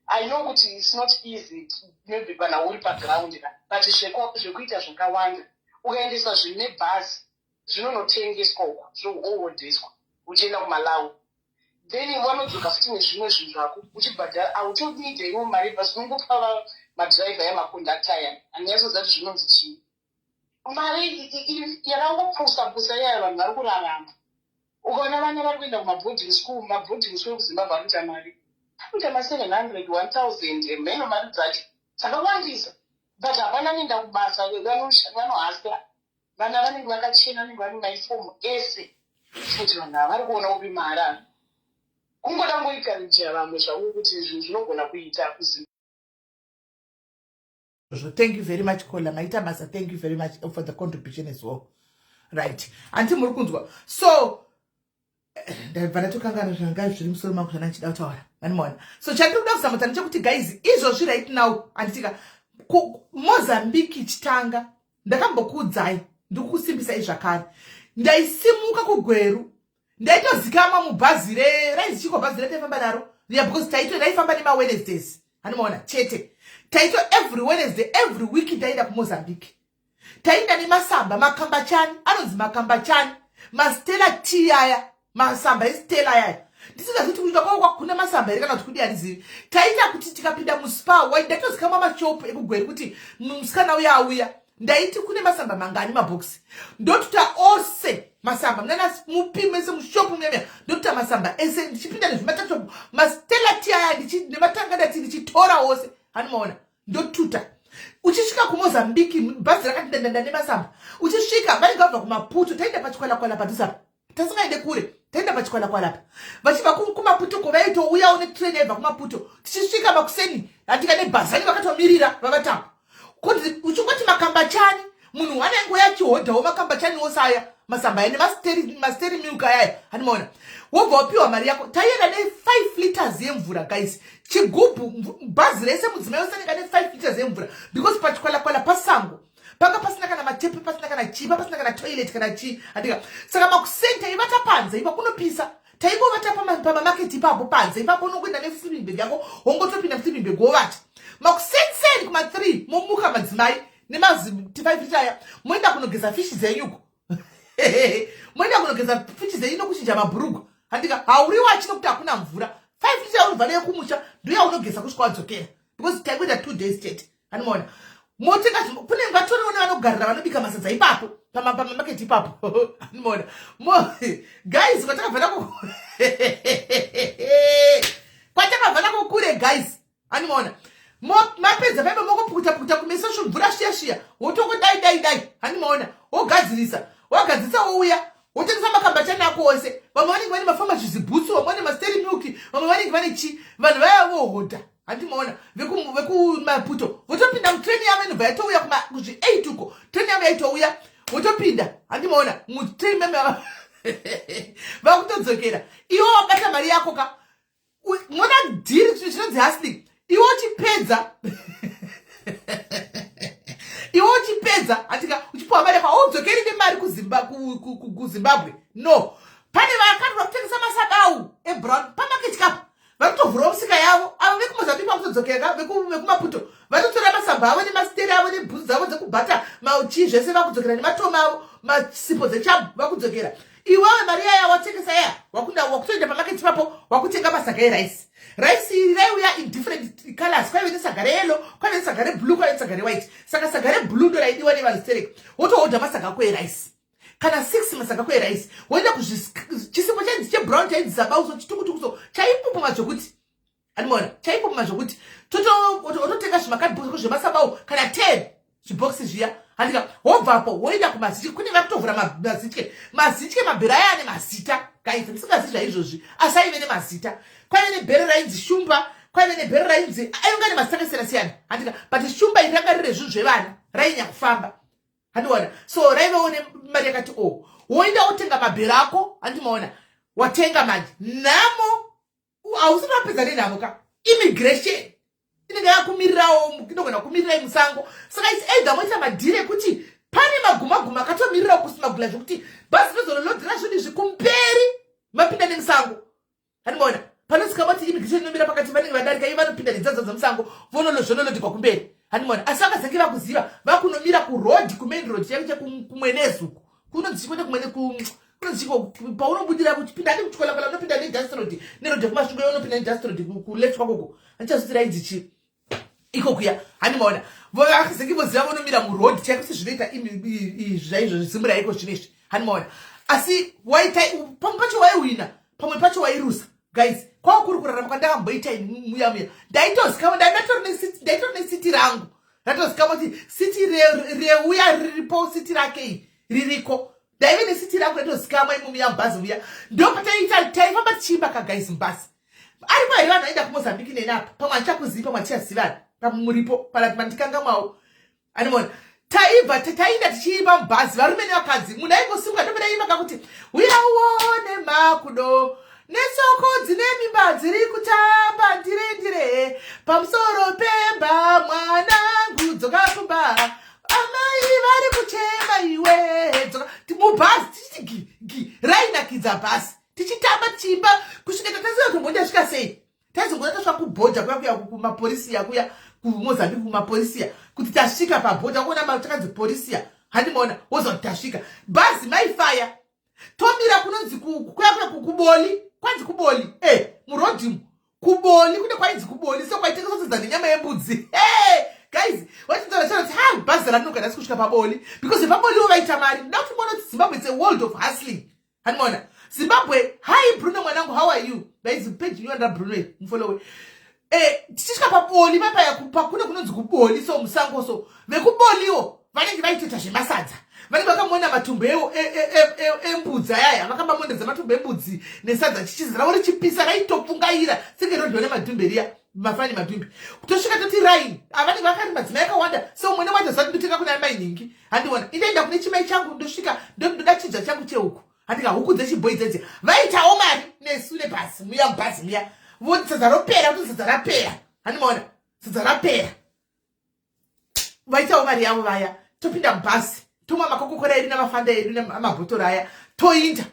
B: I know kuti it's not easy maybe kana uri paground but zvekuita zvakawanda ukaendesa zvinhu nebhazi zvinonotengeswa uko zvohodheswa uchienda kuMalawi. Then vanodzoka futi nezvimwe zvinhu zvako uchibhadhara autoneedha iwo mari basi unongopa madhiraivha yamakonductor aya anyasoziva kuti zvinonzi chii. Mari yakangopusa yaya vanhu vari kurarama. Ukaona vana vari kuenda kumaboarding school ekuZimbabwe vanoita mari akuita ma700 1000 mheno mari dzacho dzakawandisa but hapana noenda kubasa vanohasira vana vanenge vakachena vanenge vane maifomu ese kuti vanhu ava vari kuona upi mari kungoda ngoikarijira vamwe zvavo kuti zvinhu zvinogona kuita kuZimbabwe.
A: Thank you very much, Kola Maita Basa. Thank you very much for the contribution as well. Right. Anti Murukunzwa. So, so guys, izvozvi right now anditika Mozambique chitanga ndakambokudzai ndikusimbisa izvakare ndaisimuka kugweru ndaitozikama mubhazi raizichiko bhazi rataifamba naro because taito raifamba nema Wednesdays anomaona chete taito every Wednesday every week ndaenda kuMozambique taenda nemasamba makambachani anonzi makambachani mastela tiyaya masamba estela yaya ndisingazithi kuita kwa kuna masamba ere kana kuti kudi alizivi taita kuti tikapinda muspa waidatozikamwa mashopu ekugweri kuti musikana uya ndaiti kune masamba mangani maboksi ndotuta ose masamba mnana mupime se mushopu mnyamya ndotuta masamba ese ndichipinda nezvimatatu mastela tiyaya nematanga ndati ndichitora ose anomaona ndotuta uchisvika kuMozambique bhazi rakati ndanda nemasamba uchisvika vaingabva kuMaputo taenda pachikwalakwala padhusapo tasingaende kure taenda pachikwalakwala pa vachibva kuMaputo kovaitouyawo netrain yaibva kuMaputo tichisvika makuseni atika nebhasani vakatomirira vavatamba kuti uchingoti makambachani munhu wanenge yachihodhawo makambachani osaya masamba ane masteri milk ayaya anomaona wobva wapiwa mari yako taienda ne5 liters yemvura guys chigubhu bhazi rese mudzimai usanenge ne 5 liters yemvura because pachikwalakwala pasango panga pasina kana matepe pasina kana chipa pasina kana toilet kana chi andika saka makusenta ivata panze ipa kunopisa taingovata pamamaketi ipapo panze ipapo unokuenda nesleeping bag yako wongotopinda sleeping bag wovata makusenseni kuma3 momuka madzimai nemazi5 litaya moenda kunogeza fishi dzenyuko moenda kunogeza fishi dzenyu nokuchinja mabhurugu andika hauriwa achino kuti hakuna mvura 5 litaya unobva kumusha ndoya unogeza kusvika wadzokera because taikuita 2 days chete anomaona motenga kune vatoriwo nevanogarira vanobika masadza ipapo pamamaketi ipapo anomaona guys kwatakavhana kukure guys anomaona mapedza paipa mokopukuta kumeso mvura shiya wotongodai anomaona wogadzirisa wouya wotengesa makambachani ako ose vamwe vanenge vane mafama zvizibhutsu vamwe vane masteri milki vamwe vanenge vane chi vanhu vaya vohodha handimaona vekuMaputo votopinda mutreni yavo inobva yatouya kuzvi8 uko treni yavo yaitouya votopinda handimaona mutreni meme vakutodzokera iwo wabata mari yako ka mona dhiri zvinonzi hustling iwo uchipedza atika uchipiwa mari yako haudzokeri nemari kuZimbabwe no pane vakati vakutengesa masabau ebrown pamaketi kapo vakutovhura musika yavo avo vekumozambique vakutodzokera vekumaputo vatotora masamba avo nemasiteri avo nebhuzi dzavo dzekubhata mauchi zvese vakudzokera nematoma avo masipo dzechabu vakudzokera. Iwewe mari yaya watengesa yaya wakutoenda pamaketi papo wakutenga masaga eraisi. Raisi iri raiuya in different colors. Kwaive nesaga reyellow, kwaive nesaga reblue, kwaive nesaga rewhite. Saka saga reblue ndo raidiwa nevanhu stereki. Wotohodha masaga ako eraisi. Kana 6 masaga ako eraisi. Woenda chisimbo chainzi chebrown chainzi zabauso chitukutukuso chaipupuma zvokuti. Animona, chaipupuma zvokuti. Wototenga zvimakadhibhokisi zvemasabau kana 10 zvibhokisi zviya. Handika wobvapo woenda kumazitye kune vakutovhura mazitye mabhero aya ane mazita kaita ndisingazivi zvaizvozvi asi aive nemazita. Kwaive nebhero rainzi shumba, kwaive nebhero rainzi ainga nemazita akasiyana-siyana. Handika but shumba iri ranga riri zvinhu zvevana rainya kufamba. Handiona so raivewo nemari yakati woenda wotenga mabhero ako. Handimaona watenga manje nhamo hausati wapedza nenhamo ka immigration inenge yakumirirawo inogona kumirirai musango. Saka its either moita madhiri ekuti pane magumaguma akatomirirawo kusimagula zvokuti bhazi rezololodhera zvinhu izvi kumberi mapinda nemusango. Handimaona panosika mati immigration inomira pakati vanenge vadarika ivo vanopinda nedzadza dzemusango vonolodhikwa kumberi. Handimaona asi vakazenge vakuziva vakunomira kurodhi kumain road chaivo chekumwenezuku kunonzi kwende kunonziko paunobudira uchipinda nekuchikola unopinda neindustry road nerodhi yekumasvingo unopinda neindustry road kuleft kwakoko handichazviti idzi iko kuya. Handimaona vakazenge voziva vonomira murodhi chaikusi zvinoita zvaizvo zvisimura iko zvinezvi. Handimaona asi pamwe pacho waiwina pamwe pacho wairusa guys. Kwava kuri kurarama kwandakamboita muya ndaitozikamo ndaitori nesiti rangu ndatozikamo kuti siti reuya riripo siti rake ririko ndaive nesiti rangu ndatozikamo imuya mubhazi muya ndopataita taifamba tichiimba kagais mubhazi aripo here vanhu aida kumozambiki nenapa pamwe handichakuzivi pamwe handichazivana pamuripo pandikanga mwawo. Animona taibva tainda tichiimba mubhazi varume nevakadzi munhu aingosimuka ndopedaimba kakuti uyauone makudo nesoko dzine mimba dziri kutamba ndire pamusoro pemba mwanangu dzoka pfumba amai vari kuchema iwe dzoka mubhazi tichiti rainakidza bhazi tichitamba tichiimba kusvika tataziva kuti mbonda svika sei. Taizongoda tasvika kubhodha kuya kumapolisiya kuya kumozambiki kumapolisiya kuti tasvika pabhodha kuona takanzi polisiya. Handimaona wozva kuti tasvika bhazi maifaya tomira kunonzi kuya kuboli kwanzi kuboli murodhimu kuboli kune kwainzi kuboli so kwaitengeswa nenyama yembudzi. Guys wachitorachaoti bhazi ranoka ndasi kusvika paboli because paboliwo vaita mari. Nda kuti mona kuti Zimbabwe it's a world of hustling. Handimaona Zimbabwe. Hi Bruno mwanangu, how are you? Baizi page nyuanda Bruno mfollowe. Tichishika paboli mapaya kune kunonzi kuboli so musango so vekuboliwo vanenge vaitota zvemasadza vanenge vakamona matumbu embudzi ayaya vakambamondedza matumbu embudzi nesadza chichizira uri chipisa raitopfungaira senge rodhiwa nemadhumbe riya mafani madhumbe kutosvika toti raini avanenge vakati madzimai akawanda so mwene wacho zati ndotenga kuna mai nhingi. Handiona indaenda kune chimai changu ndosvika ndoda chidza changu chehuku handika huku dzechibhoi dzedze vaitawo mari nesu nebhasi muya mubhasi muya voti sadza ropera kuti sadza rapera. Handimaona sadza rapera vaitawo mari yavo vaya topinda mubhasi tomwa makokokora edu namafanda edu namabhotoro aya toinda.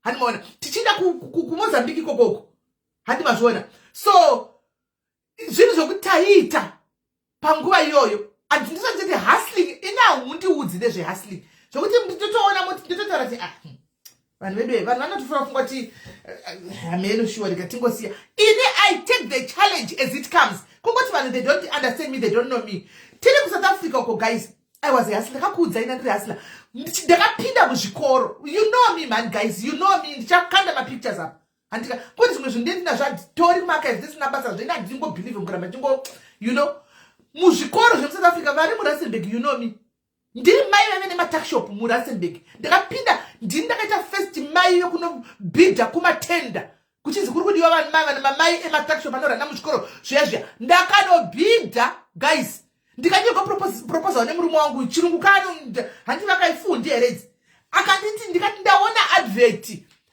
A: Handimaona tichinda kumozambiki kokoko handimazviona so zvinhu zvokuti taiita panguva iyoyo handisati hustling ina hundiudzi nezvehustling zvokuti nditotoona moti nditotaura kuti vanhu vedu vanhu vanotofura funga kuti hameno shuwa rikatingosiya ini I take the challenge as it comes. Kungoti vanhu they don't understand me, they don't know me. Tiri kuSouth Africa uko guys I was a hustler. Ndakakudza ina ndiri hustler. Ndakapinda muzvikoro. You know me man guys, you know me. Ndichakanda ma pictures up. Handika kuti zvimwe zvinhu ndina zvatori market ndisina basa zvina ndingo believe nguramba ndingo you know muzvikoro zveSouth Africa vari muRustenburg you know me. Ndiri mai vane nematuck shop muRustenburg. Ndakapinda ndakaita first mai yokunobhidha kumatenda. Kuchizi kuri kudiwa vanhu mai mamai ematuck shop anorana muzvikoro zvezvia. Ndakanobhidha guys. Ndikanyorwa proposal nemurume wangu chirungu kano handi vakaifundi heredzi. Akanditi ndikati ndaona advert.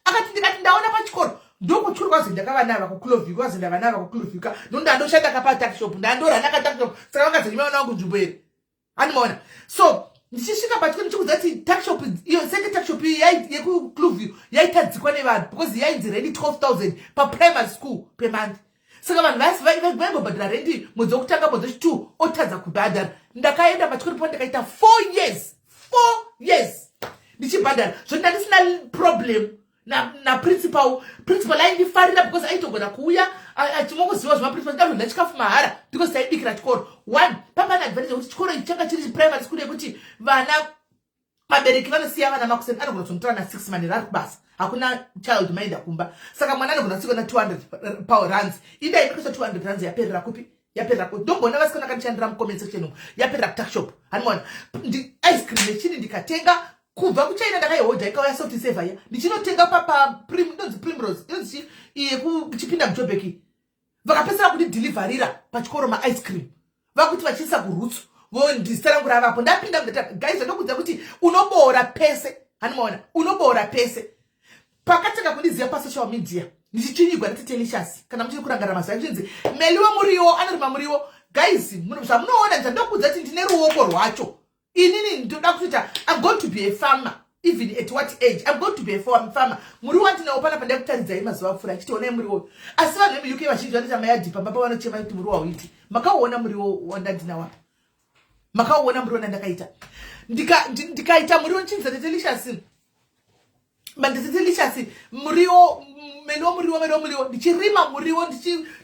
A: Akati ndikati ndaona pachikoro. Ndoko churu kwazi ndakava nava kukulovhika kwazi ndava nava kukulovhika. Ndoshanda kapa tuck shop. Ndandora nakatuck shop. Saka vakati mwana wangu nzvimbo ere. Handimaona. So ndichisvika pachikoro ndichikudza kuti tuck shop iyo senge tuck shop yekukulovhika yaitadzikwa nevanhu because yainzi ready 12,000 pa primary school per month. saka vanhu vaibhadhara rendi mwedzi wokutanga mwedzi wechi2 otadza kubhadhara. Ndakaenda pachikoro ndakaita 4 years ndichibhadhara zvoti ndisina problem na principal aindifarira because aitogona kuuya achimongoziva zvemaprincipal ndadodla chikafu mahara because taibikira chikoro. 1 papane advantage kuti chikoro ichi changa chiri primary school yekuti vana mabereki vanosiya vana makuseni anogona kuzomutora na 6 manera ari kubasa, hakuna child maenda kumba, saka mwana anogona kusikwa na 200 rands. Ida ikosha 200 rands yaperera kupi ndombona vasikana kanichandira mucomment section umu yaperera kutakshop. Hanimona ice cream yechini ndikatenga kubva kuchaina ndakaihodha ikauya sauti saver ya ndichinotenga primrose inonzi kuchipinda mujobeki vakapesera kuti deliverira pachikoro ice cream vakuti vachiisa kurutsu vondisarangura vapo ndapinda guys ndokudza kuti unoboora pese. Hanimona unoboora pese pakatanga kundiziva pasocial media ndichichinyigwa ndititelicious kana muchiri kurangara mazuva achinzi meliwa muriwo anorima muriwo. Guys zvamunoona ndandokudza kuti ndine ruoko rwacho. Inini ndoda kuita I'm going to be a farmer even at what age I'm going to be a farmer. Muriwo wandinawo pana panda kutaridzai mazuva apfuura achitiona muriwo asi vanhu vemuuk vazhinji vanoti mayadhipa baba vanochema kuti muriwo hauiti. Makauona muriwo wandandinawo apa? Makauona muriwo ndandakaita ndikaita muriwo nchinza delicious muriwo meliwo ndichirima muriwo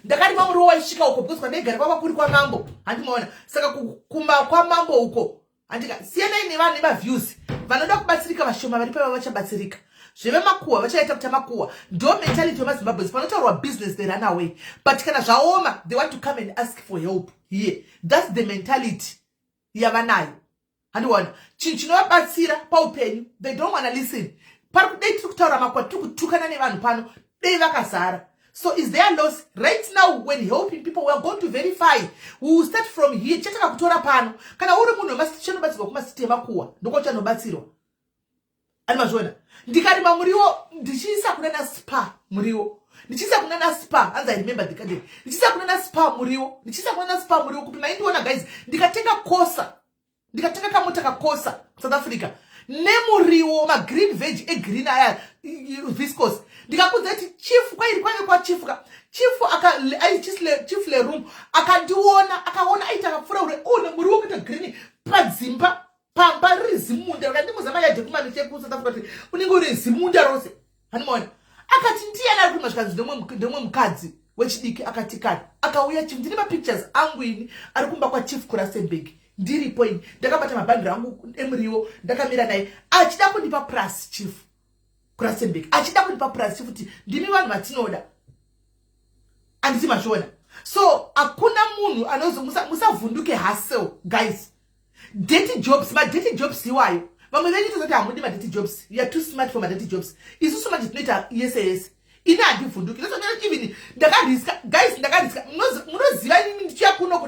A: ndakarima muriwo waisvika uko because kwandaigara kwava kuri kwamambo. Handimaona saka kumba kwamambo uko andika siyanai nevanhu nemaviews vanoda kubatsirika vashoma vari paiva vachabatsirika zvevemakuhwa vachaita kuti makuhwa ndo mentality yemazimbabwe panotaurwa business they run away but kana zvaoma they want to come and ask for help here. That's the mentality yavanayo. Handiona chinhu chinovabatsira paupenyu they don't want to listen. Pari kudai tiri kutaura makuhwa tiri kutukana nevanhu pano dei vakazara. So is there loss right now when helping people? We are going to verify. We will start from here. Chataka kutora pano. Kana uri munhu wemasitisheni batsirwa kumasiti emakuhwa ndoko chanobatsirwa. Ani mazvona. Ndikarima muriwo ndichiisa kunana spa muriwo. Ndichiisa kunana spa. As I remember the garden. Ndichiisa kunana spa muriwo. Ndichiisa kunana spa muriwo kuti naindiona guys. Ndikatenga kosa. Ndikatenga kamota kakosa South Africa. Nemuriwo ma green veg green aya viscose. Ndikakudza kuti chief kwairi kwanye kwa chief chief le room akandiona akaona aita akafura ure one muriwo kuita green padzimba pamba rizimunda akandimuzama yadhe kumani cheku South Africa unenge uri zimunda rose. Hanimona akati ndiyana ari kumasvikazi ndomwe mukadzi wechidiki akati kani akauya chief ndine mapictures angu ini ari kumba kwa chief Kurasenberg ndiripo ini ndakabata mabhandira angu emuriwo ndakamira naye achida kundipa plus chief Kurasenberg achida kundipa plus chief kuti ndimi vanhu vatinoda anditi mashona. So akuna munhu anozo musavhunduke hustle guys. Dirty jobs iwayo vamwe vedu tozoti hamudi dirty jobs, you are too smart for dirty jobs. Isusu manje tinoita yes ina handivhunduki even ndakariska guys munoziva inini ndichiya kunoko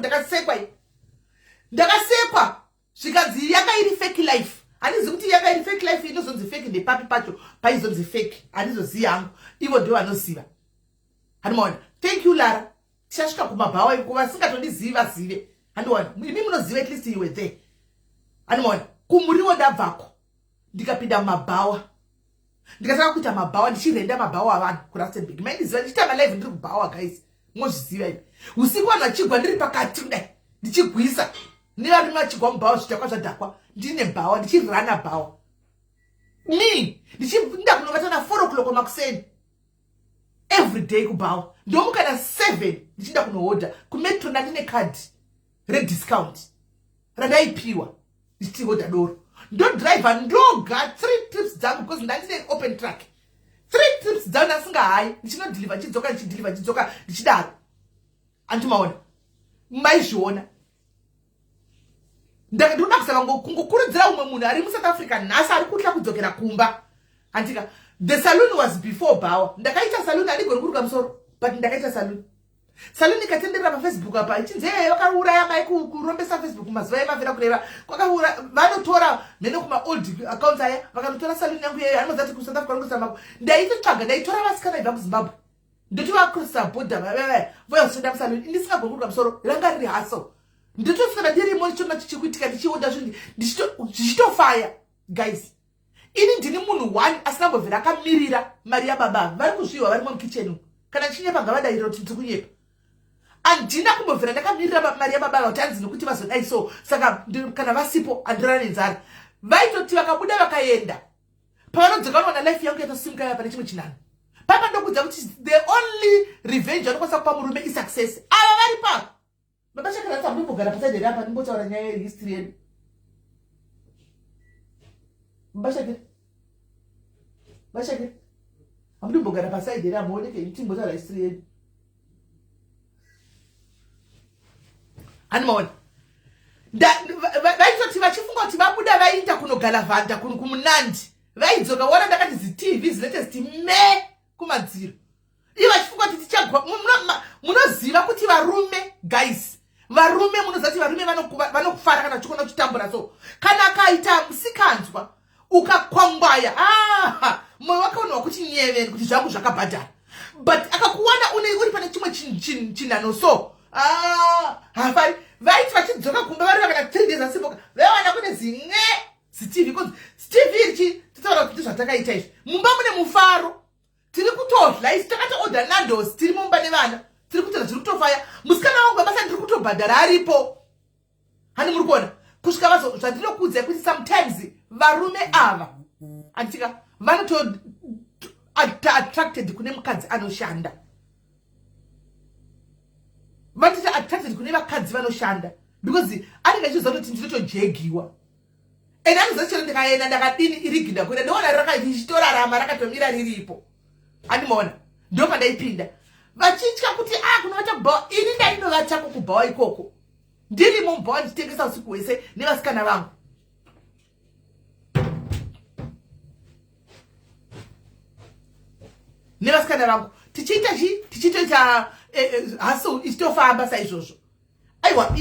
A: ndakasekwa zvikanzi yakairi fake life. Handizi kuti yakairi fake life inozonzi fake ndepapi pacho paizonzi fake handizoziva hangu ivo ndio vanoziva. Handimaona thank you Lara tichasvika kumabhawa iko vasingatondiziva zive. Handiona imi munoziva at least you were there. Handimaona kumuriwo ndabvako ndikapinda mumabhawa ndikataka kuita mabhawa ndichirenda mabhawa avanhu kuRustenburg maindiziva ndichitanga live ndiri kubhawa guys mozviziva ivi usiku vanhu vachigwa ndiri pakati kudai ndichigwisa nevarume vachigwa mubhawa zvitakwa zvadhakwa ndine bhawa ndichirana bhawa ndichinda kunovata na 4 o'clock makuseni every day kubhawa ndomuka na 7 ndichinda kunohodha kumetro ndandine kadi rediscount randaipiwa ndichihodha doro ndodriver ndoga 3 trips dzangu because ndandine open track 3 trips dzangu ndasinga hai ndichinodhiliva ndichidzoka ndichidaro antimaona maizviona ndoda kusaka kungokurudzira umwe munhu ari muSouth Africa nhasi ari kutya kudzokera kumba andika the saloon was before bhawa ndakaita saloon handigoni kuruka musoro but ndakaita saloon ikatenderera paFacebook apa ichinzi vakauraya mai kurombesa Facebook mazuva emavhira kureva kwakaura vanotora mhene kuma old accounts aya vakanotora saloon yangu yeyo hanozati kuSouth Africa nongosamapo ndaitotsvaga ndaitora vasikana ibva kuZimbabwe ndotivacrossa border voya kutoenda musaloon ndisingagoni kuruka musoro ranga riri haso ndotosvika ndirimo ndichiona chichikuitika ndichiona zvinhu ndichitofaya guys. Ini ndini munhu 1 asingambobvira akamirira mari yababa vari kuzviwa vari mukitchen kana chinyepa ngavadairo kuti ndiri kunyepa andina kumbobvira ndakamirira mari yababa kuti hanzi nokuti vazodai so saka kana vasipo andirana nenzara vaitoti vakabuda vakaenda pavanodzoka vanoona life yangu yatosimuka yapa nechimwe chinano papa ndokudza kuti the only revenge anokwanisa kupa murume isuccess ava vari papa baba chakara mbogara pasaideri apa ndimbotaura nyaya yehistory yedu bashake amdimbogara pasaideri amuoneke timbotaura history yedu animaona vaitoti vachifunga kuti vabuda vaita kunogalavhanda kumunandi vaidzoka wona ndakati zitv zinete ziti me kumadziro ivo vachifunga kuti tichagwa munoziva kuti varume guys varume munoziva kuti varume vanokufara kana chikona kuchitambura so kana akaita musikanzwa ukakwangwaya moyo wakaonwa kuti nyeveri kuti zvangu zvakabhadhara but akakuwana uri pane chimwe chinano so hafari vaiti vachidzoka kumba vari vakana 3 days asipoka vaiwana kune zimwe zitv konzi stv ichi titaura kuti zvatakaita izvi mumba mune mufaro tiri kutodla isi takatoodha nandos tiri mumba nevana tiri kutodla tiri kutofaya musikana wangu basa ndiri kutobhadhara aripo hani muri kuona kusvika vazo zvandinokuudzai kuti sometimes varume ava anditika vanoto attracted kune mukadzi anoshanda vatiti attracted kune vakadzi vanoshanda because anenge achiziva kuti ndinotojegiwa ende anoziva chero ndikaenda ndakadini irigi ndakuenda ndoona rakachitorarama rakatomira riripo andimaona ndo pandaipinda vachitya kuti kunovata bhawa ini ndainovachako kubhawa ikoko ndirimo mubhawa ndichitengesa usiku hwese nevasikana vangu tichiita haso ichitofamba saizvozvo aiwa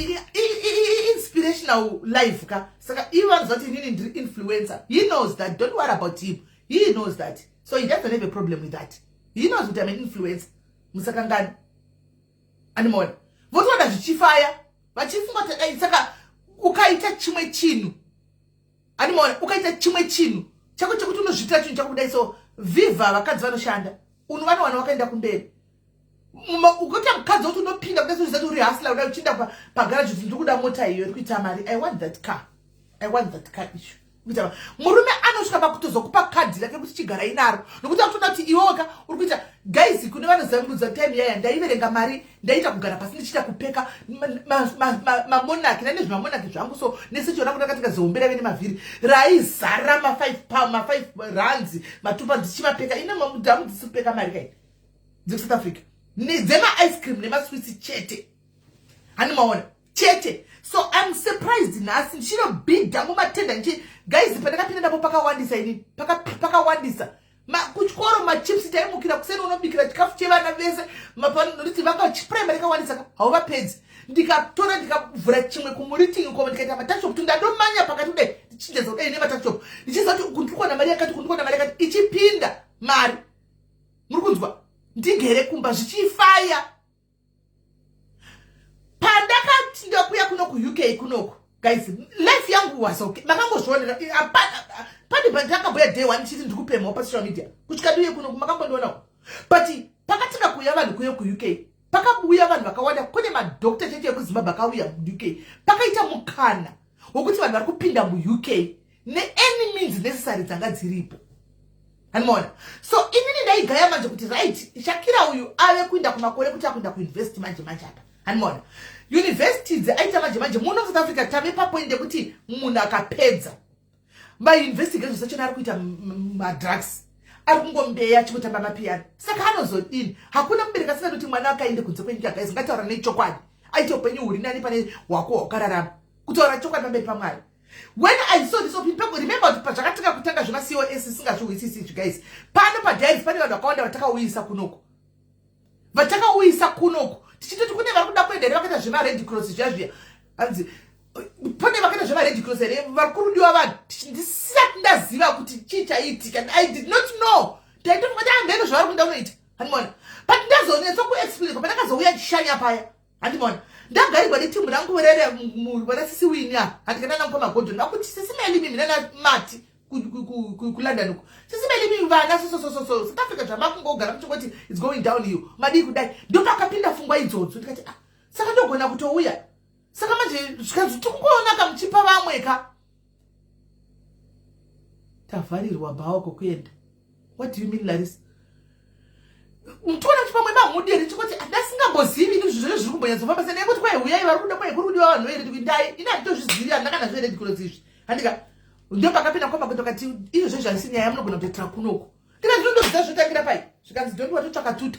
A: inspirational life ka saka ivanhu zati inini ndiri influencer. He knows that. Don't worry about him. He knows that. So he doesn't have a problem with that. He knows that I'm an influencer. Musakangani animona votoona zvichifaya vachifunga kuti saka ukaita chimwe chinhu animona ukaita chimwe chinhu chako chekuti unozviita chinhu chakudai so viva vakadzi vanoshanda unovanowana wakaenda kumberi ukuita mukadzi woti unopinda kudai zoti uri hasla uda uchinda pagaraji kuti ndikuda mota iyo iri kuita mari. I want that car issue. Murume anosvika pakutozokupa kadhi rake kuti chigara inaro nokuti akutoda kuti iwoka uri kuita guys kune vanozambudza time yaya ndaiverenga mari ndaita kugara pasi ndichita kupeka mamonaki nanezvi mamonaki zvangu so nesichona kuti akatikazohombera vene mavhiri raizara ma5 rands matupa ndichimapeka ine mamudhamu dzisipeka mari kai dzekusouth Africa nedzema ice cream nemaswitsi chete hani maona chete. So I'm surprised nasi ndichinobhidha mumatenda nchi guys pandakapinda ndapo pakawandisa ini pakawandisa kuchikoro machips taimukira kuseni unobikira chikafu chevana vese mapanoti vanga chiprimary kawandisa hauvapedzi ndikatora ndikavhura chimwe kumuritingi koma ndikaita matachop kuti ndadomanya pakati kudai ndichinjeza kudai nematachop ndichiziva kuti kundikuona mari yakati kundikuona mari yakati ichipinda mari muri kunzwa ndigere kumba zvichifaya pandakati ndakuya kuno kuUK kunoko guys life yangu was okay makambozvionera pane pandakabhuya day one chiti ndikupemawo pasocial media kusvika ndiuye kuno makambondionawo but pakatinga kuuya vanhu kuyo kuUK pakabuya vanhu vakawanda kune madhokta chete ekuzimbabwe akauya muUK pakaita mukana wokuti vanhu vari kupinda muUK neany means necessary dzanga dziripo animona. So inini ndaigaya manje kuti right Shakira uyu ave kuinda kumakore kuti akuinda kuinvest manje apa animona university dzeaita manje muno South Africa tave papoint yekuti munhu akapedza mainvestigation sachona ari kuita madrugs ari kungombeya chikutamba mapiano saka anozodini hakuna mubereki asingati kuti mwana akaende kunze kwenyika guys ngataura nechokwadi aite upenyu huri nani pane wako wakararama kutaura chokwadi pamberi paMwari. When I saw this open people remember kuti pazvakatika kutanga zvona COS singazviwisisi guys pano padiaries pane vanhu vakawanda vatakauyisa kunoko tichitoti kune vari kuda kuenda vakaita zvema Red Cross zvazviya hanzi pane vakaita zvema Red Cross here vari kurudiwa vanhu ndisati ndaziva kuti chii chaitika. I did not know ndaitofunga kuti handeno zvavari kuenda kunoita handimona but ndazonetsa kuexplain kwa pandakazouya chishanya paya handimona ndagarirwa netimu rangu rere vana sisi wini apa handikana namukoma Gordon vakuti sisimeli mimi nana Mati kuLondon uko sisimeli mimi vana so South Africa zvama kungogara kuchingoti it's going down you madii kudai ndo pakapinda fungwa idzodzo ndikati saka ndogona kutouya saka manje zvikazi tikuona kamuchipa vamwe ka tavharirwa bhaoko kuenda. What do you mean Larissa? Mtona chipamwe bamudiri chikuti ndasingambozivi izvi zviro zviri kumbonyadzofamba sene kuti kwai uyai vari kuda kwai kuri kudiwa vanhu ere ndai ina ndozviziva ndakana zvere ndikurozi izvi handika ndo pakapinda kwamba kutokati izvo zvezvasi nyaya munogona kutotra kunoko ndikati ndozviza zvotangira pai zvikanzi don't watotsvaka tuta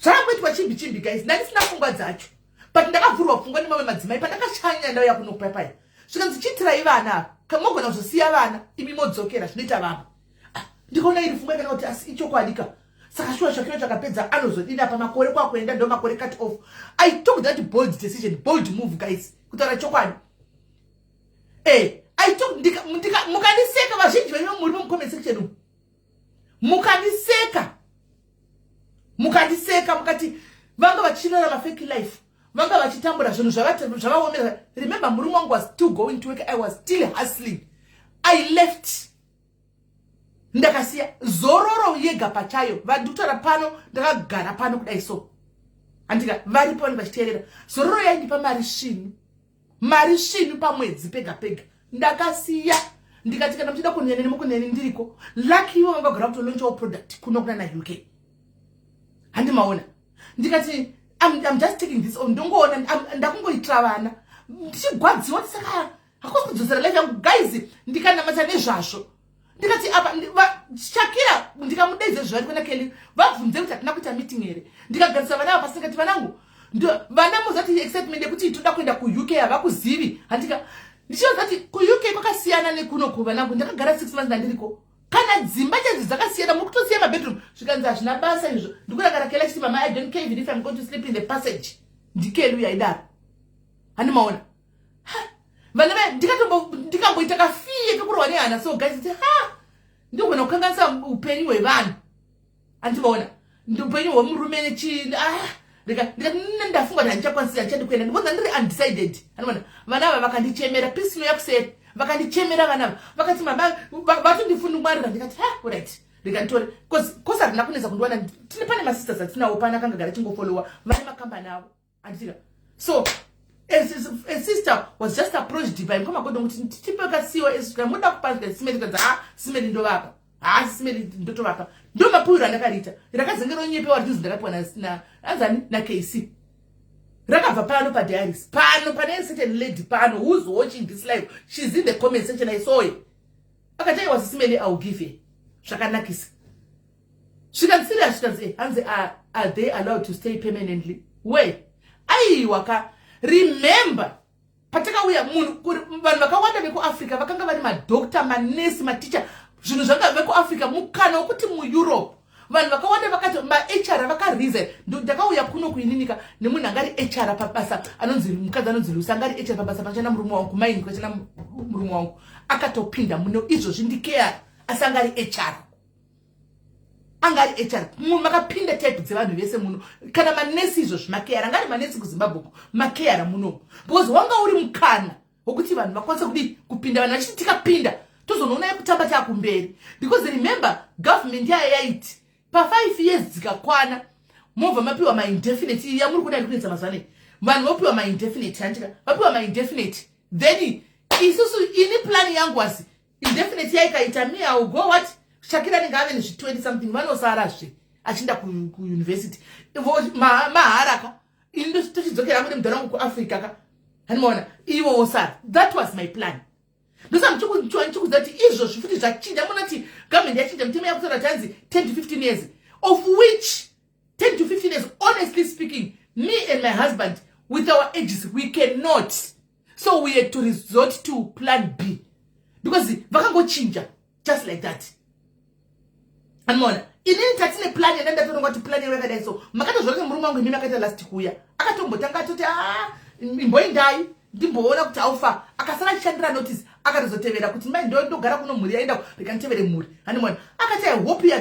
A: zvakangoitwa chimbi guys ndandisina pfungwa dzacho but ndakavhurwa pfungwa nemamwe madzimai pandakashanya ndauya kunoko pai zvikanzi chitirai vana kamogona kuzosiya vana imi modzokera zvinoita vamwe ndikaona iri pfungwa ikana kuti asi ichokwadika saka shuwa shakiro chakapedza anozodinda pamakore kwakuenda ndo makore cut off. I took that bold decision, bold move guys kutaura chokwadi. I took mukaniseka vazhinji venyu muri mucomment section mukaniseka mukati vanga vachirarama fake life vanga vachitambura zvinhu zvavaomera. Remember murume wangu was still going to work, I was still hustling. I left ndakasiya zororo yega pachayo vadutora pano ndakagara pano kudai so andika varipo vachiteerera zororo yaindipa mari shinu pamwedzi pega ndakasiya ndikati kana muchida kunene nemukunene ndiriko lucky ivo vangagara kutolonchawo product kuno kuna UK handimaona ndikati I'm just taking this on ndongoona ndakungoitira vana ndichigwadziwa kuti saka hakusi kudzosera life yangu guys ndikanamata nezvazvo ndikati apa Shakira ndikamudeidze zvari kuna Kelly vabvunze kuti atina kuita meeting here ndikagarisa vana ava pasi ngati vanangu vana muzati excitement yekuti toda kuenda ku UK havakuzivi handika ndichiona kuti ku UK kwakasiyana nekuno ku vanangu ndakagara 6 months ndandiriko kana dzimba chedzi dzakasiyana muri kutosiya mabedroom zvikanzi hazvina basa izvo ndikurakara Kelly achiti mama I don't care even if I'm going to sleep in the passage ndikelu yaidaro handimaona vana ndikamboita kafiye kekurwa nehana so guys ndogona kukanganisa upenyu hwevanhu handimaona upenyu hwemurume nechii ndafunga kuti handichakwanisa hachadi kuenda ndibonza ndiri undecided handimaona vana ava vakandichemera pisino yakuseri vakandichemera vana ava vakati mama vatondifundungwarira ndikati alright ndikanditora kosi handina kunetsa kundiwana tine pane masisters atinawo pana akangagara chingofolowa vane makambani avo handitika so a sister was just approached divine kama godo kuti tipeka siwa esika muda kupanga simeli kaza simeli ndo vapa simeli ndoto vapa ndo mapura ndakarita rakazengero nyepe wa ndizo ndakapona na anzani na KC rakabva pano pa diaries pano pane certain lady pano who's watching this live, she's in the comment section, I saw it akati was simeli I'll give her zvakanakisa zvikanzira zvikanzi hanzi are they allowed to stay permanently where aiwaka. Remember, patakauya munhu vanhu vakawanda vekuAfrica vakanga vari madoctor, manesi, maticha, zvinhu zvanga vekuAfrica mukana wokuti muEurope vanhu vakawanda vakati HR vakareason. Ndakauya kuno kuininika nemunhu angari HR pabasa anonzi mukadzi anonzi Lucy angari HR pabasa pachana murume wangu kumaini kwachana murume wangu akatopinda muno izvo zvindikeya asi angari HR angari HR munhu makapinda type dzevanhu vese muno kana manesi izvo zvimakeyara angari manesi kuZimbabwe makeyara muno because wanga uri mukana wokuti vanhu vakwanisa kudi kupinda vanhu vachiti tikapinda tozonoona yekutamba takumberi because remember government yaiti pa 5 years dzikakwana mobva mapiwa ma indefinite yamuri kuda kunetsa mazvane vanhu vopiwa ma indefinite handika vapiwa ma indefinite then isusu ini plan yangu was indefinite yaikaita me I will go what Shakira ningave nezvi 20 something vanosara zve achinda ku university maharaka indo tichidzokera kune mudharangu kuAfrica ka hanimona ivo osara. That was my plan. Ndosa mchikuza kuti izvo zvifuti zvachinja munati government yachinja mutemo yakutora tanzi 10 to 15 years of which 10 to 15 years honestly speaking me and my husband with our ages we cannot, so we had to resort to plan B because vakangochinja just like that. Anmona inini tatine plan yenda toronga kuti plan yakadai so makato zvori murume wangu mimi akaita last kuya akatombotanga toti imboindai ndimboona kuti aufa akasara chandira notice akatozotevera kuti mai ndogara kuno muri yaenda rikantevere muri hanimona akati I hope you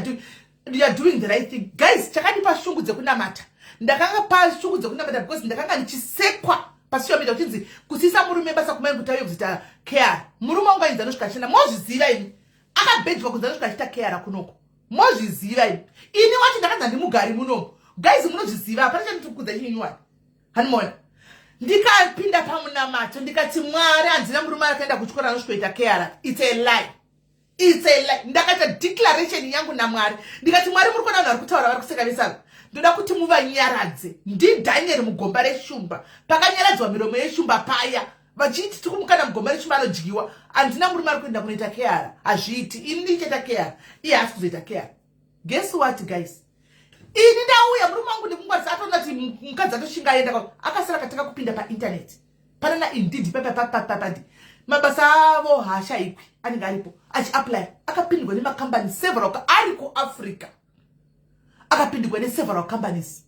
A: are doing the right thing guys. Chakadipa shungu dzekunamata ndakanga pa shungu dzekunamata because ndakanga ndichisekwa pasio media uchinzi kusisa murume basa kumai kutayo kuzita care murume wangu ainza nosvikachenda mozviziva ini akabedwa kunza nosvikachita care kunoko mozviziva ini wacho ndakanza ndimugari muno guys munozviziva hapana chanditukudza chinyuwani hanimona ndikapinda pamunamato ndikati Mwari handina murume akaenda kuchikora anosvikoita keara. It's a lie. It's a lie. Ndakaita declaration yangu naMwari. Ndikati Mwari muri kuona vanhu vari kutaura vari kuseka vesana. Ndoda kuti muvanyaradze. NdiDaniel mugomba reshumba. Pakanyaradzwa miromo yeshumba paya. Vachiti tikumukana mugomba reshumba anodyiwa. Handina murume ari kuenda kunoita keara. Hazviiti. Ini ndichaita keara. Iye haasi kuzoita keara. Guess what guys? Ini ndauya murume wangu ndimungwarisa atona kuti mukadzi atoshinga aenda akasara kataka kupinda painternet. Panana Indeed papapapapapadi. Mabasa avo haashaikwi anenge aripo achiapply akapindirwa nemakambani several ari kuAfrica. Akapindirwa neseveral companies.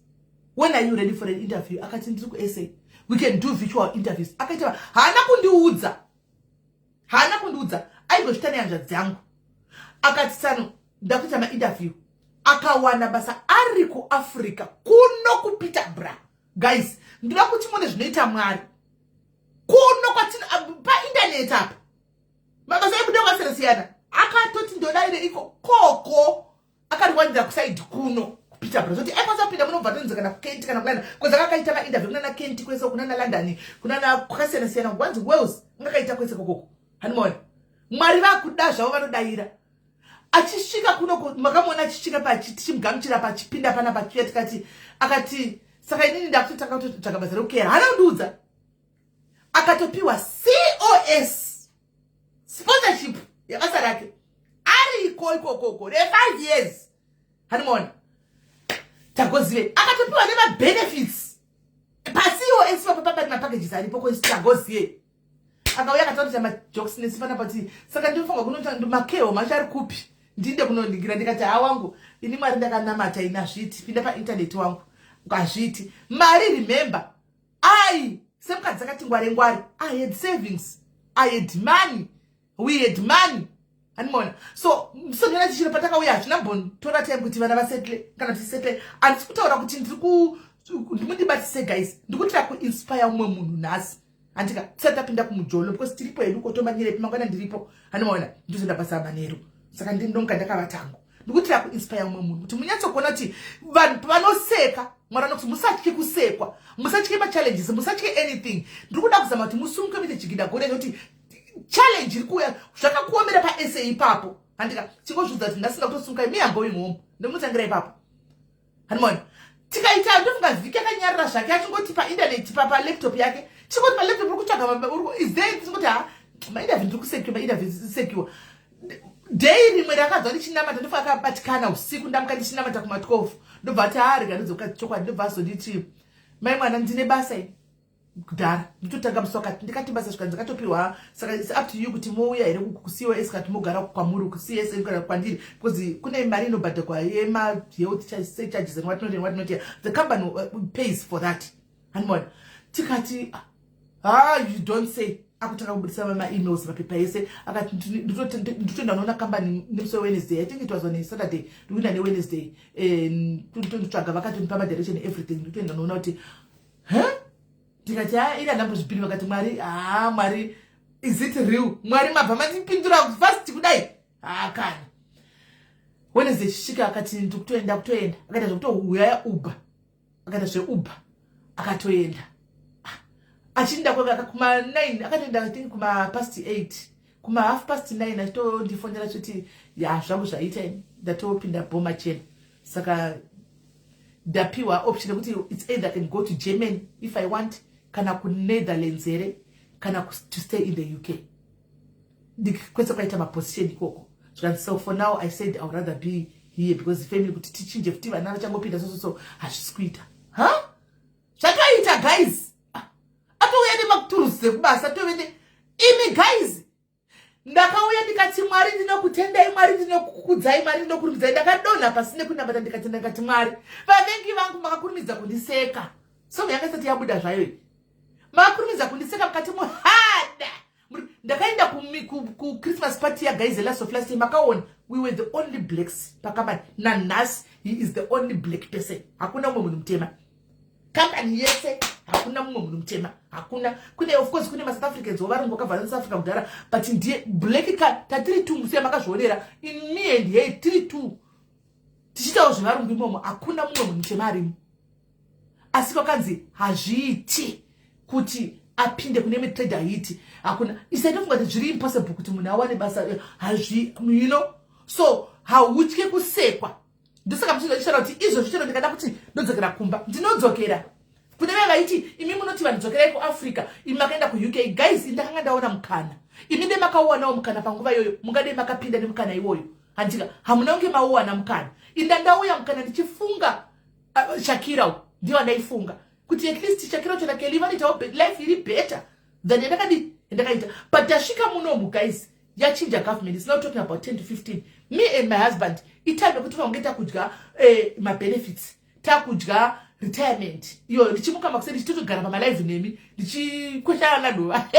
A: When are you ready for an interview? Akati ndiri kuSA. We can do virtual interviews. Akaita haana kundiudza. Aigosvita nehanzvadzi yangu. Akati tsano ndakuita ma-interview. Akawana basa ari kuAfrica kuno kuPeterborough. Guys, ndoda kuti muone zvinoita Mwari. Kuno kwatina painternet apa. Mabasa ebuda kwasiyana. Akatoti ndoda ine iko koko. Akariwanira kusaidi kuno kuPeterborough. Zoti ekwanza pinda munobva tonzi kana kuKent kana kulanda. Koza kakaita ma-interview kuna na Kent kwese kuna na London. Kuna na kwasiyana kwanzi Wales. Ngakaita kwese kokoko. Hanimona. Mwari vakuda zvavo vanodaira. Achisvika kuno makamona achisvika pachimugamuchira pachipinda pana pachiya tikati akati saka inini ndakutotaka kutotsvaga basa rokera hana kundiudza akatopiwa COS sponsorship yabasa rake ari ikoko re5 years hanimona tagozive akatopiwa nema-benefits pa-COS papapapati mapackages aripo kwesi tagozive akauya akataurisa majokes nesifana pati saka ndinofunga kunoti makeo machari kupi ndinde kunondingira ndikati hawangu ini Mwari ndakanamata ina zviti pinda painternet wangu ngazviti mari remember semukadzi akati ngwari I had savings, I had money, we had money. Hanimona so ndina tichiro patakauya hazvina mbontora time kuti vana vasettle kana tisettle handisi kutaura kuti ndimundibatise guys ndikutira kuinspire umwe munhu nhasi andika tisatapinda kumujolo because tiripo hedu kotomanyire mangwana ndiripo hanimona ndizoenda basa manero saka ndinonga ndakavatanga ndikutira kuinspire umwe munhu kuti munyatsokuona kuti vanhu vanoseka Mwari anokuti musatye kusekwa musatye machallenges musatye anything ndikuda kuzama kuti musunguke mite chigida gore kuti challenge iri kuya zvakakuomera paSA ipapo handika chingozvidza kuti ndasinga kutosunguka me am going home ndomutangira ipapo hanimona tikaita ndofunga vhiki akanyarara zvake achingoti painternet laptop yake chingoti palaptop uri kutsvaga is there chingoti mainterview ndiri kusekiwa mainterview sekiwa day rimwe rakadzwa ndichinamata ndofa akabatikana usiku ndamuka ndichinamata kuma-12 ndobva ati arega ndodzoka chokwadi ndobva azonditi mai mwana ndine basa ini kudhara nditotanga musi wakati ndikati basa svika ndikatopiwa saka it's up to you kuti mouya here kuCOS kati mogara kwamuri kuCS kana kwandiri because kune mari inobhadhakwa yema-health charges and what not the company pays for that hanimona tikati you don't say akutanga kubudisa ma-emails mapepa ese akati nditoenda noona company nemusi Wednesday I think it was on a Saturday ndikuenda neWednesday nditotsvaga vakatonipa madirection everything nditoenda noona kuti ndikati ina ndambozvipiri vakati Mwari is it real Mwari mabva matipindura fast kudai kana Wednesday chisvika akati ndikutoenda akaita zvekutouyaya Uber akaita zveuber akatoenda achinda kwega kuma-9 akatoenda I think kuma-8 kuma-9 achitondifondera kuti zvangu zvaita ini ndatopinda bhoma chena saka ndapiwa option yekuti it's either I can go to Germany if I want kana kuNetherlands here kana to stay in the UK kwese kwaita maposition ikoko so for now I said I would rather be here because the family kuti tichinje futi vana vachangopinda so hazvisi kuita zvakaita guys atouya nemakuturuzi dzekubasa tovene imi guys ndakauya ndikati Mwari ndinokutendai Mwari ndinokukudzai Mwari ndinokurumidzai ndakadonha pasine kunamata ndikati Mwari vavengi vangu makakurumidza kundiseka so yanga isati yabuda zvayo makakurumidza kundiseka mukati muhada ndakaenda kuChristmas party guys last of last time makaona we were the only blacks pakambani nanhasi he is the only black person hakuna umwe munhu mutema kambani yese hakuna mumwe munhu mutema hakuna kune of course kune ma-South Africans wavarungu vakabva South Africa kudhara but ndiye black tatiri 2 musiya makazvionera in me and hey tiri 2 tichitawo zvevarungu imomo hakuna mumwe munhu mutema arimo asi kwakanzi hazviiti kuti apinde kune trade hit hakuna isatofunga kuti zviri impossible kuti munhu awane basa hazvi you know so hautye kusekwa ndosaka muchizvishara kuti izvozvo chero ndikada kuti ndodzokera kumba ndinodzokera kune vaiti imi munoti vandidzokerai kuAfrica imi makaenda kuUK guys ndakanga ndaona mukana imi ndiye makauwanawo mukana panguva iyoyo mungade makapinda nemukana iwoyo handika hamuna kunge mauwana mukana inda ndauya mukana ndichifunga Shakira ndiyo ndaifunga kuti at least Shakira chona keliva nitawo life iri better than ndakaita but tashika munomu guys yachinja government is not talking about 10 to 15 me and my husband itabe kuti vange takudya my benefits takudya retirement iyo ndichimuka makuseni ndichitogara pama live nemi ndichikweshana na nhova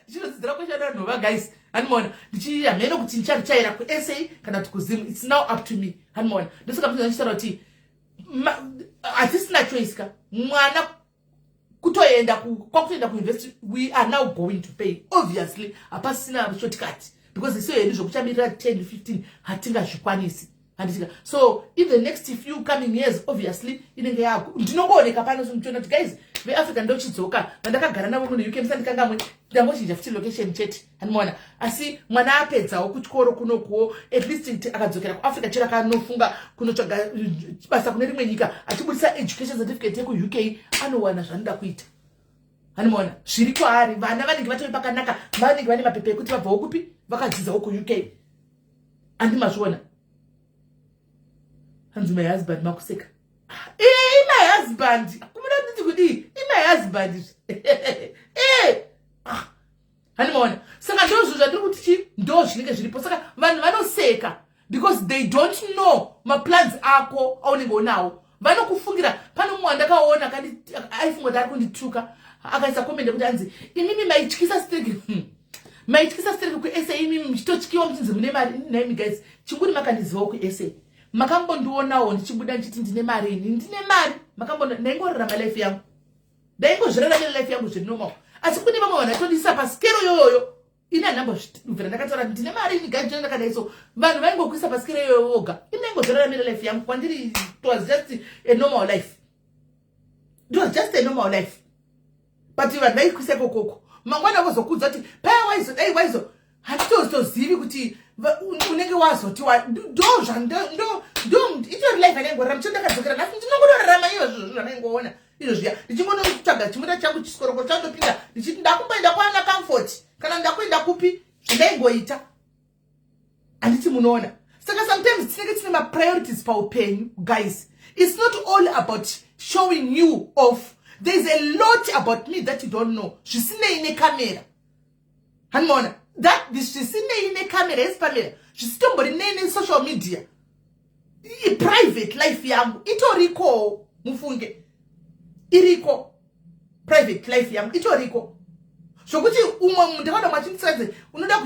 A: ndichinodzidzira kweshana na nhova guys hanimona ndichiameno kuti ndichachaira kuSA kana kuti kuZimu it's now up to me hanimona ndosaka muthu ndichitaura kuti hatisina choice ka mwana kutoenda kwakutoenda kuuniversity we are now going to pay obviously hapasina shortcut because isiyo yedu zvokuchamirira 10 15 hatingazvikwanisi handika so in the next few coming years obviously inenge yako ndinongooneka pano somuchona kuti guys veAfrica ndochidzoka vandakagara navo kuno UK musandikangamwe ndangochinja futi location chete hanimona asi mwana apedzawo kuchikoro kunokuwo at least akadzokera kuAfrica chero akanofunga kunotsvaga basa kune rimwe nyika achibudisa education certificate yekuUK anowana zvanoda kuita hanimona zviri kwaari vana vanenge vatori pakanaka vanenge vane mapepa ekuti vabvawo kupi vakadzidzawo kuUK andimazviona hanzi my husband makuseka my husband kumuna nditi kudi my husband hanimona saka ndozvo zvandiri kuti ndo zvinenge zviripo saka vanhu vanoseka because they don't know maplans ako aunenge unawo vanokufungira pano mumwe ndakaona kandi aifunga kuti ari kundituka akaisa komende kuti anzi imimi maityisa strike kuSA imimi muchitotyiwa muchinzi mune mari naimi guys chinguri makandizivawo kuSA makambondionawo ndichibuda ndichiti ndine mari ndine mari makambona ndaingorarama life yangu ndaingozviraramira life yangu zvirinormal asi kune vamwe vanhu vatondisa pasikero yoyoyo ine handambobvira ndakataura ndine mari niganje ndakadaiso vanhu vaingokuisa pasikero yoyo voga ine ndaingozviraramira life yangu kwandiri it was just a normal life but vanhu vaikuisa kokoko mangwana vozokudza kuti paya waizo dai waizo handitozivi kuti unenge wazotiwa itori life anengorarama ndicho ndakadzokera nhasi ndinongorarama iyo zvinhu zvanaingoona izvo zviya ndichingonotsvaga chimuda changu chisoroko chandopinda ndichiti ndakumboenda kwana comfort kana ndakuenda kupi zvindaingoita handiti munoona saka sometimes tinenge tine mapriorities paupenyu guys it's not all about showing you off there's a lot about me that you don't know zvisinei nekamera hanimona that zvisinei nekamera yesipamera zvisitombori nei nesocial media private life yangu itoriko mufunge iriko private life yangu itoriko zvokuti umwe munhu ndakaona mwachinditsadze unoda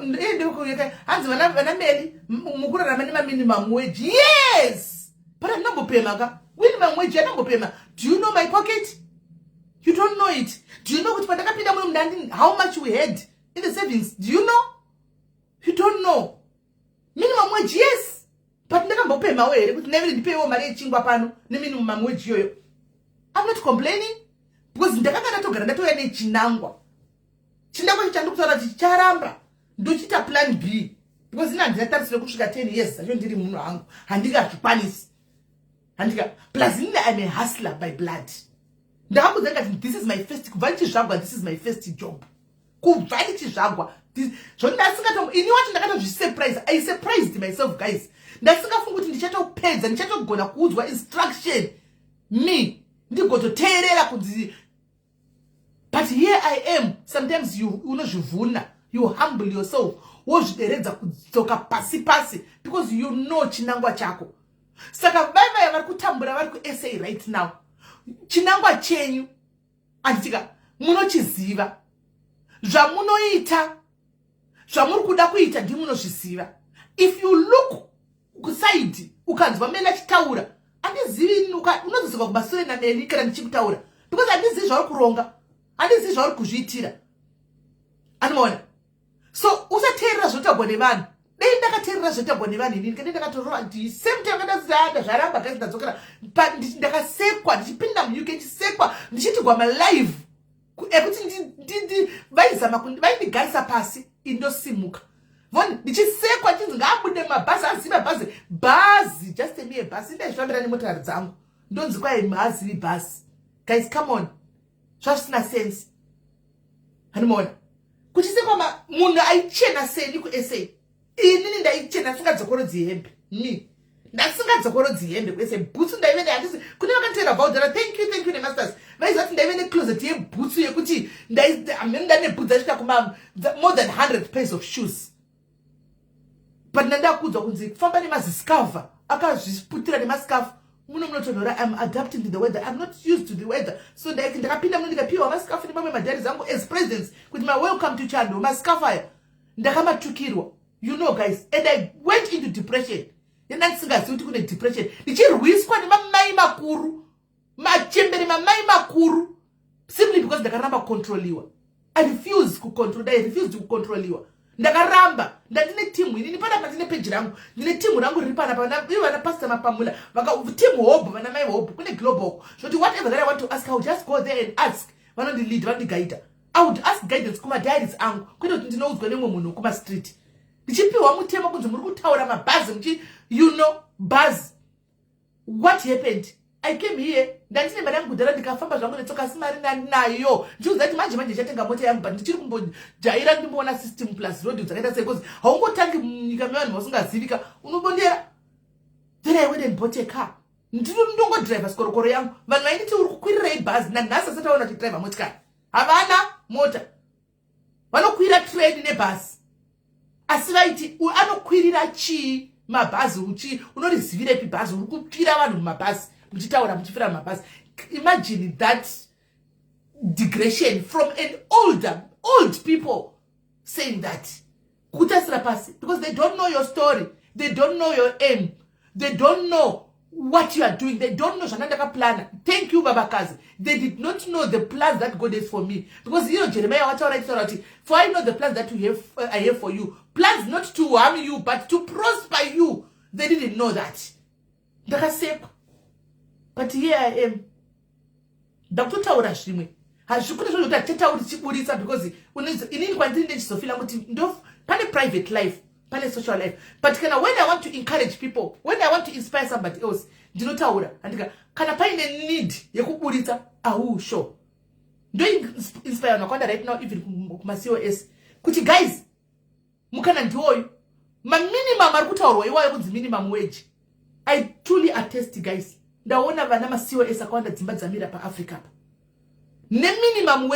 A: ndekueka hanzi vana meli mukurarama nemaminimum wage yes but andinambopema ka minimum wage andambopema do you know my pocket you don't know it do you know kuti pandakapinda muno mundandi how much we had in the savings do you know you don't know minimum wage yes but ndakambopemawo here kuti neviri ndipewo mari yechingwa pano neminimum wage iyoyo I'm not complaining because ndakanga ndatogara ndatouya nechinangwa chinangwa chandikutaura kuti chicharamba ndochita plan B because ina ndinatarisire kusvika 10 years zvacho ndiri munhu hangu handingazvikwanisi handika plus ine I'm a hustler by blood ndakambudza ndikati this is my first kubva ndichizvagwa this is my first job kubva ndichizvagwa ini wacho ndakatozvisurprise I surprised myself guys ndasingafungi kuti ndichatopedza ndichatogona kuudzwa instruction me ndigototeerera kunzi but here I am sometimes you unozvivhuna you humble yourself wozvideredza kudzoka pasi because you know chinangwa chako saka vaya vari kutambura vari kuSA right now chinangwa chenyu anditika munochiziva zvamunoita zvamuri kuda kuita ndimunozviziva if you look kusaidi ukanzwa mena chitaura andizivi unozoseka kumasure nameni kana ndichikutaura because andizivi zvauri kuronga andizivi zvauri kuzviitira anoona so usateerera zvotaurwa nevanhu dei ndakateerera zvotaurwa nevanhu inini kana ndakatorova same time kandazanda zvaramba gasi ndadzokera ndakasekwa ndichipinda muUK ndichisekwa ndichitigwa malive ekuti vaizama vaindigarisa pasi indosimuka voni ndichisekwa chinzi ngaabude mabhazi aziva bhazi just emiye bhazi ndaizvifambira nemotokari dzangu ndonzi kwai maazivi bhazi. Guys, come on, zvazvisina sense. Hanimona kuchisekwa munhu aichena seni kuSA, inini ndaichena ndisingadzokorodzi hembe, ndasingadzokorodzi hembe kuSA. Bhutsu ndaive handisi kune vakanditera vhaudhara thank you nemasters vaizati ndaive necloset yebhutsu yekuti ndane bhutsu asvika kuma more than 100 pairs of shoes. But nandakudzwa kunzi kufamba nemaziscarfa akazviputira nemascarf muno munotonhora. I'm adapting to the weather, I'm not used to the weather, so ndakapinda muno ndikapiwa mascarf nemamwe madhari zangu as presidents kuti welcome to Chando mascarf aya ndakamatukirwa, you know guys, and I went into depression. Yenda ndisingazivi kuti kune depression, ndichirwiswa nemamai makuru, machembere mamai makuru, simply because ndakaramba kucontroliwa. I refuse kucontroliwa. Ndakaramba ndine timu ini panapa ndine page rangu, ndine timu rangu riri panapa, ivo vana pastor Mapamula timu hope, vana mai hope kune global so whatever that I want to ask, I will just go there and ask vanondilead vanondigaida. I would ask guidance kuma diaries angu kwete kuti ndinoudzwa nemwe munhu kuma street ndichipiwa mutemo kunzi muri kutaura mabhazi you know buzz. What happened? I came here ndandine mari yangu kudhara ndikafamba zvangu netsoka simari nayo ndichiudza kuti manje ndichatenga mota yangu but ndichiri kumbojaira ndimboona system plus road dzakaita sei because haungotangi munyika mevanhu vasingazivika unobondera. Then I went and bought a car. Ndongodriva sikorokoro yangu vanhu vainditi uri kukwirirai bhazi nanhasi asati vaona chidriva motikari havana mota vanokwira train nebhazi asi vaiti anokwirira chii mabhazi uchi unorizivirepi bhazi uri kupfira vanhu mumabhazi muchitaura muchifira mumabhazi. Imagine that digression from an old people saying that kutasira pasi because they don't know your story, they don't know your aim, they don't know what you are doing, they don't know zvanandaka plana. Thank you babakazi, they did not know the plans that God has for me because you know Jeremiah wataura for I know the plans that I have for you, plans not to harm you but to prosper you. They didn't know that. Ndakasekwa. But here I am. Ndakutotaura zvimwe hazvikune zvo kuti atitauri chiburisa because inini kwandiri ndechizofila kuti ndo pane private life pane social life but when I want to encourage people, when I want to inspire somebody else ndinotaura andika kana paine need yekuburitsa sure ndo inspire nakwanda right now even kuma COS kuti guys mukana ndiwoyo minimum ari kutaurwa iwayo kunzi minimum wage. I truly attest guys, ndaona vana ma COS akawanda dzimba dzamira pa Africa ne minimum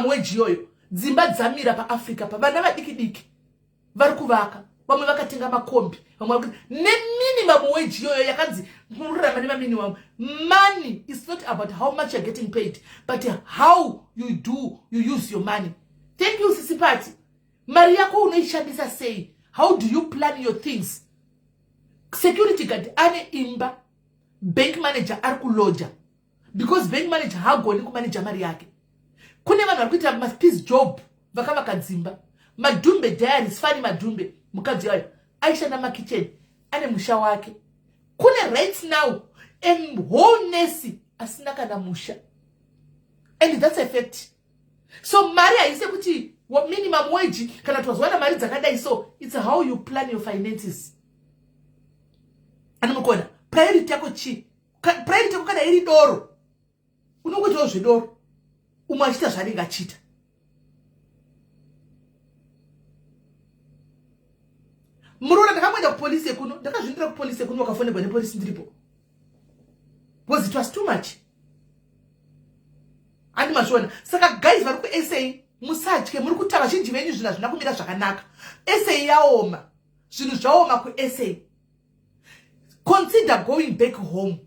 A: wage yoyo dzimba dzamira pa Africa pa vana vadiki vari kuvaka, vamwe vakatenga makombi, vamwe ne minimum wage yoyo yakanzi murarama nema minimum. Money is not about how much you're getting paid but how you use your money. Thank you Sisipati. Mari yako unoishandisa sei? How do you plan your things? Security guard ane imba, bank manager ari kuloja because bank manager hagoni kumanager mari yake. Kune vanhu vari kuita mapeace job vakavaka dzimba. Madhumbe diaries fani Madhumbe mukadzi wayo aishanda makitchen ane musha wake. Kune right now whole nesi asina kana musha and that's a fact. So mari haise kuti minimum wage kana twazwana mari dzakadai, so it's how you plan your finances. Anamukona priority yako chi? Priority yako kana iri doro unongoitawo zvedoro umwe achita zvaanenge achita. Murona ndakamboenda kupolisi kuno, ndakazvindira kupolisi kuno wakafonebwa nepolisi ndiripo because it was too much. Andi mazvona saka guys vari kuSA musatye, muri kuta vazhinji venyu zvinhu hazvina kumira zvakanaka. SA yaoma, zvinhu zvaoma kuSA. Consider going back home.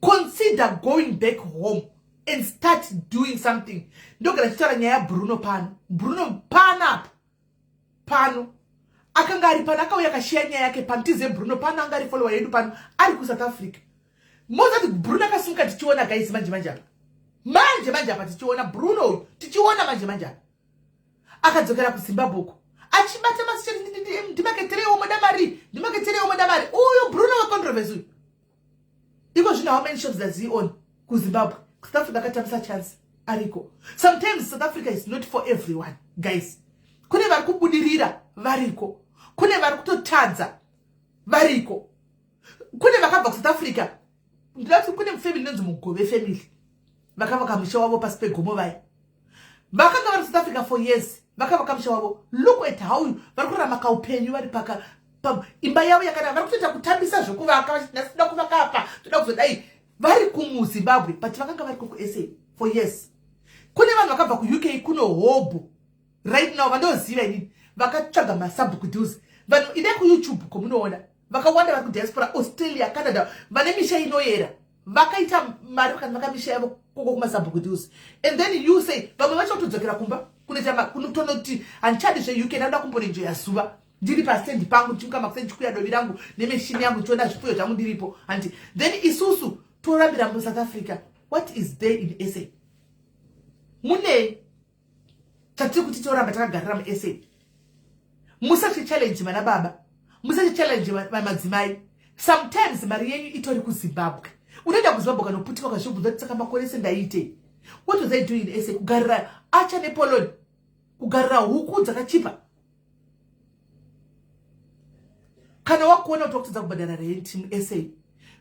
A: Consider going back home and start doing something. Ndogara chitaura nyaya ya Bruno pano. Bruno pano. Akanga ari pano akauya akashiya nyaya yake pano tize Bruno pano anga ari follower yedu pano ari ku South Africa. Mozati Bruno akasimuka tichiona guys manje apa tichiona Bruno tichiona manje apa. Akadzokera ku Zimbabwe uko. Achibata masicheni ndimaketerewo mudamari uyu Bruno wa controversy. Iko zvina how many shops does he own ku Zimbabwe? South Africa katambisa chance ariko. Sometimes South Africa is not for everyone, guys. Kune vari kubudirira variko. Kune vari kutotadza variko. Kune vakabva South Africa. Ndilati kune family nonzi Mugove family. Vakavaka musha wavo pasi pegomo vaya. Vakanga vari South Africa for years. Vakavaka musha wavo. Look at how vari kurarama kaupenyu vari paka imba yavo yakanaka. Vari kutoita kutambisa zvokuvaka nasida kuvaka apa. Toda kuzodai vari kuMuzimbabwe but vakanga vari kuSA for years. Kune vanhu vakabva kuUK kuno hobu. Right now vandoziva inini vakatsvaga masabhuku deals. Vanhu ide kuYouTube komunoona. Vakawanda vari kudiaspora Australia, Canada, vane misha inoyera. Vakaita mari kana vakamisha yavo koko kumasabhuku deals. And then you say vamwe vacho kutodzokera kumba kunotonoti handichadi zveUK ndinoda kumboenjoya zuva. Ndiri pastendi pangu ndichimuka makuseni chikuya dovi rangu nemeshini yangu ndichiona zvipfuyo zvangu ndiripo. And then isusu torambira muSouth Africa. What is there in SA? Mune chatiri kuti toramba takagarira muSA. Musachi challenge vana baba. Musachi challenge madzimai. Sometimes mari yenyu itori kuZimbabwe. Unoenda kuZimbabwe kanoputika kazvibvunza kuti saka makore sendaite. What was I doing in SA? Kugarira acha nePoloni. Kugarira huku dzakachipa. Kana wakuona kuti wakutadza kubhadhara rent muSA.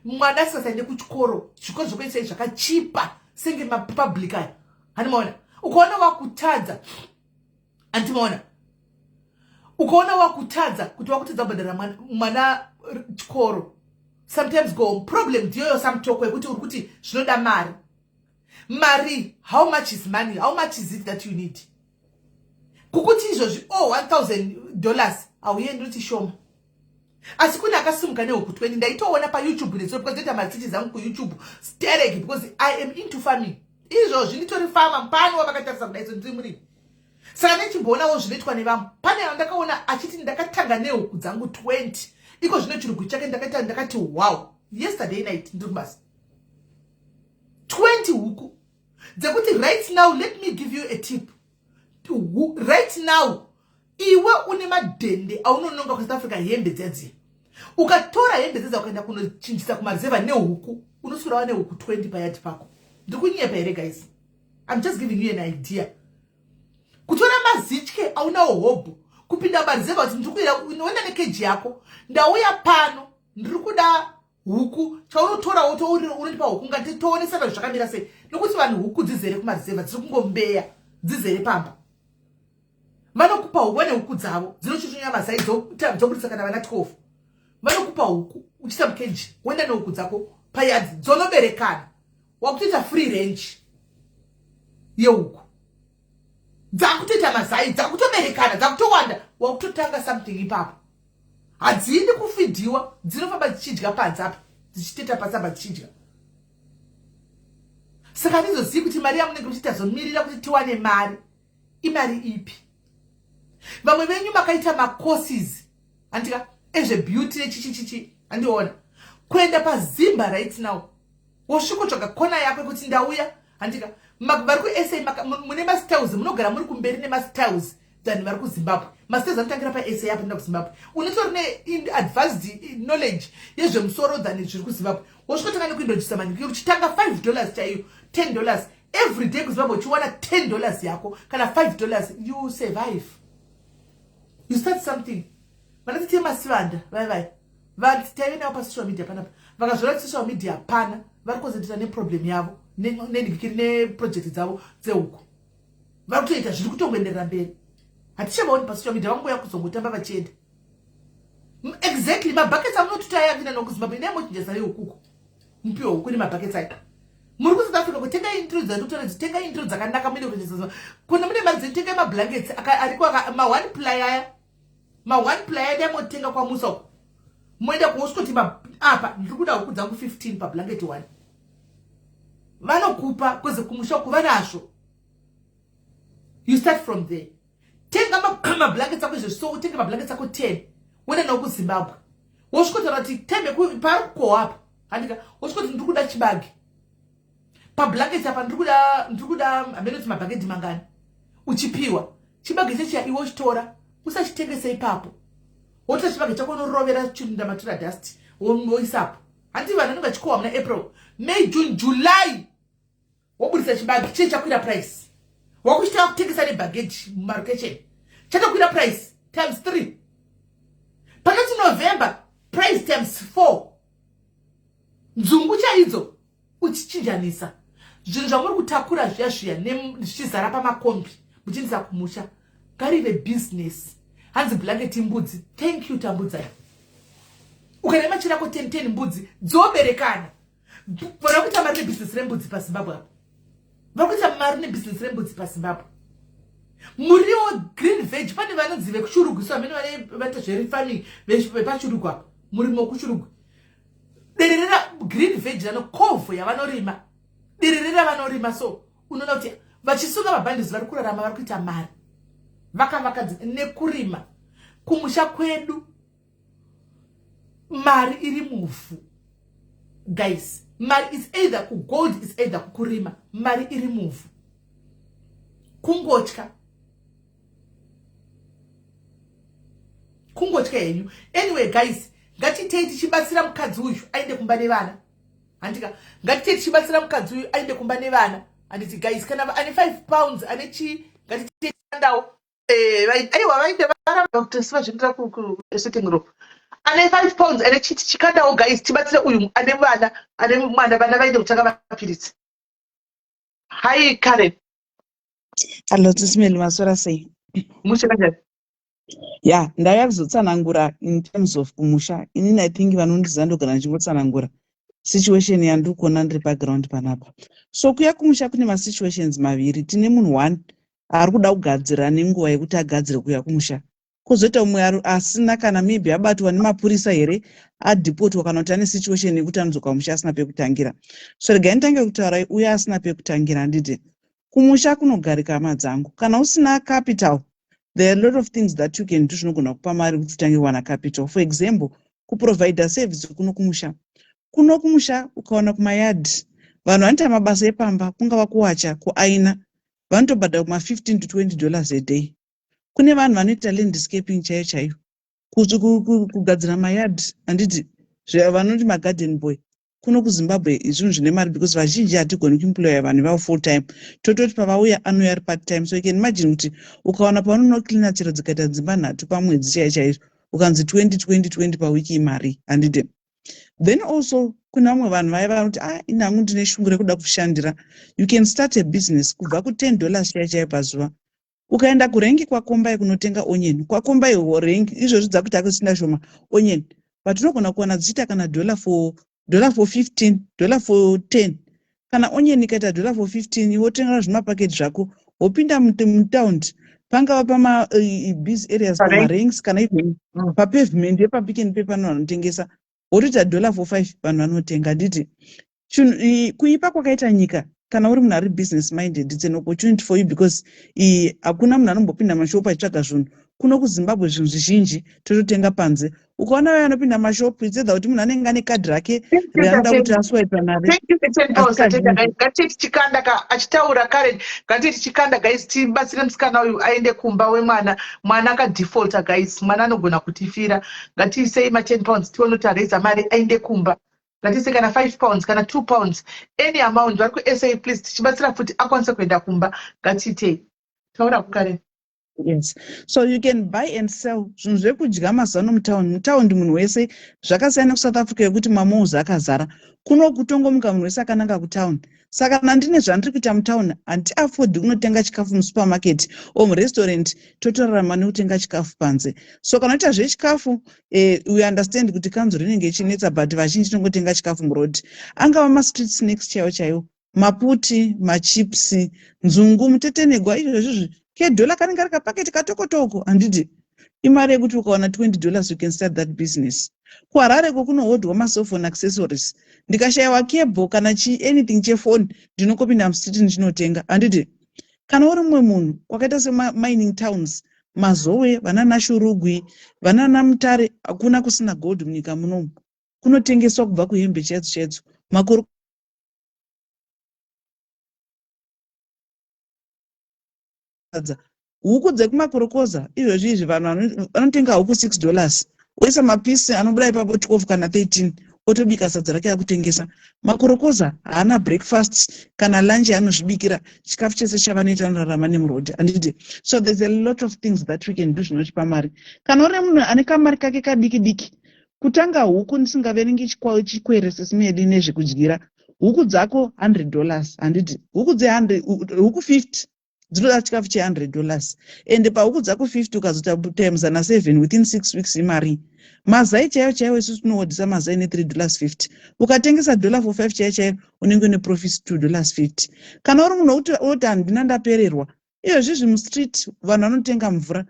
A: Mwana asasaende kuchikoro. Zvikoro zvekuSA zvakachipa senge mapublic aya. Hanimaona. Ukaona wakutadza. Antimaona. Ukaona wakutadza kuti wakutadza kubhadhara mwana chikoro. Sometimes go problem ndiyo samtoko yekuti uri kuti zvinoda mari. Mari, how much is money? How much is it that you need? Kukuti izvozvi $1,000 auyendi kuti shoma. Asi kuna akasimuka nehuku 20 ndaitoona paYouTube neso because ndita matichi zangu kuYouTube stereki because I am into farming. Izvozvi nditori farmer mpano wavakatarisa kudai ndiri muri. Saka nechimbonawo zvinoitwa nevamwe. Pane ndakaona achiti ndakatanga nehuku dzangu 20. Iko zvino chirugwi chake ndakati wow. Yesterday night ndiri kubasa. 20 huku. Dzekuti right now let me give you a tip. Right now iwe une madhende aunononga kuSouth Africa hembe dzedzi. Ukatora hembe dzedzi ukaenda kunochinjisa kumareserva nehuku, unoswirawo nehuku 20 payati pako. Ndikunyepera here guys. I'm just giving you an idea. Kutora mazitye aunawo hobu. Kupinda mareserva kuti ndikuira unoenda nekeji yako. Ndauya pano ndiri kuda huku chaunotora woto unoti pahuku ngati toonesana zvakamira sei. Nokuti vanhu huku dzizere kumareserva dziri kungombeya dzizere pamba. Vanokupa huku vane huku dzavo dzinochuchunya mazai dzobudisa kana vana 12. Vanokupa huku uchita mukeji woenda nehuku dzako payadzi dzonoberekana. Wakutoita free range yehuku. Dzakutoita mazai dzakutoberekana dzakutowanda wakutotanga something ipapo. Hadzidi kufidhiwa dzinofamba dzichidya panze apa dzichiteta pasamba dzichidya. Saka ndizozivi kuti mari yamunenge muchitazomirira kuti tiwane mari imari ipi. Vamwe venyu makaita macourses andika ezvebeauty nechichichichi andiona kuenda paZimba right now wosvikotsvaga kona yako kuti ndauya andika vari kuSA mune mastyles munogara muri kumberi nemastyles than vari kuZimbabwe. Mastyles anotangira paSA apinda kuZimbabwe unotori ne-advanced knowledge yezvemusoro than zviri kuZimbabwe. Wosvikotanga nekuindochisa maningi uchitanga $5 chaiyo $10 every day kuZimbabwe uchiwana $10 yako kana $5 you survive. You start something. Vanati masivanda vai vatitaive navo pasocial media panapa vakazvora kuti social media hapana vari kuzoita neproblem yavo neproject dzavo dzehuku vari kutoita zviri kutongoenderera mberi. Hatichavaoni pasocial media vangoya kuzongotamba vachienda. Exactly mabhaketsi amunototayavina nokuZimbabwe nemochinjasa nehukuku mupiwa huku nemabhaketsi ayo. Muri kuSouth Africa kutenga intro dzandotora dzitenga intro dzakanaka muine kutochesa kuna mune mari dzinotenga mablankets ariko ma1 ply aya ma1 ply aya yamotenga kwa Musa moenda kuosvoti apa ndiri kuda huku dzangu 15 pablanket 1 vanokupa kweze kumusha kuva nazvo. You start from there. Tenga mablankets ako izvo so utenga mablankets ako 10 wenda nawo kuZimbabwe wosvikotaura kuti tembe pari kukohapa andika wosvikoti ndiri kuda chibage pablankets apa ndiri kuda amene kuti mabhaketi mangani uchipiwa chibage chechiya iwe uchitora usachitengese ipapo wotora chibage chako unorovera chirinda matura dust woisapo. Handi vanhu vanenge vachikohwa muna April, May, June, July wobudisa chibagi chakwira price wakuchita kutengesa nebaggage mumarokesheni chatokwira price times 3 pakati November price times 4 nzungu chaidzo uchichinjanisa zvinhu zvamuri kutakura zviya zvichizara pamakombi muchiendesa kumusha ngarive business hanzi blanket mbudzi thank you tambudzai ukanema chirako 10 mbudzi dzoberekana vari kuita mari nebusiness rembudzi paZimbabwe apo vari kuita mari nebusiness rembudzi paZimbabwe muriwo green veg pane vanonzi vekuchurugu so vamene vanoita zvefarming vepachurugu apo murimo wekuchurugu dererera green veg rano kovho yavanorima dererera vanorima so unoona kuti vachisunga mabhandles vari kurarama vari kuita mari vakavaka nekurima kumusha kwedu mari iri muvhu guys mari is either kugold is either kukurima mari iri muvhu kungotya henyu anyway guys ngatitei tichibatsira mukadzi uyu aende kumba nevana handika ngatitei tichibatsira mukadzi uyu aende kumba nevana handiti guys kana ane 5 pounds ane chi ngatitei tichiandawo aiwa vainde varamba zvinoita kusitting room ane 5 pounds ane chiti chikandawo guys tibatsire uyu ane vana ane mwana vana vainde kutanga mapirisi hi Karen
D: Hello, Tismeli maswera sei?
A: Musha kanjani?
D: Yeah, ndauya kuzotsanangura in terms of kumusha. Inini I think vanondiziva ndogara ndichingotsanangura situation yandiri kuona ndiri background panapa. So kuya kumusha kune masituations maviri. Tine munhu 1 ari kuda kugadzira nenguva yekuti agadzire kuya kumusha. Kozoita umwe asina kana maybe abatwa nemapurisa here adhipotwa kana kuti ane situation yekuti anodzoka kumusha asina pekutangira. So regai nditange kutaura uya asina pekutangira nditi kumusha kunogarika hama dzangu. Kana usina capital, there are a lot of things that you can do zvinogona kupa mari kuti utange kuwana capital. For example, kuprovide service kuno kumusha. Kuno kumusha ukaona kumayadhi, vanhu vanoita mabasa epamba, kungava kuwacha, kuaina, vanotobhadhara kuma $15 to $20 a day. Kune vanhu vanoita landscaping chaiyo, kugadzira mayadhi, handiti vanoti magarden boy. Kuno kuZimbabwe zvinhu zvine mari because vazhinji hatigoni kuemploya vanhu vavo full time. Tototi pavauya anouya ari part time. So you can imagine kuti ukaona paunoklina chero dzikaita dzimba 3 pamwedzi chaizvo ukanzi 20 pawiki imari handiti. Then also kuna vamwe vanhu vaya vanoti inhangu ndine shungu rekuda kushandira. You can start a business kubva ku$10 chaiyo pazuva. Ukaenda kurengi kwakombai kunotenga onion. Kwakombai rengi izvozvo dzakuti akusina shoma onion. But unogona kuwana dzichita kana $15, $15 for 10. Kana onion ikaita $15 wotenga zvimapackage zvako wopinda mutaundi pangava pama busy areas pamarings kana even papavement yepapick and pay pano vanotengesa wotoita $5 vanhu vanotenga nditi kuipa kwakaita nyika kana uri munhu ari business minded it's an opportunity for you because hakuna munhu anombopinda mashopu achitsvaga zvinhu kuno kuZimbabwe zvinhu zvizhinji tototenga panze. Ukaona vaya vanopinda mashopu itsedza kuti munhu anenge ane kadhi rake reanoda kuti aswipe nare.
A: Ngatiti chikanda ka achitaura Karen ngatiti chikanda guys tibatsire musikana uyu aende kumba wemwana mwana akadefaulta guys mwana anogona kutifira ngatisei ma10 pounds tione kuti areza mari aende kumba ngatise kana 5 pounds kana 2 pounds any amount vari kuSA please tichibatsira futi akwanise kuenda kumba ngatitei taura kuKaren.
D: Yes. So you can buy and sell. Zvinhu zvekudya mazano mutaundi munhu wese zvakasiyana kuSouth Africa yekuti mamozi akazara. Kuno kutongomuka munhu wese akananga kutaundi. Saka nandine zvandiri kuita mutaundi handiafodi kunotenga chikafu musupermarket or murestaurant totorarama nekutenga chikafu panze. So kana uita zvechikafu we understand kuti kanzo rinenge ichinetsa but vazhinji tongotenga chikafu muroad. Angava ma-street snacks chaiwo maputi, machipsi, nzungu, mutetenegwa izvozvo $1 kanenge ari kapaketi katokotoko handiti imari yekuti ukawana $20 you can start that business. KuHarare kunohodwa ma-cellphone accessories. Ndikashayiwa cable kana anything chefoni ndinokopinda mustreet ndichinotenga handiti. Kana uri mumwe munhu kwakaita semining towns Mazowe, vanana Shurugwi, vanana Mutare hakuna kusina gold munyika munomu. Kunotengeswa kubva kuhembe chedzo makuru huku dzekumakorokoza izvozvi vanhu vanotenga huku $6 oisa mapisi anobuda ipapo 12 kana 13 otobika sadza rake akutengesa. Makorokoza haana breakfast kana lunch anozvibikira, chikafu chese chavanoita anorarama nemurodhi, handiti? So there's a lot of things that we can do zvinotipa mari. Kana uri munhu ane kamari kake kadiki diki, kutanga huku ndisingaverengi chikwere sesimedu nezvekudyira, huku dzako $100, handiti? Huku 50 dzinoda chikafu che$100, ende pahuku dzako 50 ukazota times na 7 within 6 weeks imari. Mazai chaiwo isusu tinohodhisa mazai ne$3.50. Ukatengesa $4.5 chaiwo unenge une profit $2.50. Kana uri munhu oti handina ndapererwa, izvozvi mustreet vanhu vanotenga mvura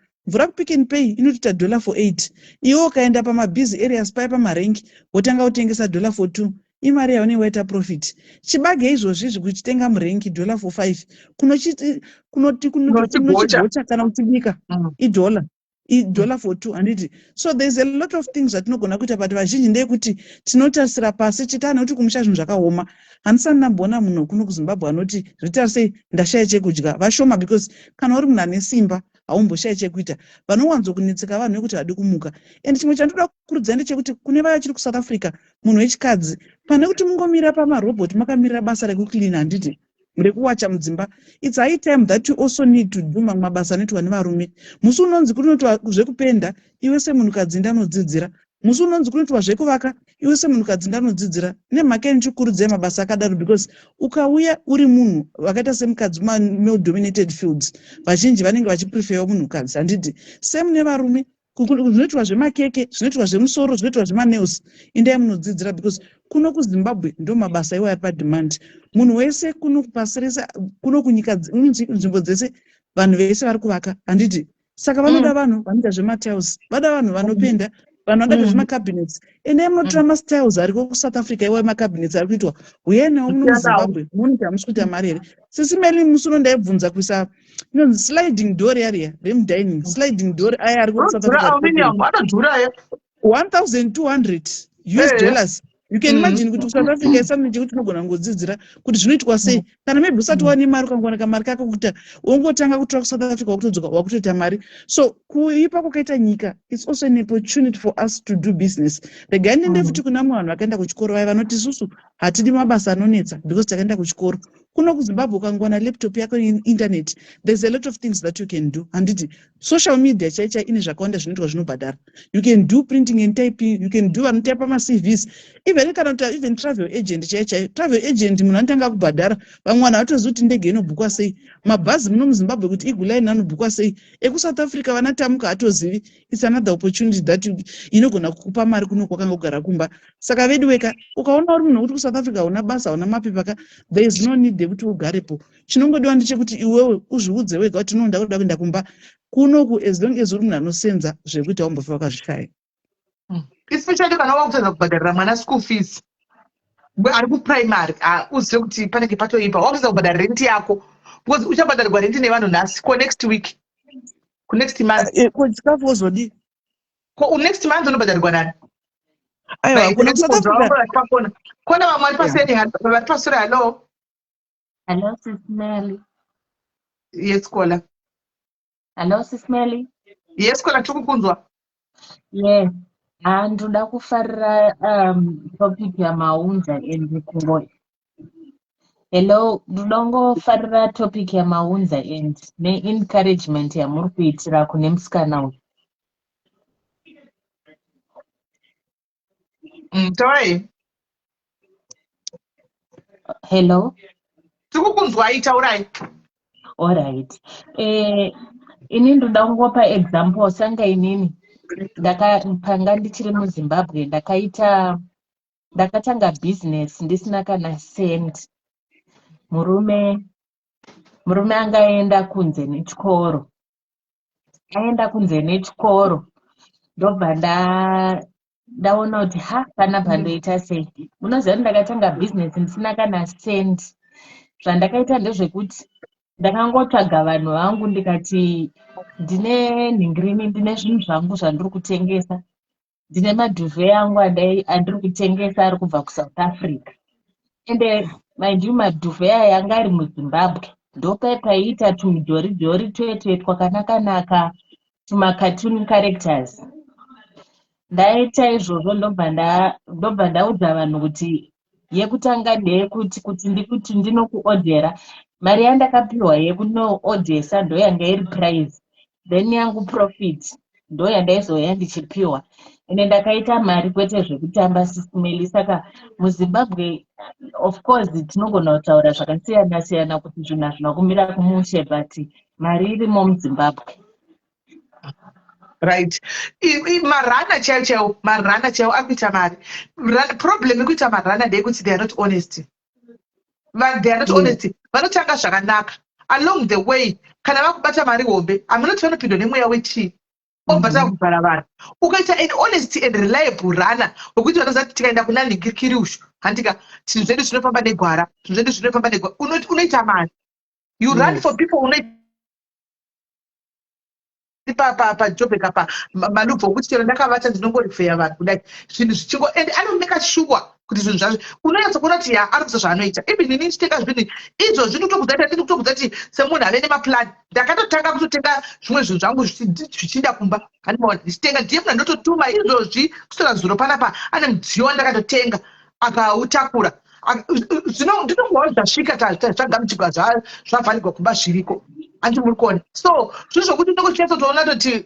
D: kupick and pay inotoita $4.8. Iwe ukaenda pamabhizi areas paya pamarengi wotanga kutengesa $4.2, imari yaunenge waita profit. Chibage izvozvi zvekuchitenga murengi $4.5 kunochigocha kana kutibika $1.42, handiti? So there's a lot of things zvatinogona kuita, but vazhinji ndeyekuti tinotarisira pasi chitane kuti kumusha zvinhu zvakaoma. Handisani ndamboona munhu kuno kuZimbabwe anoti zvitaura sei ndashaya chekudya. Vashoma, because kana uri munhu ane simba haumboshaya chekuita. Vanowanzokunetseka vanhu vekuti hadi kumuka. And chimwe chandoda kukurudzira ndechekuti kune vaya chiri kuSouth Africa, munhu wechikadzi, pane kuti mungomira pamarobhoti makamirira basa rekucleana, handiti? Rekuwacha mudzimba. It's high time that you also need to do mabasa anoitwa nevarume. Musi unonzi kunoitwa zvekupenda, iwe semunhukadzi ndanodzidzira. Musi unonzi kunoitwa zvekuvaka, iwe semunhukadzi ndanodzidzira. Nemhaka ndichikurudzira mabasa akadaro, because ukauya uri munhu wakaita semukadzi male dominated fields, vazhinji vanenge vachiprefera munhukadzi, handiti? Same nevarume, zvinoitwa zvemakeke, zvinoitwa zvemusoro, zvinoitwa zvemaneils, indai munodzidzira, because kuno kuZimbabwe ndo mabasa iwo apademand. Munhu wese kuno kupasirisa, kuno kunyika nzvimbo dzese vanhu vese vari kuvaka, handiti? Saka vanoda vanhu vanoita zvematiles, vada vanhu vanopenda, vanhu vanoda zvemakabinets. Ende munotora mastyles ariko kuSouth Africa iwo makabinets ari kuitwa. Uyai nawo muno muZimbabwe, munoti hamusi kuita mari here. Sisimeli musi uno ndaibvunza kuisa sliding door area remudining, sliding door aya ari kuSouth Africa. $1,200. You can imagine kuti South Africa isamene chekuti unogona kungodzidzira kuti zvinoitwa sei. Kana maybe usati wane mari ukangoona kamari kako kuti wongotanga kutora kuSouth Africa wakutodzoka wakutoita mari. So kuipa kwakaita nyika, it's also an opportunity for us to do business. Regai ndende futi kuna vanhu vakaenda kuchikoro vaya vanoti isusu hatidi mabasa anonetsa because takaenda kuchikoro. Kuno kuZimbabwe ukangoona laptop yako internet, there's a lot of things that you can do. Handiti? Social media chaicha ine zvakawanda zvinoitwa zvinobhadhara. You can do printing and typing, you can do vanotaipa maCVs. Even kana even travel agent chaicha, travel agent munhu anotanga kubhadhara. Vamwe vanhu vatoziva kuti ndege inobhukwa sei. Mabhazi muno muZimbabwe kuti Eagle Line anobhukwa sei. EkuSouth Africa vanatamuka hatozivi. It's another opportunity that inogona kukupa mari kuno kwakanga kugara kumba. Saka vedu weka ukaona uri munhu kuti kuSouth Africa una basa una mapepa, there is no need kuti ugarepo. Chinongodiwa ndechekuti iwewe uzviudze wega kuti ndinoda kuenda kumba kunoku, as long as uri munhu anosenza zvekuita wambofa wakazvishaya.
A: Especially kana wakutadza kubhadharira mwana school fees ari kuprimary, uzive kuti panenge patoipa. Wakutadza kubhadhara rent yako, because uchabhadharirwa rent nevanhu nhasi ko next week, ku next month.
D: Chikafu wozodi
A: Next month unobhadharirwa nani?
D: Aiwa, kuna South Africa
A: kona vamwe vari paseni vari pasure. Hello.
E: Hello, Sis Melly.
A: Yes, Kola.
E: Hello, Sis Melly.
A: Yes, Kola, tikukunzwa.
E: Yes. Ndoda kufarira topic yamaunza and kungoya. Hello, ndoda ngofarira topic yamaunza and ne-encouragement yamuri kuitira kune musikana uyu.
A: Taurai.
E: Hello.
A: Tikukunzwa, taurai.
E: All right. Ini ndoda kungopa example sanga inini panga ndichiri muZimbabwe ndakatanga business ndisina kana cent. Murume anga aenda kunze nechikoro. Ndobva ndaona kuti pana pandoita sei. Munoziva kuti ndakatanga business ndisina kana cent. Zvandakaita ndezvekuti ndakangotsvaga vanhu vangu ndikati ndine nhingirini, ndine zvinhu zvangu zvandiri kutengesa, ndine madhuve angu andiri kutengesa ari kubva kuSouth Africa. Ende mind you, madhuve aya yanga ari muZimbabwe. Ndopaiita tumidhori twetu twakanaka tumacartoon characters. ndaita izvozvo ndobva ndaudza vanhu kuti yekutanga ndeyekuti ndinokuodhera mari yandakapiwa yekunoodhesa ndo yanga iri prize, then yangu profit ndo yandaizoya ndichipiwa, ende ndakaita mari kwete zvekutamba sisimeli. Saka muZimbabwe of course tinogona kutaura zvakasiyana siyana kuti zvinhu hazvina kumira kumushe, but mari irimo muZimbabwe.
A: Right. Marana chaiwo akuita mari. Problem yekuita marana ndeyekuti they are not honest. They are not honest. Vanotanga zvakanaka. Along the way, kana vakubata mari hombe, hamunoti vanopindwa nemweya wechii. Obvata kubvara vanhu. Ukaita an honest and reliable runner, wekuti vanoziva kuti tikaenda kuna Kiriushu, handika zvinhu zvedu zvinofamba negwara, unoita mari. You run for people unoita pajobeka pamalubvu okuti chero ndakavata ndinongorifeya vanhu kudai zvinhu zvichingo, and anomeka sure kuti zvinhu zvazvo unonyatsa kuona kuti arikuita zvaanoita. Even ini ndichitenga zvinhu izvozvi ndikutokudza kuti semunhu ave nemaplan, ndakatotanga kutotenga zvimwe zvinhu zvangu zvichida kumba, handimaona ndichitenga ndiye munhu andototuma izvozvi kusora zuro panapa ane mudziyo wandakatotenga akautakura. Ndinongoona zvasvika zvagamuchigwa zvavharirwa kumba zviriko, handi muri kuona. So zvinhu zvokuti ndinongochinatsotoona kuti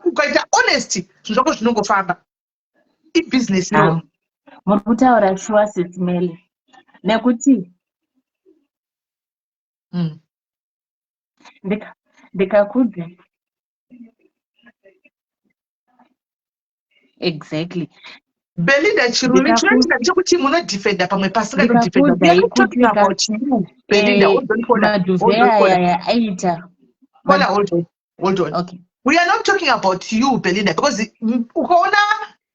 A: ukaita honest zvinhu zvako zvinongofamba. Ibhizinesi yo.
E: Muri kutaura shuwa sisimeli nekuti ndikakudza exactly.
A: Belinda Chiruli chinoitika chekuti munodefenda pamwe pasingadefenda. We are talking about you, Belinda. Hold on.
E: Okay.
A: We are not talking about you, Belinda, because ukaona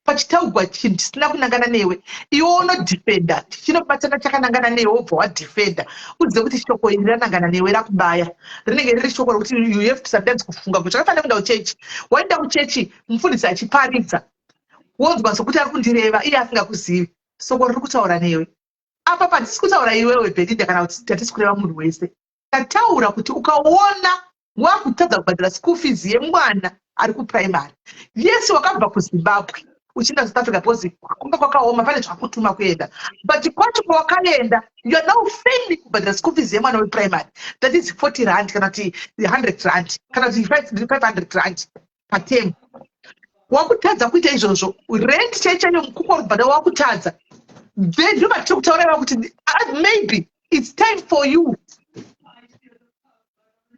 A: pachitaugwa chinhu chisina kunangana newe, iwe unodefenda. Chinobatana chakanangana newe wobva wadefenda. Udze kuti shoko iri ranangana newe rakubaya. Rinenge riri shoko rokuti you have to sometimes kufunga kuti zvakafanira kuenda kuchechi. Waenda kuchechi mufundisi achiparidza, wonzwa sokuti ari kundireva iye asingakuzivi, soko riri kutaura newe. Apa patisi kutaura iwewe Belinda kana kuti tatisi kureva munhu wese. Tataura kuti ukaona wakutadza kubhadhara school fees yemwana ari kuprimary, yes wakabva kuZimbabwe uchienda South Africa because kunga kwakaoma pane zvakutuma kuenda, but kwacho kwawakaenda you are now failing kubhadhara school fees yemwana weprimary, that is 40 rand kana kuti 100 rand kana kuti 500 rand per term. Wakutadza kuita izvozvo, rent chaichayo mukukwa rubhada wakutadza, then ndo vatiri kutaura kuti maybe it's time for you.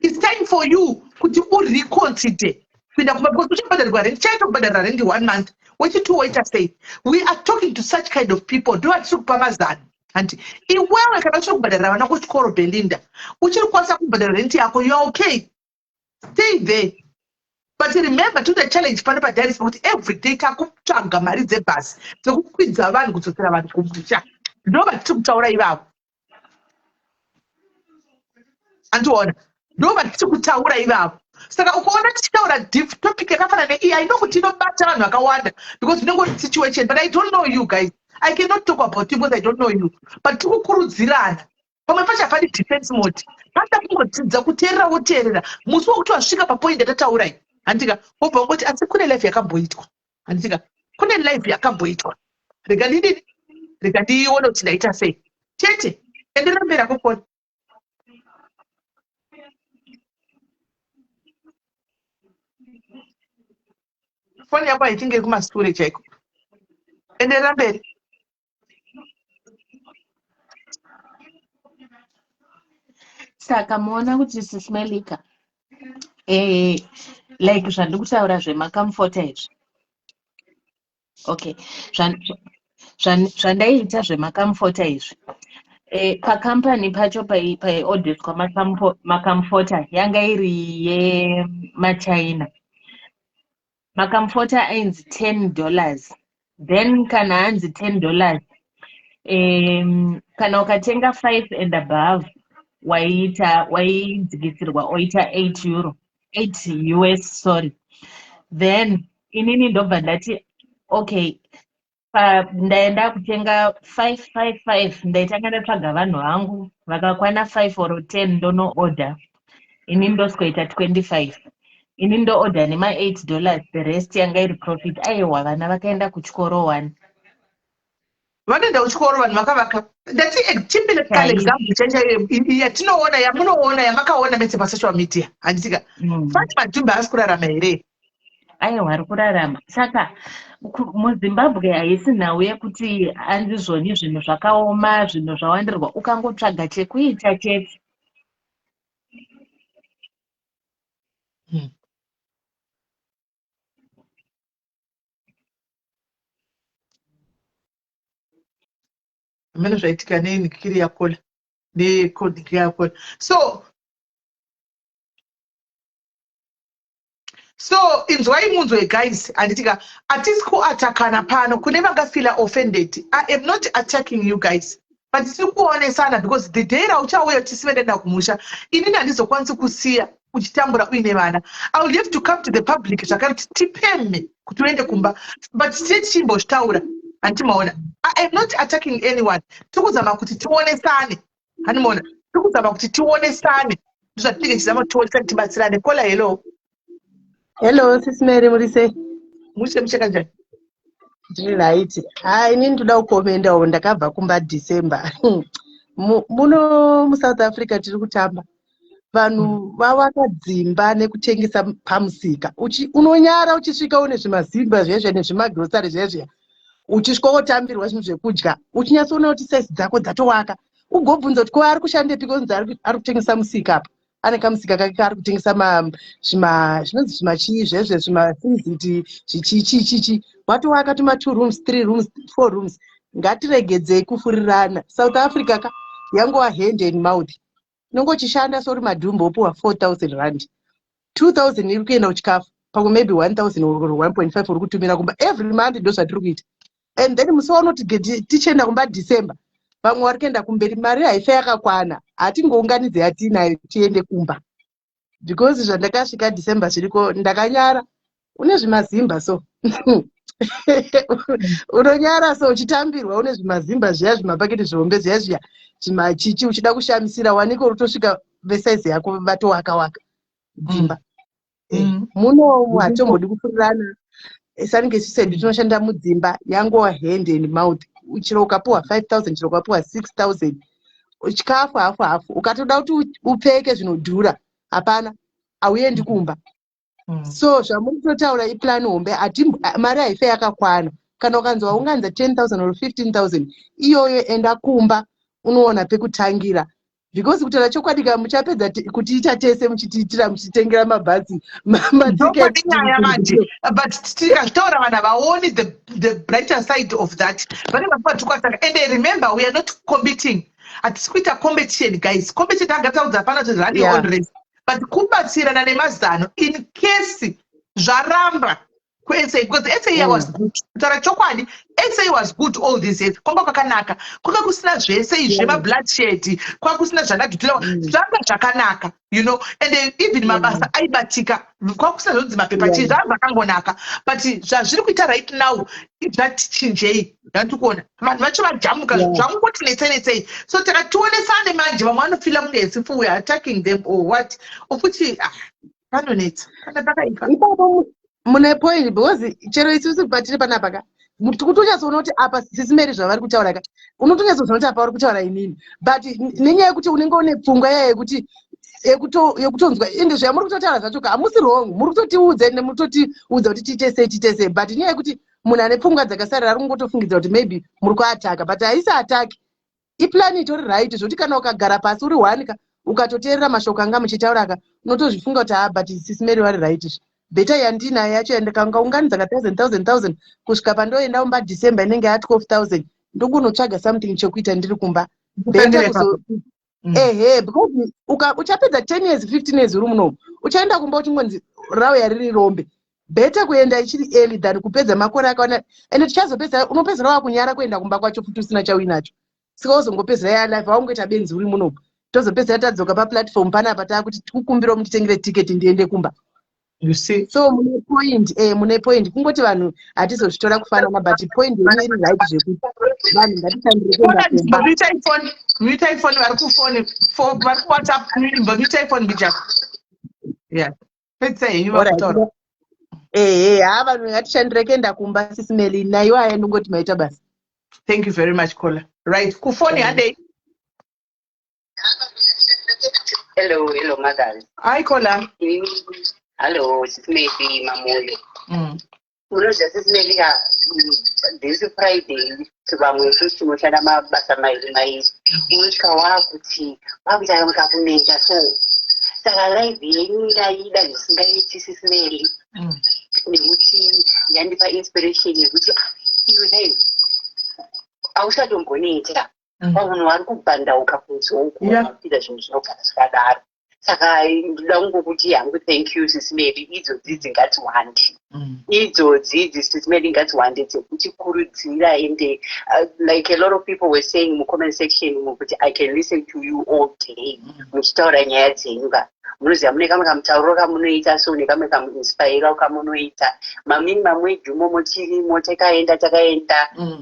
A: It's time for you kuti ureconsider kuenda kumba, because uchibhadharirwa rent chaito kubhadharira rent 1 month wechi2 waita sei. We are talking to such kind of people. Ndo vatiri kupa mazano. Hanti iwewe kana uchiri kubhadharira vana kuchikoro Belinda, uchiri kukwanisa kubhadharira rent yako, you are okay, stay there. But remember to the challenge pano padharis kuti every day takutsvaga mari dzebhasi dzekukwidza vanhu kudzosera vanhu kumusha. Ndo vatiri kutaura ivavo. Andiona, ndo vatiri kutaura ivavo. Saka ukaona tichitaura topic yakafanana neIyi inokuti inobata vanhu vakawanda because inongori situation, but I don't know you guys. I cannot talk about you because I don't know you. But tikukurudzirana. Pamwe pacho hapadi defense mode. Pata kungodzidza kuteerera woteerera. Musi wokuti wasvika papoint yatataura iyi. Handika wobva ungoti asi kune life yakamboitwa. Handika kune life yakamboitwa. Rega ndiiona kuti ndaita sei. Chete enderera mberi kokona. Foni yako haichinge iri kumasure chaiko. Enderera mberi.
E: Saka muona kuti sisimelika like zvandiri kutaura zvemakamfota izvi. Okay, zvandaiita zvemakamfota izvi, pakampani pacho paiodheswa makamfota yanga iri yemachina. Makamfota ainzi $10, then kana hanzi $10, kana ukatenga 5 and above waidzikisirwa oita €8 US, sorry. Then inini ndobva ndati okay, ndaenda kutenga 555, ndaitanga ndatsvaga vanhu vangu vakakwana 5 or 10 ndono order, inini ndosweta 25. ini ndoorder nema $8, the rest yanga iri profit. Aiwa, vana vakaenda kuchikoro 1.
A: Vanoenda kuchikoro vanhu vakavaka. That's a typical example yatinoona yamunoona yamakaona mese pasocial media. Handitika Fatima Dumba asi kurarama here?
E: Aiwa, ari kurarama. Saka muZimbabwe haisi nhau yekuti handizvoni zvinhu zvakaoma, zvinhu zvawandirwa, ukangotsvaga chekuita chete.
A: Amene zvaitika nenikiri yakola nekodhiki yakola. So inzwai munzwe guys, anditika atisi kuatakana pano kune vakafila offended. I am not attacking you guys, but tiri kuonesana because the day rauchauya tisivendenda kumusha inini handizokwanisi kusiya uchitambura uine vana. I will have to come to the public zvakati tipeme kuti uende kumba, but tichimbotaura handimaona. I am not attacking anyone. Tikuzama kuti tionesane. Handimaona. Tikuzama kuti tionesane. Ndizvatinenge tichizama tionesane tibatsirane. Kola hello.
F: Hello, Sis Mary Murise.
A: Mushe mshaka njani?
F: Ndiri right. Inini ndoda kukomendawo ndakabva kumba December. Muno muSouth Africa tiri kutamba. Vanhu vavaka dzimba nekutengesa pamusika. Unonyara uchisvika une zvimazimba zvezve nezvimagrocery zvezve. Uchisvika wotambirwa zvinhu zvekudya. Uchinyatsoona kuti size dzako dzatowaka. Ugobvunza kuti ko ari kushandepi kunzi ari kutengesa musika apa. Ane kamusika kake ari kutengesa zvinonzi zvimachii zvezve zvimafiziti zvichichichichi. Watowaka tuma 2 rooms 3 rooms 4 rooms. Ngatiregedzei kufurirana. South Africa ka yangova hand and mouth. Nongochishanda sori madhumbo opuwa 4,000 rand. 2,000 iri kuenda kuchikafu. Pamwe maybe 1,000 or 1.5 uri kutumira kumba every month ndo zvatiri kuita. And then musaona kuti tichenda kumba December. Vamwe vari kuenda kumberi mari haifa yakakwana. Hatingounganidze yatinayo tiende kumba. Because zvandakasvika December zviriko ndakanyara. Une zvimazimba so. Unonyara so uchitambirwa une zvimazimba zviya zvimapaketi zvihombe zviya zviya. Chimachichi uchida kushamisira waniko rutosvika vesize yako vatowaka dzimba. Muno hatombodi kufurirana. Esange chisendi tinoshanda mudzimba yangova hand and mouth. Chiro ukapuwa 5,000 chiro ukapuwa 6,000. Chikafu hafu ukatoda kuti upfeke zvinodhura hapana auendi kumba. So zvamuri kutotaura iplan hombe mari haifa yakakwana. Kana ukanzwa unganza 10,000 or 15,000 iyoyo enda kumba unoona pekutangira. Because kutaura chokwadi ka muchapedza kutiita tese muchitiitira muchitengera mabhazi matiketi.
A: But tikataura vana vaoni the brighter side of that. And remember we are not competing. Atisi kuita competition guys. Competition angataudza pana kuti run your own race. But kubatsirana nemazano in case zvaramba kuSA, because SA was good. Kutaura chokwadi SA was good all these years. Kwanga kwakanaka. Kwanga kusina zvese izve bloodshed. Kwanga kusina zvakadhutira. Zvanga zvakanaka, you know. And then even mabasa aibatika. Kwanga kusina zvonzi mapepa chii zvanga zvakangonaka. But zvazviri kuita right now zvati chinjei. Ndandikuona. Vanhu vacho vajamuka zvangoti netsei. So takatonesane manje vamwe vanofila munesi for we are attacking them or what. Okuti panonetsa. Kana pakaipa.
F: Mune point because chero isusu patiri panapa ka kutonyatsoona kuti apa sisimeri zvavari kutaura ka unotonyatsoona kuti apa vari kutaura inini but nenyaya yekuti unenge une pfungwa yekuti yekutonzwa ende zvamuri kutotaura zvacho ka hamusi wrong muri kutotiudza ende mutotiudza kuti titese but nenyaya yekuti munhu ane pfungwa dzakasarira ari kungotofungidza kuti maybe muri kuataka but haisi ataki iplan itori right zvokuti kana ukagara pasi uri one ka ukatoteerera mashoko anga muchitaura ka unotozvifunga kuti but sisimeri vari right. Beta yandina yacho yandakanga unganidza ka 1,000 kusvika pandoenda kumba December inenge ya 12,000 ndokunotsvaga something chekuita ndiri kumba beta kuzo because uchapedza 10 years 15 years uri muno uchaenda kumba uchingonzi rauya riri rombe beta kuenda ichiri early than kupedza makore akaona ende tichazopedza unopedzera wakunyara kuenda kumba kwacho futi usina chawinacho sika uzongopedzera ya life waungoita benzi uri muno tozopedzera tadzoka pa platform panapa takuti tikukumbira mutitengere ticket ndiende kumba.
A: You see,
F: so mune point kungoti vanhu hatizozvitora kufanana but point iri right zvekuti vanhu
A: ngatishandire muita iPhone vari kufoni vari kuWhatsApp muita iPhone bijako pedzisa henyu
F: Alright.
A: vakutaura.
F: Vanhu ngatishandire kuenda kumba sisimeli naiwa aya ndongoti maita basa.
A: Thank you very much, caller. Right, kufoni hade.
C: Hello, mothers.
A: Hi, caller.
C: Hello, sisimeli mamoyo. Unozva sisimeli this Friday vamwe isusu tinoshanda mabasa mairi unosvika wakuti wakutanga mukakuneta so saka live yenyu ndaida zvisingaiti sisimeli nekuti yandipa inspiration yekuti iwe nayo ausatomgoneta vanhu vari kubhandauka kunzoukuita zvinhu zvinogara zvakadaro saka ndoda kungokuti hangu thank you sisimeli idzodzi dzingatiwandi idzodzi sisimeli ngatiwande dzekutikurudzira ende like a lot of people were saying mucomment section mukuti I can listen to you all day muchitaura nyaya dzenyu munoziva mune kamwe kamutauriro kamunoita so nekamwe kamuinspira kamunoita mamini mamwe jumo motirimo takaenda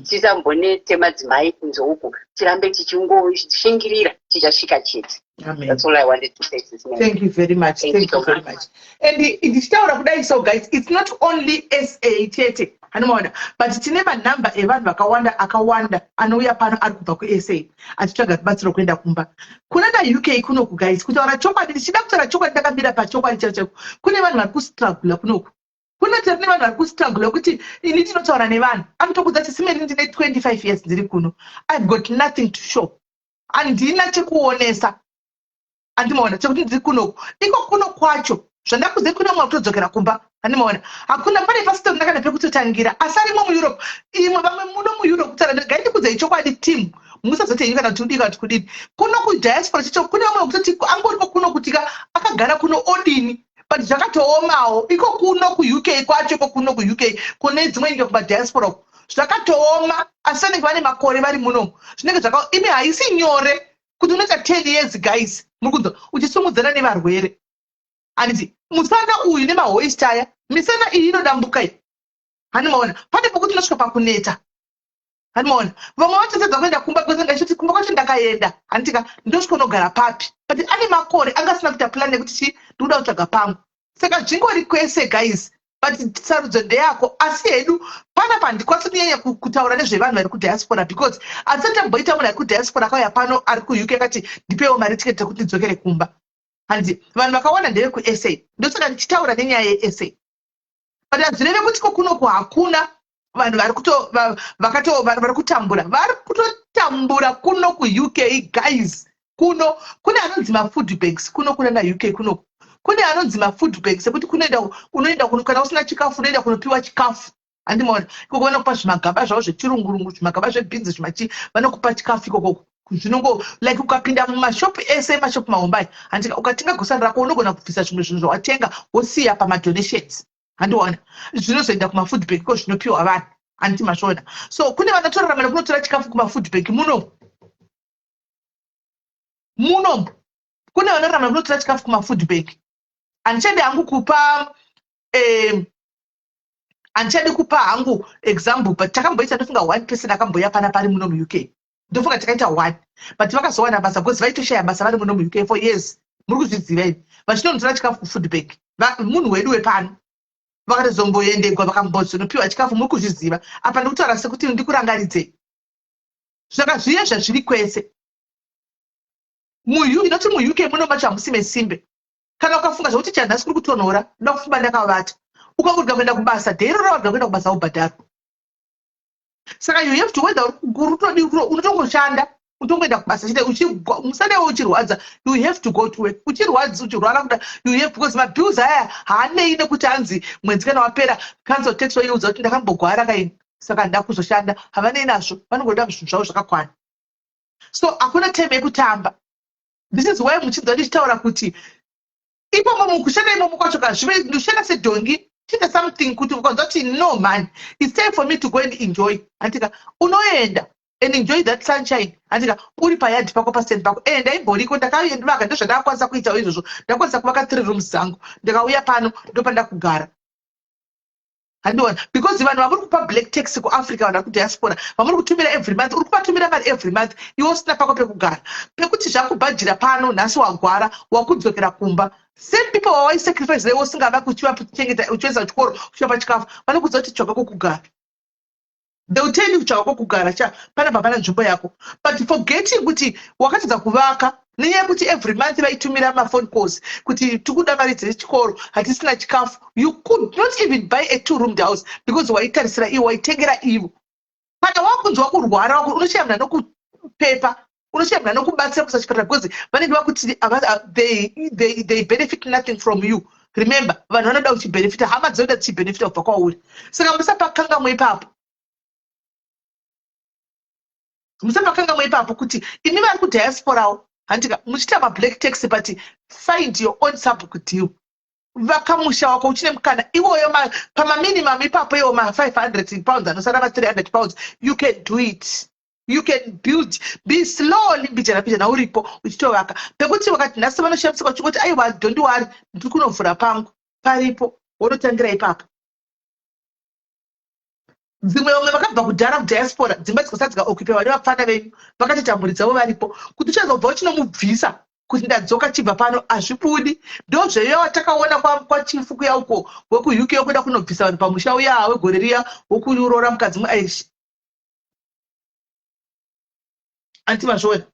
C: tisambonete madzimai kunze uku tirambe tichingoshingira tichasvika chete. That's all I wanted to say.
A: Thank you very much. Thank you very much. And ndichitaura kudai so guys, it's not only SA tete hanomaona but tine manhamba evanhu akawanda anouya pano ari kubva kuSA achitsvaga rubatsiro kuenda kumba. Kuna UK kunoku guys, kutaura chokwadi, ndichida kutaura chokwadi ndakamira pachokwadi chacho. Kune vanhu vari kustruggle kunoku. Kune vanhu vari kustruggle kuti ini ndinotaura nevanhu. Anotokudza sisimeli ndine 25 years ndiri kuno. I've got nothing to show. Andina chekuonesa. Andimaona chekuti ndiri kunoku. Iko kuno kwacho. Zvandakuze kuna mwa kutodzokera kumba. Andimaona. Hakuna pane pasito ndakana pekutotangira. Asarimo muEurope. Imwe vamwe muno muEurope kutaura gaiti kudza ichokwadi team. Musazote nyika natudika tukudini. Kuno ku diaspora chicho kuna mwe kutoti angoripo kuno kutika akagara kuno odini. But zvakatoomawo. Iko kuno ku UK kwacho kuno ku UK. Kune dzimwe nyika ku diaspora. Zvakatooma asane vane makore vari muno. Zvinenge zvaka ime haisi nyore kuti unoita 10 years guys. Mukudzo uchisumudzana nevarwere. Aniti musana uyu nemahoist aya misana iyi inodambuka iyi. Hanimaona pane pokuti unosvika pakuneta. Hanimaona vamwe vatotedza kuenda kumba kwezenga ichiti kumba kwacho ndakaenda handitika ndosvika unogara papi but ane makore angasina kuita plan yekuti ndoda kutsvaga pangu. Saka zvingori kwese guys but sarudzo ndeyako asi hedu panapa ndikwasi kunyanya kutaura nezvevanhu vari kudiaspora because asati amboita munhu ari kudiaspora akauya pano ari kuUK akati ndipewo mari tiketi yekuti ndidzokere kumba. Handi vanhu vakawanda ndeve kuSA ndosaka ndichitaura nenyaya yeSA but hazvireve kuti kunoku hakuna vanhu vari kutambura kuno kuUK guys. Kuno kune anonzi mafood bags kuno kuna UK kuno kune anonzi mafood bags ekuti unoenda kuno kana usina chikafu unoenda kunopiwa chikafu. Andimaona ikoko vanokupa zvimagaba zvavo zvechirungurungu zvimagaba zvebhinzi zvimachi vanokupa chikafu ikoko zvinongo like ukapinda mumashopu ese mashopu mahombai handika ukatenga gosani rako unogona kubvisa zvimwe zvinhu zvawatenga wosiya pamadonations. Handiona zvinozoenda kumafood bank ko zvinopiwa vanhu handiti masvona. So kune vanotorera mari kunotora chikafu kumafood bank muno kune vanorera mari kunotora chikafu kumafood bank. Handichadi hangu kupa hangu example but takamboita ndofunga 1 person akamboya pana pari muno muUK. Ndofunga takaita 1 but vakazowana basa because vaitoshaya basa vari muno muUK for years. Muri kuzviziva ini vachinotora chikafu kufood bank munhu wedu wepano vakatozomboendegwa vakambozonopiwa chikafu. Muri kuzviziva apa ndikutaura sekuti ndikurangaridze zvaka zviyezva zviri kwese inoti muUK muno macho hamusime simbe kana ukafunga zvokuti chanhasi kuri kutonhora ndoda kufumba ndakavata ukangorega kuenda kubasa dhero rawarega kuenda kubasa ubhadharo. Saka you have to whether unotongoshanda utongoenda kubasa musadewo uchirwadza you have to go to work. Uchirwara kuda you have because mabills aya haanei nekuti hanzi mwedzi kana wapera council tax waiudza kuti ndakambogwara kaini saka ndakuzoshanda havanei nazvo vanongoda zvinhu zvavo zvakakwana. So hakuna time yekutamba. This is why muchidza ndichitaura kuti ipomo mukushanda imomo kwacho kazvive ndoshanda sedhongi chita something kuti ukanzwa kuti no man it's time for me to go and enjoy. Handika unoenda and enjoy that sunshine. Handika uri payadi pako pastand pako ndaimboriko ndakavaka ndozvandakakwanisa kuita izvozvo ndakwanisa kuvaka 3 rooms dzangu ndakauya pano ndopanda kugara. Handiona because vanhu vamuri kupa black tax kuAfrica vanhu vari kudiaspora vamuri kutumira every month uri kuvatumira mari every month iwe usina pako pekugara pekuti zvakubhadhira pano nhasi wagwara wakudzokera kumba same people wawaisacrifice lewo usingava kuchengeta uchiweza chikoro kuchiva chikafu vanokudza kuti tsvaka kwokugara. They will tell you kutsvaka kwokugara panapa pana nzvimbo yako, but forgetting kuti wakatadza kuvaka nenyaya yekuti every month vaitumira mafone calls kuti tikuda mari dzechikoro hatisina chikafu. You could not even buy a 2-roomed house because waitarisira ivo, waitengera ivo. Kana wakunzwa kurwara unochayamuna nokupepa, unochayamuna nokubatsira kusachipatara because vanenge vakuti they benefit nothing from you. Remember, vanhu vanoda uchibenefita, hama dzinoda dzichibenefita kubva kwauri. Saka musapakangamwe ipapo. Musapakangamwe ipapo kuti ini vari kudiasporawo handika muchita mablack taxi but find your own subbook deal. Vakamusha wako uchine mukana iwoyo pamaminimum ipapo iwo ma500 pounds anosara ma300 pounds. You can do it. You can build, be slowly bijana uripo uchitovaka. Pekuti wakati nhasi vanoshamisa kuti aiwa don't worry ndiri kunovhura pangu paripo wonotangira ipapo. Dzimwe vamwe vakabva kudhara kudiaspora dzimba dzikasati dzikaokupiwa nevafana venyu vakati mhuri dzavo varipo kuti uchazobva uchinomubvisa kuti ndadzoka chibva pano hazvibudi. Ndo zveyo watakaona kwachifu kuya uko weku-UK yokuda kunobvisa vanhu pamusha uya wegore riya wokuroora mukadzi muaishi. Antivazvoona.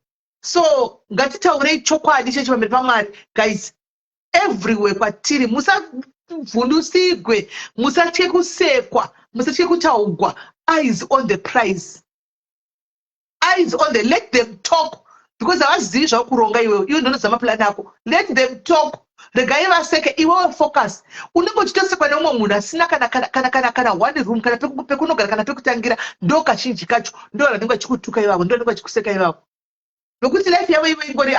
A: So ngatitaurei chokwadi chechi pamberi paMwari guys, everywhere kwatiri musavhundusigwe, musatye kusekwa, musatye kutaugwa. Eyes on the prize, eyes on the, let them talk because havazivi zvakuronga iwewe, iwe ndonoziva mapulani ako. Let them talk. Regai vaseke, iwewe focus. Unenge uchitosekwa neumwe munhu asina kana 1 room kana pekunogara kana pekutangira, ndo kazhinji kacho ndo vanenge vachikutuka ivavo, ndo vanenge vachikuseka ivavo. Nokuti life yavo iwe ingori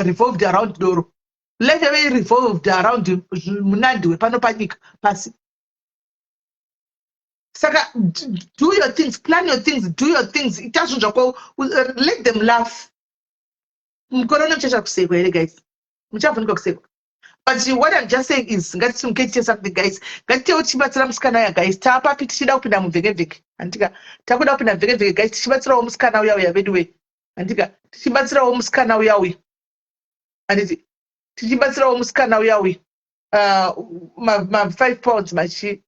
A: revolved around doro. Life yavo revolved around munandi wepano panyika pasi. Saka do your things, plan your things, do your things. Itazvo zvako, let them laugh. Mukorona muchacha kusekwa here guys. Muchavhunika kusekwa. But what I'm just saying is ngatisimuke something guys. Ngatitewo tichibatsira musikana uya guys. Tapapi tichida kupinda muvheke. Andika takuda kupinda muvheke guys, tichibatsirawo musikana uya veduwe. Andika tichibatsirawo musikana uya. Anditi tichibatsirawo musikana uya. Ma 5 pounds machi.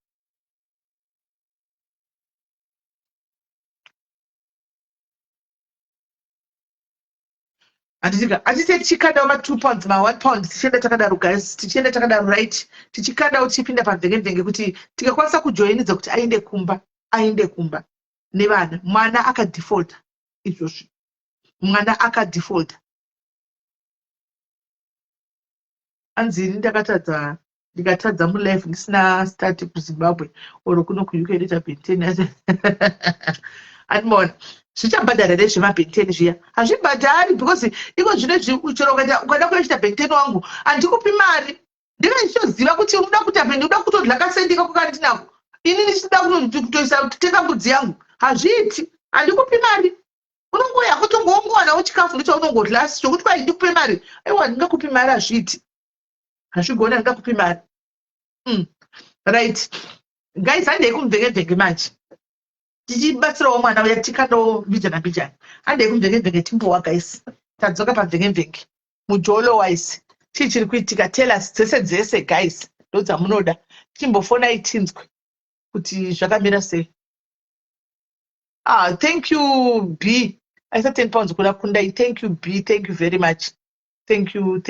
A: Andika atite tichikanda ma 2 pounds ma 1 pound tichienda takadaro guys, tichienda takadaro right, tichikanda uchipinda pamvenge kuti tikakwanisa kujoinidza kuti aende kumba nevana. Mwana akadefault izvozvo, mwana akadefault. Anzini ndikatadza mulife ndisina start kuZimbabwe oro kuno kuUK ndita bhenteni animona zvichabhadhara nezvemabhenteni zviya hazvibhadhari because iko zvino chero ukada kunochita bhenteni wangu handikupi mari. Ndinenge ndichiziva kuti unoda kuita bhenteni, unoda kutodla kasendika kwakandinako, ini ndichida kutoisa kutenga mbudzi yangu hazviiti, handikupi mari. Unongoya kutongoongowana chikafu ndicho unongodla, asi zvokuti kwai ndikupe mari, aiwa ndingakupi mari hazviiti, hazvigona ndingakupi mari. Right guys, handei kumvenge manje tichibatsirawo mwana uya tikandawo mbijana. Handei kumvenge timbowa guys, tadzoka pamvenge mujolo wise chii chiri kuitika. Tell us dzese guys, ndo dzamunoda. Timbofonai tinzwe kuti zvakamira sei. Thank you B. I said 10 pounds kuna kundai. Thank you B, thank you very much. Thank you.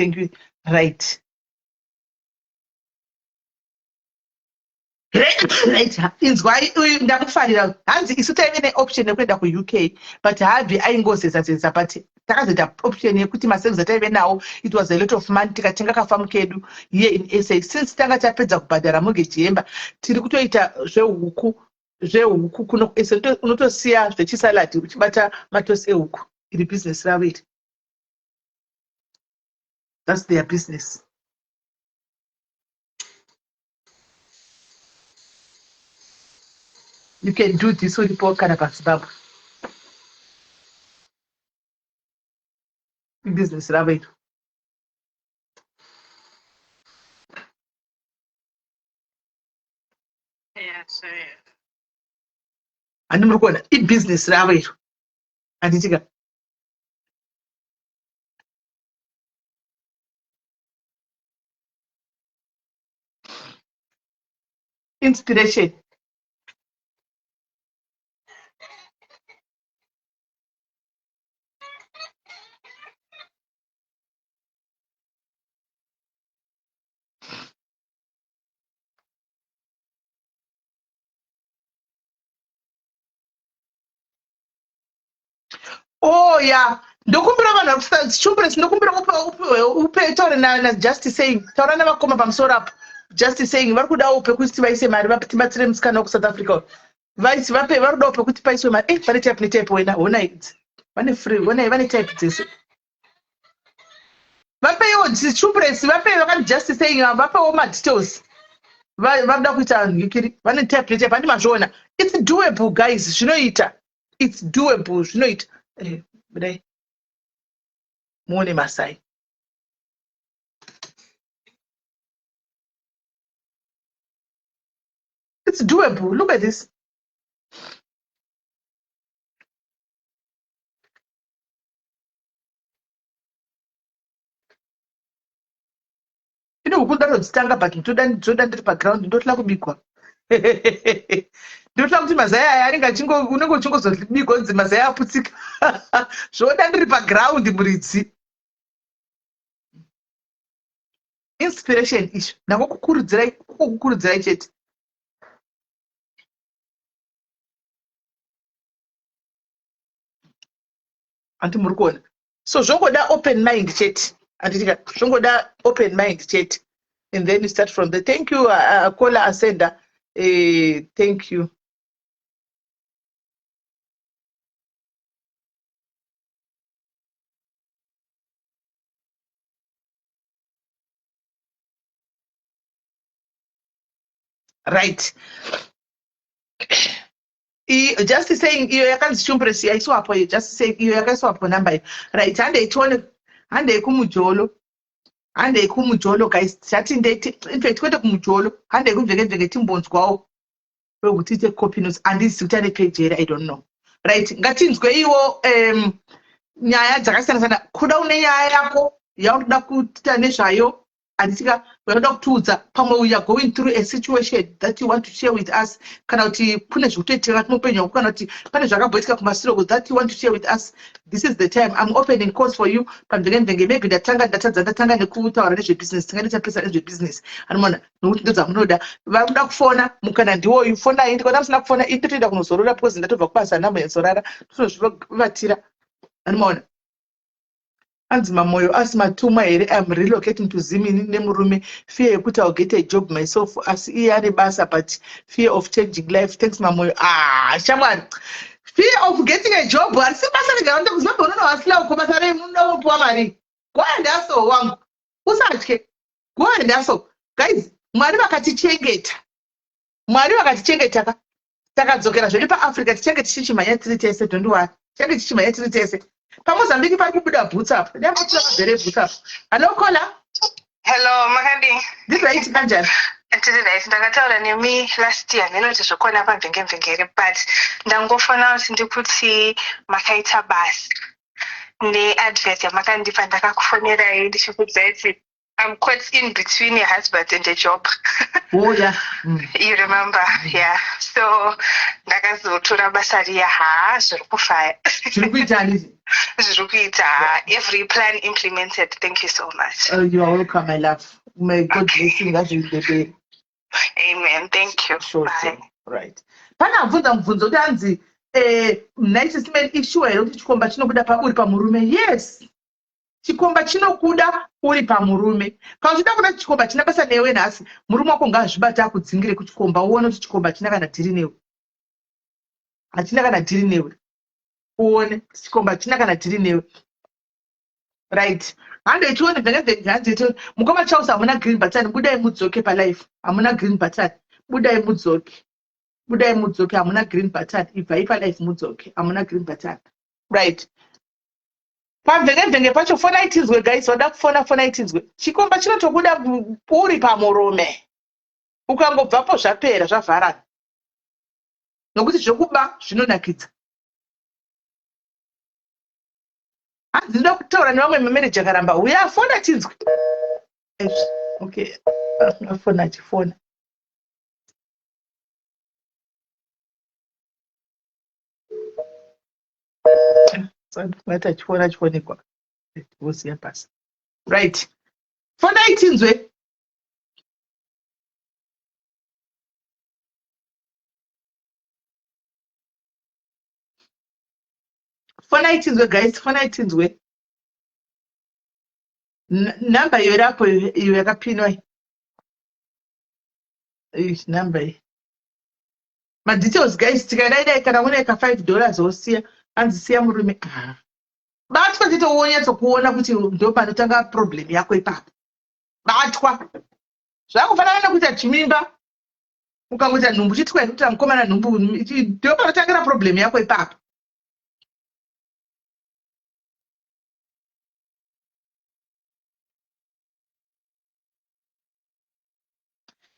A: Right. Right. Inzwai ndakufarira hanzi isu taive neoption yekuenda kuUK but habvi aingozezazeza but takazoita option yekuti masavings ataive nawo it was a lot of money. Tikatenga kafamu kedu here in SA since tanga tapedza kubhadhara mortgage yemba tiri kutoita zvehuku kuno SA unotosiya zvechisaladi uchibata matosi ehuku. Iri business ravo iri, that's their business. You can do this uripo kana paZimbabwe. Business ravo iri. Handi muri kuona ibusiness ravo iro. Handitika inspiration. Oh yeah, ndokumbira vanhu chumbress ndokumbira upe taure na just saying taura navakoma pamusoro apo just saying vari kudawo pekuti vaise mari tibatsire musikana weku South Africa vaisi vape vari kudawo pekuti paiswe mari vane type netype wena ona idzi vane free vane type dzese vapewo chumbress vape vakati just saying vapewo madetails vakuda kuita hikiri vane type netype handi mazviona. It's doable guys, zvinoita it's doable zvinoita. Budai muone Masai. It's doable. Look at this. Ukunda kudzitanga but ndoda ndiri paground ndotla kubikwa. Ndotla kuti mazaya aya aringa unenge uchingozobikwa kunzi mazaya aputsika. Zvoda ndiri paground muridzi. Inspiration isho. Nako kukurudzirai chete. Anti muri kuona. So zvongoda open mind chete. Anditika zvongoda open mind chete. And then you start from there. Thank you, Kola Asenda. Thank you. Right. Just saying you yakanzi chumbress yaiswapo just saying you yakaiswapo number right hande kumujolo guys chati ndeti in fact kwete kumujolo hande kumveke timbonzwawo wekuti ite copy notes andisi kuti ane page here I don't know right ngatinzwe iwo nyaya dzakasiyana kuda une nyaya yako yaunoda kuita nezvayo andisika unoda kutiudza pamwe we are going through a situation that you want to share with us kana kuti kune zvikutoitika mupenyu wako kana kuti pane zvakabhoitika kumasiro that you want to share with us. This is the time. I'm opening course for you. Pamvenge maybe ndatanga nekutaura nezvebusiness tingaita pesa nezvebusiness anoona nokuti ndodzamunoda vakuda kufona mukana ndiwoyu fonai ndikona musina kufona itotoenda kunozorora because ndatobva kubasa namba yenzorara tinozvivatira anoona anzi mamoyo asi matuma here I'm relocating to Zimini nemurume fear yekuti I'll get a job myself asi iye ane basa but fear of changing life. Thanks mamoyo. Shamwari fear of getting a job arisi basa regaonda kuzimba unonovasila ukobasa remunopuwa mari go and hustle wangu usatye go and hustle guys. Mwari vakatichengeta takadzokera zviri paAfrica tichenge tichichimhanya tiri tese tondiwani tichenge tichimhanya tiri tese. PaMozambique pari kubuda boots up. Ndiyamakuti vakabhere boots up. Hello Kola.
G: Hello Makadi.
A: Ndizvaiti kanjani?
G: Ndizvaiti ndakataura nemi last year ndinoti zvokona pamvenge but ndangofona kuti ndikuti makaita basi neadvert yamakandipa ndakakufonerai ndichikuudzai kuti I'm caught in between a husband and a job.
A: Oh yeah.
G: You remember? Yeah. So ndakazotora basa riya zviri kufaya.
A: Zviri kuita ndizvi?
G: Zviri kuita. Every plan implemented. Thank you so much.
A: You are welcome, my love. May God bless you.
G: Amen. Thank you.
A: Sure.
G: Bye.
A: Right. Pana mvunzo kuti anzi naisisime issue here kuti chikomba chinokuda uri pamurume. Yes. Chikomba chinokuda uri pamurume. Kana uchida kuda chikomba china basa newe nhasi, murume wako ngazvibata akudzingire kuchikomba uone kuti chikomba china kana dhiri newe. Hachina kana dhiri newe. Uone chikomba china kana dhiri newe. Right. Hande chione venge mukoma chausa hamuna green button budai mudzoke palife. Hamuna green button. Budai mudzoke. Hamuna green button. Ibva palife mudzoke. Hamuna green button. Right. Pamvenge pacho fona itinzwe guys wada kufona itinzwe. Chikomba chinotokuda uri pamurume. Ukangobvapo zvapera zvavharana. Nokuti zvokuba zvinonakidza. Handinoda kutaura nevamwe manager karamba uya fona tinzwe. Okay. Afona chifona. ngati chionekwa wosiya pasi. Right. Fona itinzwe. Fona itinzwe guys, fona itinzwe. Namba yorapo yakapinwa. Number. My details guys tikadaida kana uneka $5 wosiya anzisiya murume. Batwa titoonyetsa kuona kuti ndo panotanga problem yako ipapo. Batwa. Zvakufanana kuti chimimba ukangoita nhumbu chitwa kuti mukomana nhumbu ndo panotangira problem yako ipapo.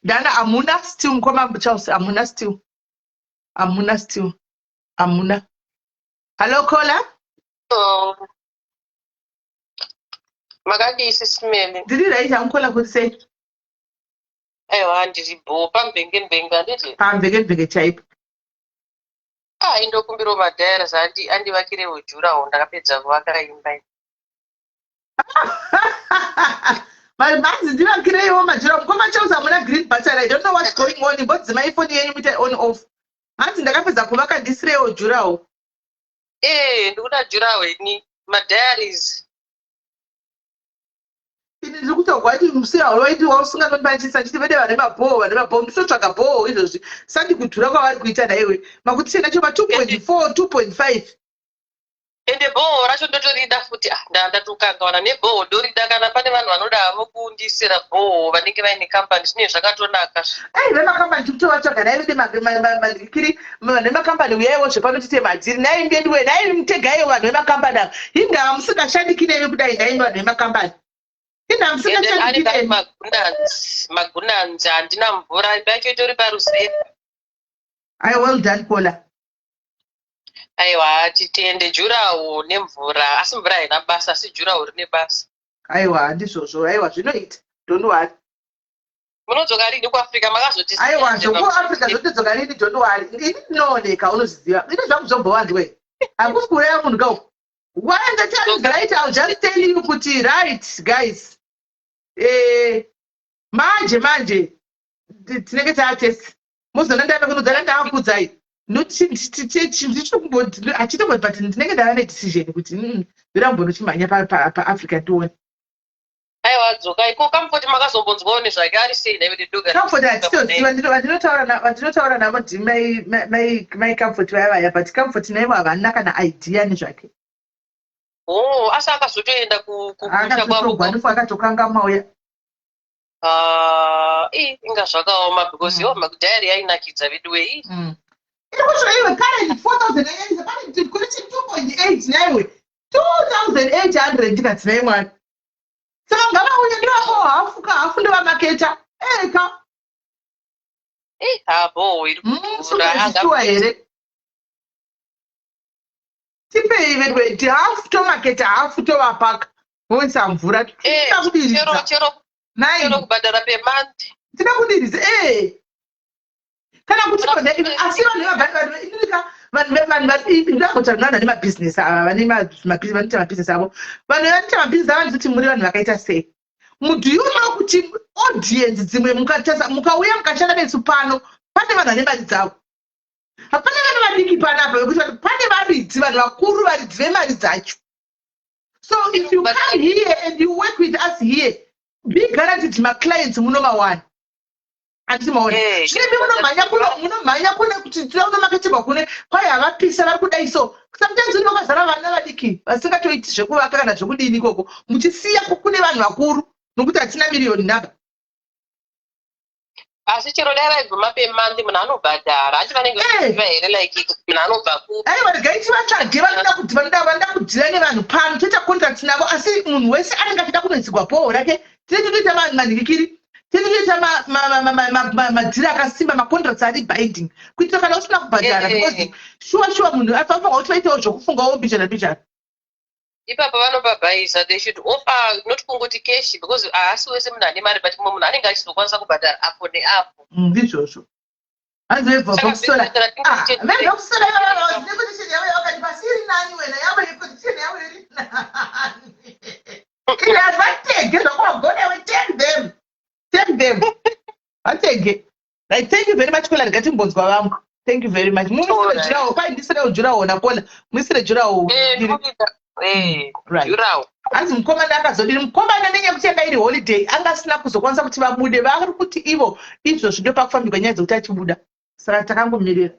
A: Dana amuna still mukoma Charles amuna still. Amuna. Hello caller.
H: Magadi sisimele.
A: Did you write uncle could say?
H: Ndiri bo pambengembenga nditi.
A: Pambenge type.
H: Indokumbiro madhara andivakire ujurawo ndakapedza kuvaka imba.
A: But manzi ndivakirewo majurawo mukoma Charles amuna green button. I don't know what's going on. But my phone yenyu muite on off. Manzi ndakapedza kuvaka ndisirewo jurawo.
H: Ndikuda jurawo ni madaris.
A: Ini ndikutogwa kuti musira waiti wausinganopanchisa chiti vede vane mabhoho ndisotsvaga bhoho izvozvi sandi kudhura kwavari kuita naiwe makuti chena choma 2.4 2.5
H: ende bhoho racho ndotorida futi ndatokangawana nebhoho ndorida kana pane vanhu vanoda vokundisira bhoho vanenge vaine kambani zvinenge zvakatonaka
A: vemakambani tikutovatsvaga naivede madhikiri vanhu vemakambani uyaiwo zvepanotite madziri naimbendiwe naimtegaiwo vanhu vemakambani ava indaa musingashandikinevi kudai naimi vanhu vemakambani
H: magunanzi handina mvura imba yacho itori paruzeva.
A: Well done Paula.
H: Aiwa titende jurawo nemvura asi mvura haina basa asi jurawo rine basa.
A: Aiwa ndizvozvo aiwa zvinoita don't worry.
H: Munodzoka rini kuAfrica makazoti
A: aiwa zvokuAfrica zvotodzoka rini don't worry ini ndinooneka unozviziva ini zvamuzombowanzwe hakusi kuuraya munhu kau. When the time is right I'll just tell you kuti right guys. Manje tinenge taatesi muzona ndave kunogara ndaakudzai achitomboti but ndinenge ndava nedecision kuti ndirambonochimhanya paafrica tione.
H: Aiwa dzoka iko Comfort makazombonzwawo nezvake ari sei naivete doga.
A: Comfort hatitoziva vandinotaura navo mai Comfort vaivaya but Comfort naivo havana kana idea nezvake.
H: Asi akazotoenda kukusha kwavo
A: akatokanga mauya.
H: Inga zvakaoma because makudhayari yainakidza veduwei.
A: Iwe current 4,000 pane kuri 2.8 naiwe 2,800 ndikati nai mwana. Saka ngavauya ndivako hafu ndevamaketa eka.
H: Iri
A: kudhura here. Tipei vedwe hafu tomaketa hafu tovapaka voisa mvura tida kudiriza
H: chero kubhadhara pemanthi
A: tida kudiriza kana kuti asi vanhu ndakotangana nemabhizinesi ava vanoita mabhizinesi avo vanhu vanoita mabhizinesi ava ndikuti muri vanhu vakaita sei mudhuyono kuti audience dzimwe mukauya mukashanda nesu pano pane vanhu vane mari dzavo hapana vanhu vadiki panapa vekuti pane varidzi vanhu vakuru varidzi vemari dzacho. So if you come here and you work with us here be guaranteed maclients munovawana handiti maona zvinebe munomhanya kune kuti tinomaketirwa kune kwai havapisa vari kudai so sometimes unokazara vana vadiki vasingatoiti zvekuvaka kana zvekudini ikoko muchisiya kune vanhu vakuru nokuti hatina miriyoni nhaba.
H: Asi chero dai vaiguma pemanthi munhu anobhadhara hachi vanenge vachiziva here like munhu anobva
A: gaiti vatsvage vanoda kudhira nevanhu pano toita contract navo asi munhu wese anenge achida kunoitsigwa bhoho rake tinenge toita manhirikiri tinenge toita madhiri akasimba macontracts ari binding kuitira kana usina kubhadhara because shuwa munhu afanira kuti vaitewo zvokufungawo mbichana
H: ipapo vanobhabhaisa they should offer not kungoti cash because haasi wese munhu ane mari but mumwe munhu anenge achizokwanisa kubhadhara apo neapo
A: ndizvozvo hanzi vebva kusora vebva kusora neposition yavo yakati pasiri nani wena yavo ikuti Right, thank you very much kola ngatimbonzwa vangu. Thank you very much. Mumisire jurawo kwai ndisire jurawo nakona. Mumisire jurawo. Right.
H: Jurawo.
A: Anzi mukomana akazodini mukomana nenye kuti yanga iri holiday angasina kuzokwanisa kuti vabude vari kuti ivo izvozvo ndo pakufambirwa nyaya dzokuti achibuda. Saka takangomirira.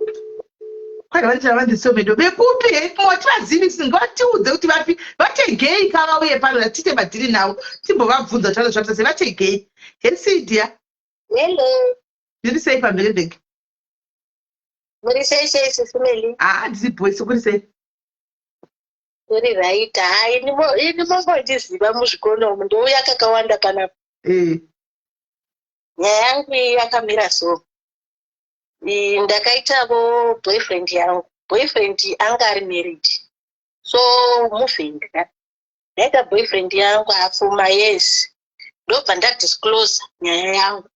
A: Kwai vanoti vandisomedo bekupi motivazivisi ngatiudze kuti vapi vategei kavauye pano vatite madhiri navo timbovabvunza zvaro zvatose vategei. Hesidia.
I: Hello.
A: Ndiri sei pamherembenge?
I: Muri sei Sisumeli?
A: Ndiri boyisi kuri sei?
I: Muri right. Ini mombotiziva muzvikoro umu ndouya kakawanda panapa. Nyaya yangu yakamira so. Ndakaitavo boyfriend yangu. Boyfriend anga ari married. So muvhenga. Ndaita boyfriend yangu for my years. Ndobva ndadisclose nyaya yangu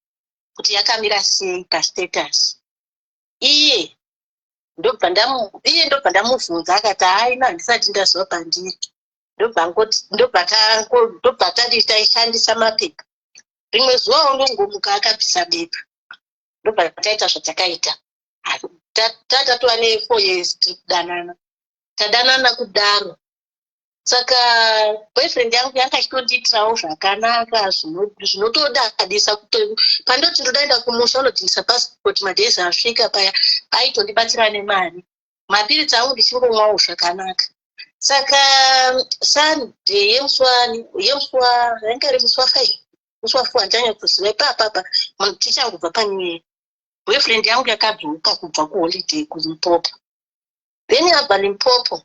I: kuti yakamira sei pastatus. Iye ndobva ndamubvunza akati haina handisati ndaziva pandiri. Ndobva taishandisa mapepa. Rimwe zuva ndongomuka akabvisa bepa. Ndobva taita zvatakaita. Tatova ne4 years tikudanana. Tadanana kudaro. Saka boyfriend yangu yanga achitonditirawo zvakanaka zvinotodadisa pandoti ndodaenda kumusha unodhindisa passport madhezi asvika paya aitondibatsira nemari mapiritsi angu ndichingomwawo zvakanaka. Saka Sunday yemuswa yanga iri muswa 5 muswa 4 handanya kuziva ipapapa tichangobva panyuye boyfriend yangu yakabvuka kubva kuholiday kuLimpopo. Then abva Limpopo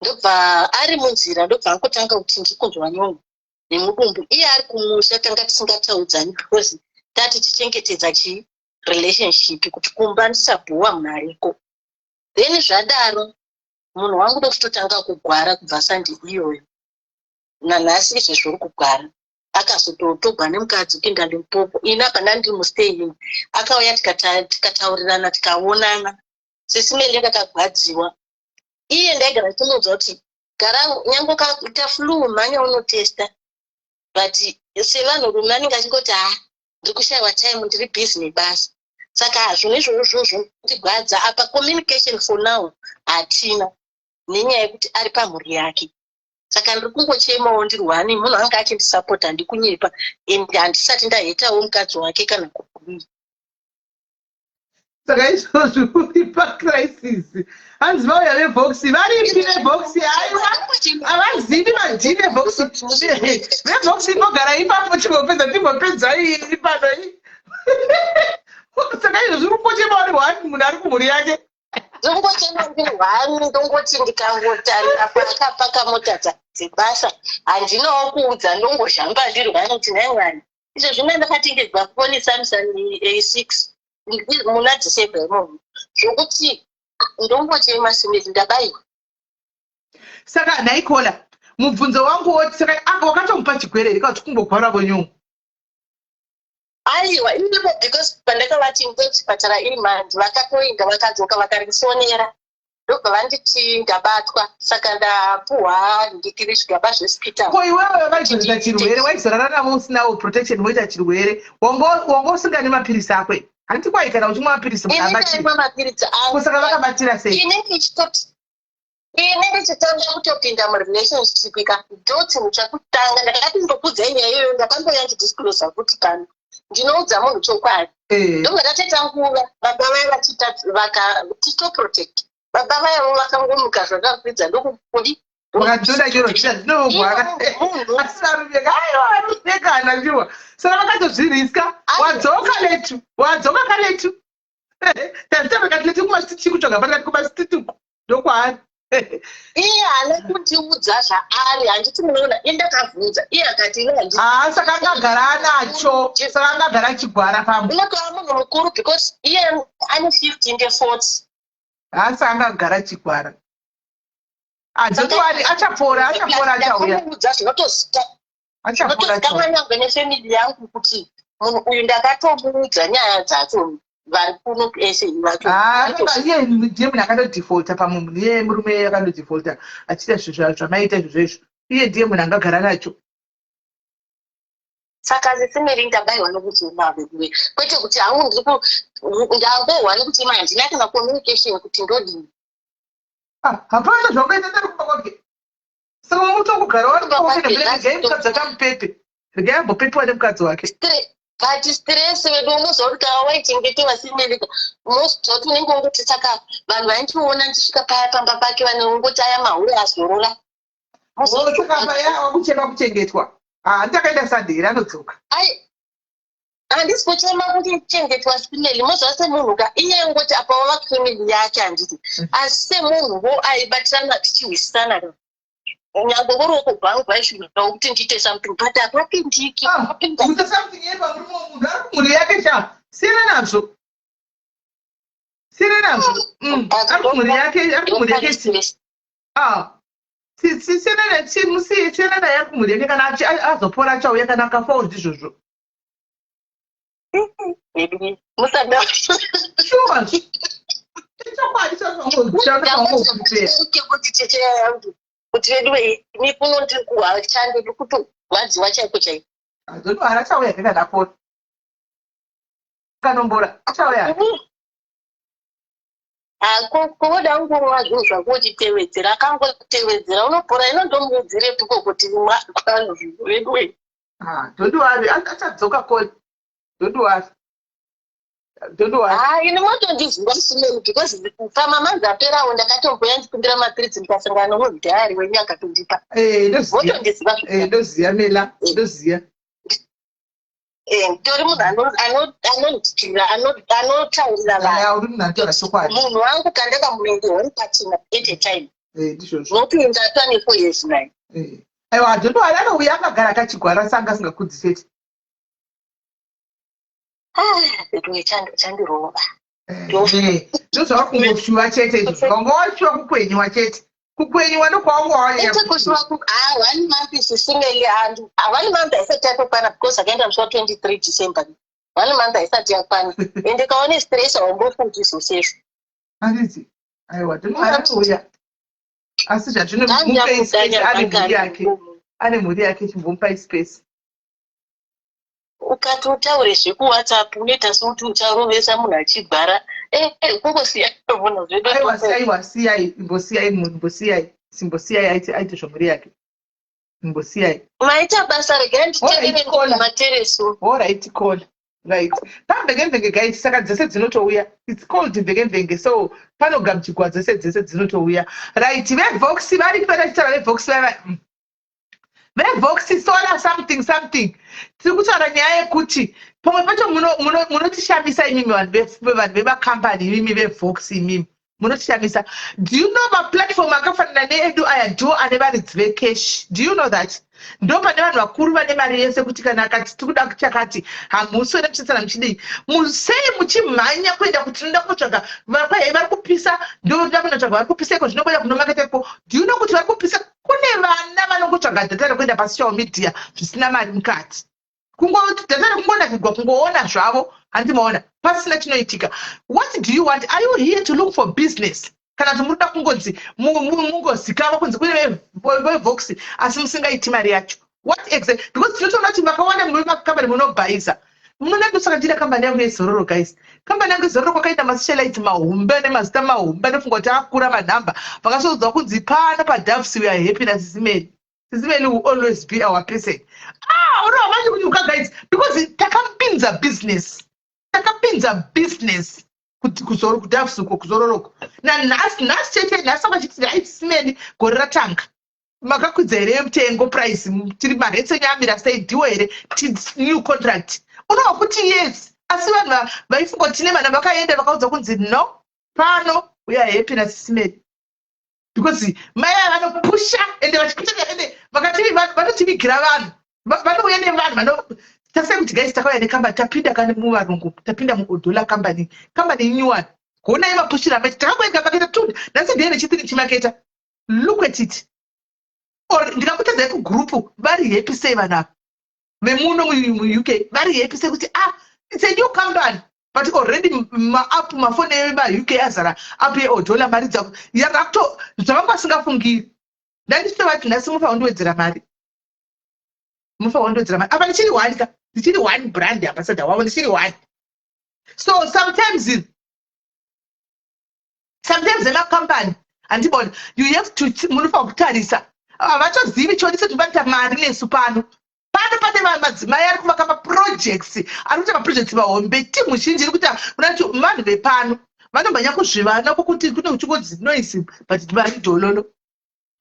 I: ndobva ari munzira ndobva angotanga kuti ndikunzwa nyongo nemudumbu iye ari kumusha tanga tisingataudzani because tati tichengetedza relationship kuti kumba ndisabhuwa munhu ariko. Then zvadaro munhu wangu ndokutotanga kugwara kubva Sunday iyoyo nanhasi izvezvo uri kugwara akazotogwa nemukadzi kuenda Limpopo. Ina pana ndiri mustayini akauya tikataurirana tikaonana Sisumeli ndakagwadziwa. Iye ndaigara timuudza kuti gara nyange ukaita flu mhanya unotesta but sevanhurume vanenge achingoti ndiri kushayiwa time ndiri busy nebasa. Saka zvone izvozvo ndigwadza apa communication for now hatina nenyaya yekuti ari pamhuri yake. Saka ndiri kungochemawo ndiri wani munhu anga achindisapota handikunyepa and handisati ndahetawo mukadzi wake kana kudii.
A: Saka izvozvo uri pacrisis. Hanzi vauya vebhokisi varipi vebhokisi aiwa havazivi madhii vebhokisi vebhokisi inogara ipapo chingopedza timbopedza iri pano iyi. Saka izvozvo uri kungochema uri wani munhu ari kumhuri yake.
I: Ndongochema ndiri wani ndongoti ndikangotarira paakapaka mota dzebasa handinawo kuudza ndongozhamba ndiri wani kuti nhai mwani izvo zvimwe ndakatengedzwa foni Samsung A6 muna December imomo zvokuti ndongochema Sumeli ndabayiwa.
A: Saka nhaikola mubvunzo wangu woti saka aka wakatomupa chigwerere kuti kungogwara kwenyungu.
I: Aiwa ivo because pandakavati ndochipatara iri mhanzi vakatoinda vakadzoka vakarisonera ndobva vanditi ndabatwa saka ndapuhwa ndikiri zvigaba zvesipitari.
A: Ko iwewe vaizorera chirwere waizorara navo usinawo protection woita chirwere wanga usingane mapirisi akwe handiti kwai kana uchimwa mapirisi
I: mukabatira mapirisi angu
A: saka vakabatira sei?
I: Inenge ichitanga kutopinda murelationship ikandoti chakutanga ndakati ndokudzai nyaya iyoyo ndakamboya ndidisclosa kuti pano ndinoudza munhu chokwadi. Ndobva ndateta nguva baba vaye vatitoprotect baba vayavo vakangomuka zvakakwidza ndokukudi
A: wakatoda chiro chita zvinogwara asarubeka aiwa anachiwa saka vakatozviriska wadzoka karetu tazitamekatileti kumasitiki kutsvaga pakati kumasitituku ndokwaari
I: iye haana kundiudza zvaari handiti munoona indakabvunza iye akati
A: saka angagara anacho saka angagara achigwara pamwe
I: unotova munhu mukuru because iye ane 15 nde40
A: saka angagara achigwara adzotowari achapora achauya
I: zvinotozikamanyangwe nefamily yangu kuti munhu uyu ndakatomuudza nyaya dzacho vari kuno ese
A: iye ndiye munhu akandodhifolta pamunhu iye murume akandodhifolta achiita zvamaita izvozvo iye ndiye munhu angagara nacho
I: saka zisimeri ndabayiwa nokuti unavewe kwete kuti hangu ndangohwa nekuti ima handina kana communication kuti ndodini
A: hapana zvaungaita ndarikuba kwake saka mamutongogara warigaimukadzi akamupepe regai ambopepiwa nemukadzi wake
I: but stress wedu unozoti kana waichengete vasimerika unozoti unenge ungoti saka vanhu vaindiona ndisvika paya pamba pake vane ungoti aya mahule azorora
A: saka paya wakuchema kuchengetwa ndakaenda sande here anodzoka
I: handisi kuchema kuchengetwa spineli mozva semunhu ka iye ngoti apa wava family yake handiti asi semunhuwo aibatirana tichihwisisana nyange voroko bhangu vaishunawo kuti ndiite something but hapapindiki
A: kuita something yepamurume munhu ari kumhuri yake cha siyana nazvo ari kumhuri yake siyana naye ari kumhuri yake kana azopora achauya kana akafawo ndizvozvo
I: kuti vedu mikunondikuhwa chande kuti wadziwa chaiko chaiko
A: azonohara achauya kana apora kanombora achauya
I: kovoda ngurova zvinhu zvako uchitevedzera akangotevedzera unopora inondomudziretuko kuti vanhu vedu
A: dondowari achadzoka koni dondowari
I: ini motondivhunga simeni because pama manzi aperawo ndakatomboya ndikumbira mapiritsi ndikasangana nomudhayari wenyu akatondipa
A: ndoziya mela ndoziya
I: tori munhu anondityira anotaurira vanhu wangu kandakamunenge hori pachina at a time nopinda 24 years nine
A: aiwa dondowari anouya akagara akachigwara sanga asingakudziseti
I: chandirova
A: ndozvava kungoshuva chete izvo vanga washuva kukwenyiwa chete kukwenyiwa
I: ndokwauaone month sisimeli handu one month haisati yatokwana because akaenda musi wa23 December one month haisati yakwana ende kaone stress haumbofuti zvosezvo
A: anditi aiwa ndinoanouya asi zvatinomupai space ane mhuri yake chimbomupai space
I: ukati utaure zvekuwhatsapp unoita sekuti ucharovesa munhu achigara kungosiyaiona
A: zveduaiwasiyai imbosiyai munhu imbosiyai aite zvomhuri yake imbosiyai
I: maita basa regai nditereematereso
A: oright call right pamvenge gaiti saka dzese dzinotouya its called mvenge so panogamuchigwa dzese dzinotouya right vevox vari patachitaura vevox vevox sola something tiri kutaura nyaya yekuti pamwe pacho munotishamisa imimi vanhu vemakompani imimi vevox imimi munotishamisa. Do you know maplatform akafanana needu aya ndo ane varidzi vecash? Do you know that? Ndo pane vanhu vakuru vane mari yese kuti kana akati tikuda kuchakati hamuswere muchitsana muchidii musei muchimhanya kuenda kuti tinoda kunotsvaga vari kupisa ndo toda kunotsvaga vari kupisa iko zvinokwenda kunomaketeko. Do you know kuti vari kupisa kune vana vanongotsvaga data rekuenda pasocial media zvisina mari mukati kungoti data rekungona kugwa kungoona zvavo handi maona pasina chinoitika. What do you want? Are you here to look for business? Kana kuti munoda kungodzi mungozikava kunzi kune vevox asi musingaiti mari yacho. What exactly? Because tinotoona kuti makawanda mumakambani munobhaisa munonanga saka ndira kambani yangu yezororo guys. Kambani yangu yezororo kwakaita masocialite mahombe nemazita mahombe anofunga kuti akura manhamba vakasoudza kunzi pano padavs we are happy naSisimeni. Sisimeni will always be our person. Unohamachi kuti guys because takapinza business kudavs uko kuzororoko nanhasi chete nhasi vakachiti hai Sisimeni gore ratanga makakwidza here mutengo price tiri maretso nyamira sei ndiwo here new contract unowa kuti yes asi vanhu vaifunga kuti tine vana vakaenda vakaudza kunzi no pano we are happy naSisimeni because mai vanopusha ende vachipita ende vanotivigira vanhu vanouya nevanhu tasekuti guys takauya nekambani tapinda kane muvarungu tapinda muodhola kambani inyuwani kuona ivapushira machi takangoenda maketa tunda nhasi ndiye nechitiri chimaketa look at it or ndikakutadzai kugrupu vari happy sei vanhu ava vemuno muuk vari happy sei kuti it's a new company but already maapu mafoni emauk azara apu yeodhola mari dzavo yakakuto zvavanga vasingafungiri ndandisito vati nhasi mufa undiwedzera mari munofanira kundodzera mari apa ndichiri one ka ndichiri one brand ambassador wavo ndichiri one. So sometimes emacompany handibona you have to munofanira kutarisa havatozivi chodisa kuti vanoita mari nesu pano pane madzimai ari kuvaka maprojects ari kuita maprojects mahombe timu zhinji iri kuita unati vanhu vepano vanomhanya kuzvivana kokuti kune uchingodzi noisi but mari dhololo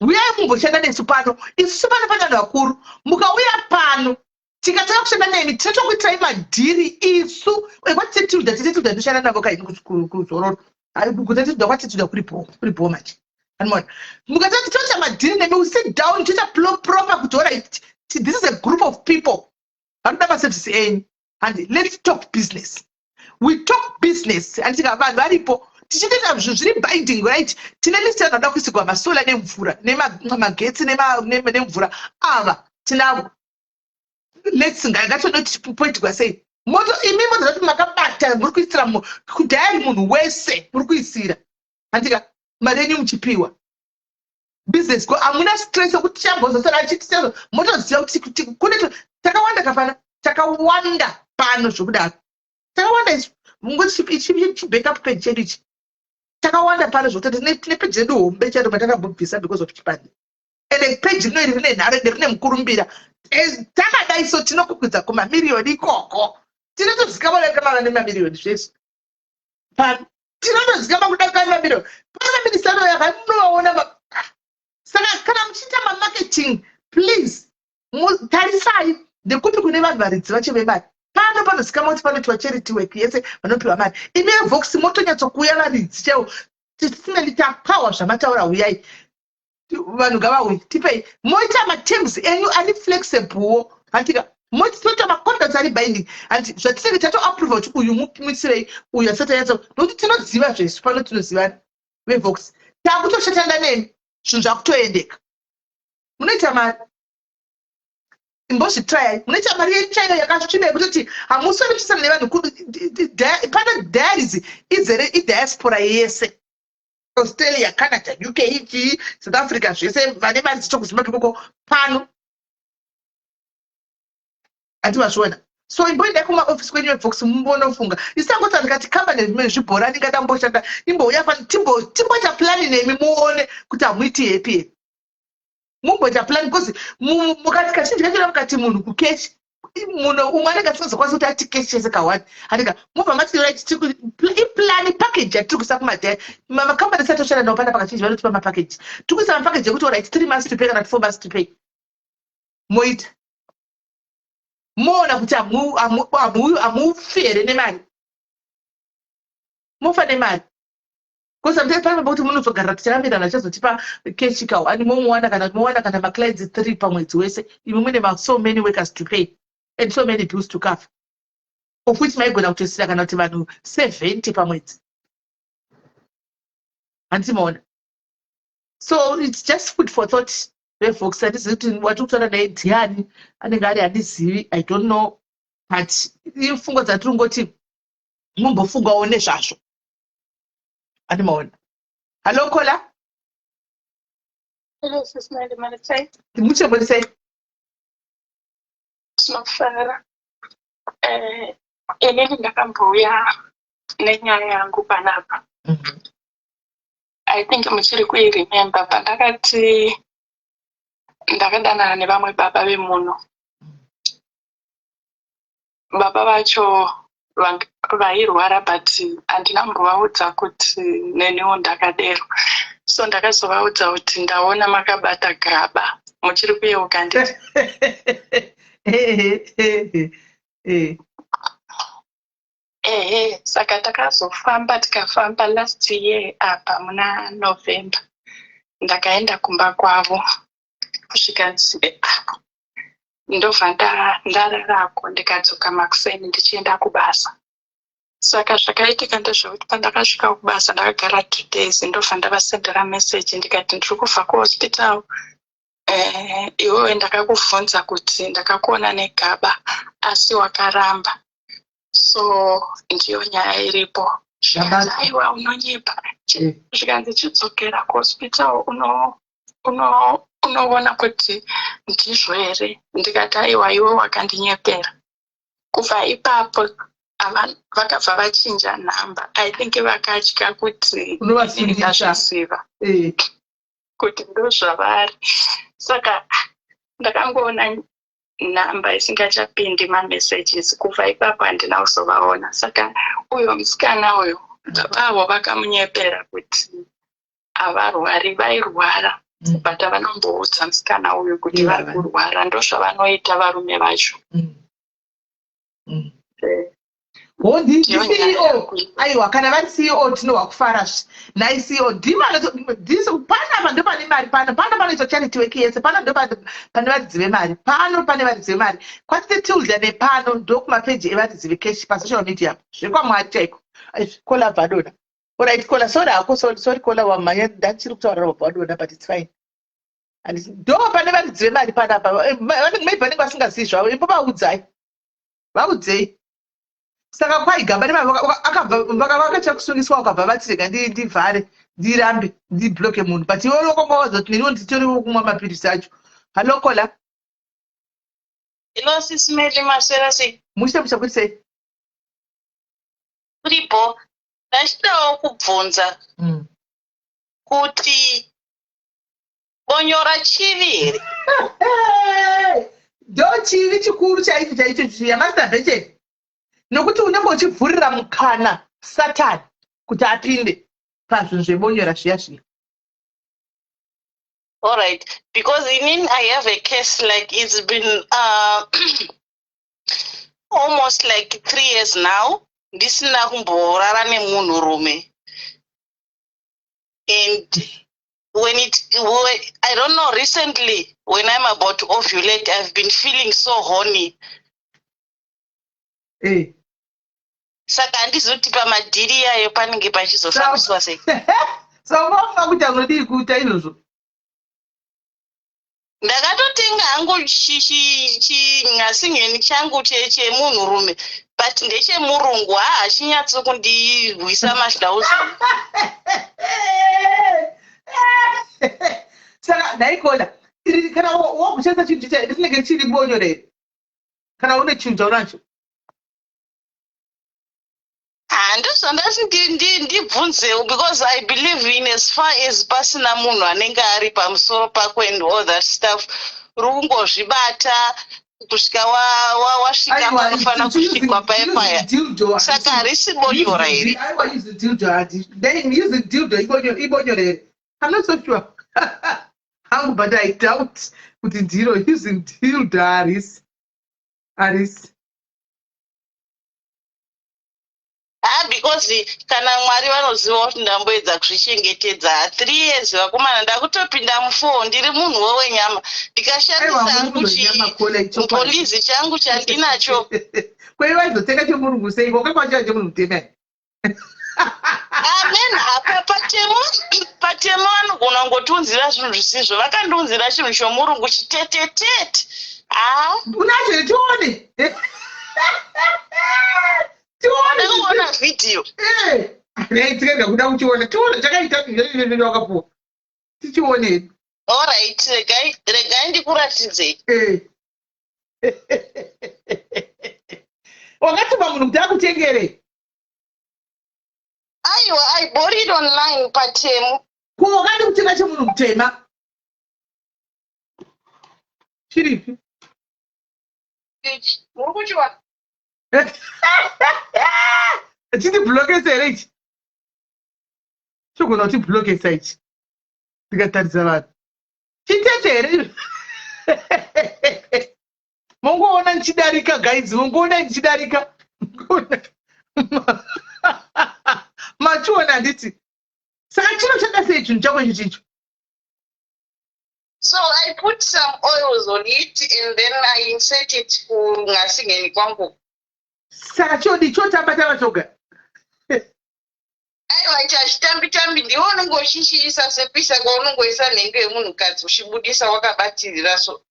A: uyai mumboshanda nesu pano isusu pano pane vanhu vakuru mukauya pano tikataka kushanda nemi tinotokuitirai madhiri isu kwatitituda tinoshanda navo kaini kuzororo kutitituda kwatituda kuripo manje animona mukatati toita madhiri nemi we sit down toita proper kuti alright this is a group of people vanoda maservice enyu and let's talk business. We talk business and vanhu varipo tichitoita zvinhu zviri binding right. Tine list yanoda kuisigwa masola nemvura nemagetsi nemvura ava tinavo. Let's ngatondotipoitigwa sei moto imi moto zati makabata muri kuisira kudhaya munhu wese muri kuisira andika mari yenyu muchipiwa business ko amuna stress yokuti chambozosara achitisezo motoziva kuti kune takawanda kapana takawanda pano zvokudaro takawanda chibackup page chedu ichi takawanda pano zvokutoti tine page yedu hombe chado matakambobvisa because of chipande ende page rino iri rine nhare rine mukurumbira takadai so tinokukwidza kumamiriyoni ikoko tinotozikamarekana nemamiriyoni zvese pano tinotozikama kudaka nemamiriyoni pana minisano yakanoona. Saka kana muchiita mamarketing please tarisai ndekuti kune vanhu varidzi vacho vemari pano panozikama kuti panoitwa charity work yese vanopiwa mari ime Vox motonyatsokuuya varidzi chaivo tisineni tapawa zvamataura uyai vanhu ngavauye tipei moita materms enyu ari flexiblewo handika moita macontracts ari binding and zvatinenge tatoaprova kuti uyu mumisirei uyu asati yatsa nokuti tinoziva zvesu pano tinozivana veVox takutoshatanda nemi zvinhu zvakutoendeka munoita mari imbozvitrayai munoita mari yeChina yakasvinei kutoti hamusori kuchisana nevanhu pana diaries izere idiaspora yese Australia, Canada, UK, South Africa zvese vane mari dzichokuzimake koko pano hativazviona. So imboenda kumaofisi kwenyu veVox mumbonofunga isangoti ndikati kambani zvimwe zvibhorani ngatamboshanda imbouya pano timboita plani nemi muone kuti hamuiti happy mumboita plani because mukati kazhinji kachona mukati munhu kukeshi munhu umwe anenge asingazokwanisi kuti ati keshi chese kawani andika mubva mati right iplani package yatiri kuisa kumadhaya makambani asati toshanda nawo pana pakazhinji vanotipa mapackage tiri kuisa mapackage ekuti right 3 months to pay kana 4 months to pay moita moona kuti hamufere nemari mufa nemari kosamtai panomba kuti munozogarira tichirambirana achazotipa keshi kawani mowana kana maclients 3 pamwedzi wese imi mune so many workers to pay and so many bills to cover of which maigona kutosira kana kuti vanhu 70 pamwedzi handimaona. So it's just food for thought veVox hatizivi kuti watiri kutaura naye ndiani anenge ari handizivi I don't know but ifungo dzatiri ngoti mumbofungawo nezvazvo handimaona. Hello Kola.
G: Hello sis Mary Marisai.
A: Muchembonisei
G: tinofanira inini ndakambouya nenyaya yangu panapa. I think muchiri kuiremember pandakati ndakadanana nevamwe baba vemuno. Baba vacho vairwara but handina kumbovaudza kuti neniwo ndakadero. So ndakazovaudza kuti ndaona makabata gaba muchiri kuyeuka nditi. Saka tikafamba last year apa muna November. Ndakaenda kumba kwavo kusvika nzive ndobva ndararako ndikadzoka makuseni ndichienda kubasa. Saka zvakaitika ndezvekuti pandakasvika kubasa ndakagara 2 days ndobva ndavasendera message ndikati ndiri kubva kuhospital. Iwewe ndakakubvunza kuti ndakakuona negaba asi wakaramba. So ndiyo nyaya iripo. Zvikanzi aiwa unonyepa. Zvikanzi chidzokera kuhospital unoona kuti ndizvo here. Ndikati aiwa iwe wakandinyepera. Kubva ipapo vakabva vachinja nhamba. I think vakatya kuti ndingazviziva kuti ndozvavari. Saka ndakangoona nhamba isingachapindi mamessages. Kubva ipapo handina kuzovaona. Saka uyo musikana uyo avo vakamunyepera kuti havarwari, vairwara. But avanomboudza musikana uyu kuti vari kurwara. Ndozvavanoita varume vacho.
A: CEO aiwa kana vari CEO tinowa kufara nai CEO ndiso pana ndo pane mari pano panoitwa charity work yese pano ndo pane varidzi vemari pano pane varidzi vemari kwatite tilda nepano ndo kumapeji evaridzi vecash pasocial media zvekwamwari chaiko kola bhadona alright kola sorry hako sorry kola wamanya ndachiri kutaurira wabhadona but it's fine ndo pane varidzi vemari panapa maybe vanenge vasingazivi zvavo ipo vaudzei saka kwaigamba vakachakusungiswa ukabva vati rega ndivhare ndirambe ndibloke munhu but iwe lokombawadza kuti neniwo nditoriwo kumwa mapirisi acho halokola
I: ilo sisimeli maswera sei
A: mushe kuti sei
I: uripo ndachidawo kubvunza kuti bonyora chivi here
A: ndo chivi chikuru chaicho chiyamastabhecheni nokuti unenge uchivhurira mukana satani kuti apinde pazvinhu zvebonyora zviya.
I: All right, because I have a case like it's been almost like 3 years now. Ndisina kumborara nemunhurume. And I don't know, recently when I'm about to ovulate, I've been feeling so horny. Saka handizoti pamadhiri iyayo panenge pachizofambiswa sei.
A: Saka wafunga kuti anodii kuita izvozvo?
I: Ndakatotenga hangu chinhasinyeni changu chemunhurume but ndechemurungu hachinyatso kundirwisa mahlauza.
A: Saka ndaikoda kana wakushandisa chinhu chinenge chiri bonyore here kana une chinhu chaunacho
I: ndozvandati ndibvunzewo because I believe in as far as pasina munhu anenge ari pamusoro pako and all that stuff rungozvibata kusvika wasvika panofanira kusvikwa paya saka harisi bonyora here.
A: Ibonyore here I'm not so sure but I doubt kuti ndiro using dildo harisi
I: because kana Mwari vanoziva kuti ndamboedza kuzvichengetedza 3 years vakomana ndakutopinda mu4 ndiri munhu wenyama ndikashandisa hangu chipolisi changu chandinacho
A: kwaivazotenga chemurungu sei wakakwacha chemunhu mutema
I: amen hapa patemo vanogona kungotiunzira zvinhu zvisizvo vakandiunzira chinhu chomurungu chitetetete
A: unacho tione
I: ndakaona vhidhiyo
A: tikaenda kuda kuchiona tione chakaita izvozvo wakapuwa tichione.
I: Alright, regai ndikuratidzei.
A: Wakatuma munhu kuti akutengere?
I: Aiwa, I bought it online patemu.
A: Ko wakati kutenga chemunhu mutema? Chiripi?
I: Muri kuchiwana?
A: Chiti blokesa here ichi? Chogona kuti blokesa ichi? Ndikataridza vanhu. Chitete here? Mungoona nchidarika guys, mungoona nchidarika. Machiona handiti. Saka chinoshanda sei chinhu chako ichicho?
I: So I put some oils on it and then I insert it kungasingeni kwangu.
A: Saka chodi chotamba choga.
I: Aiwa chachitambi ndiwo unongoshishiisa sepisa kwaunongoisa nhengo yemunhukadzi uchibudisa wakabatirira so.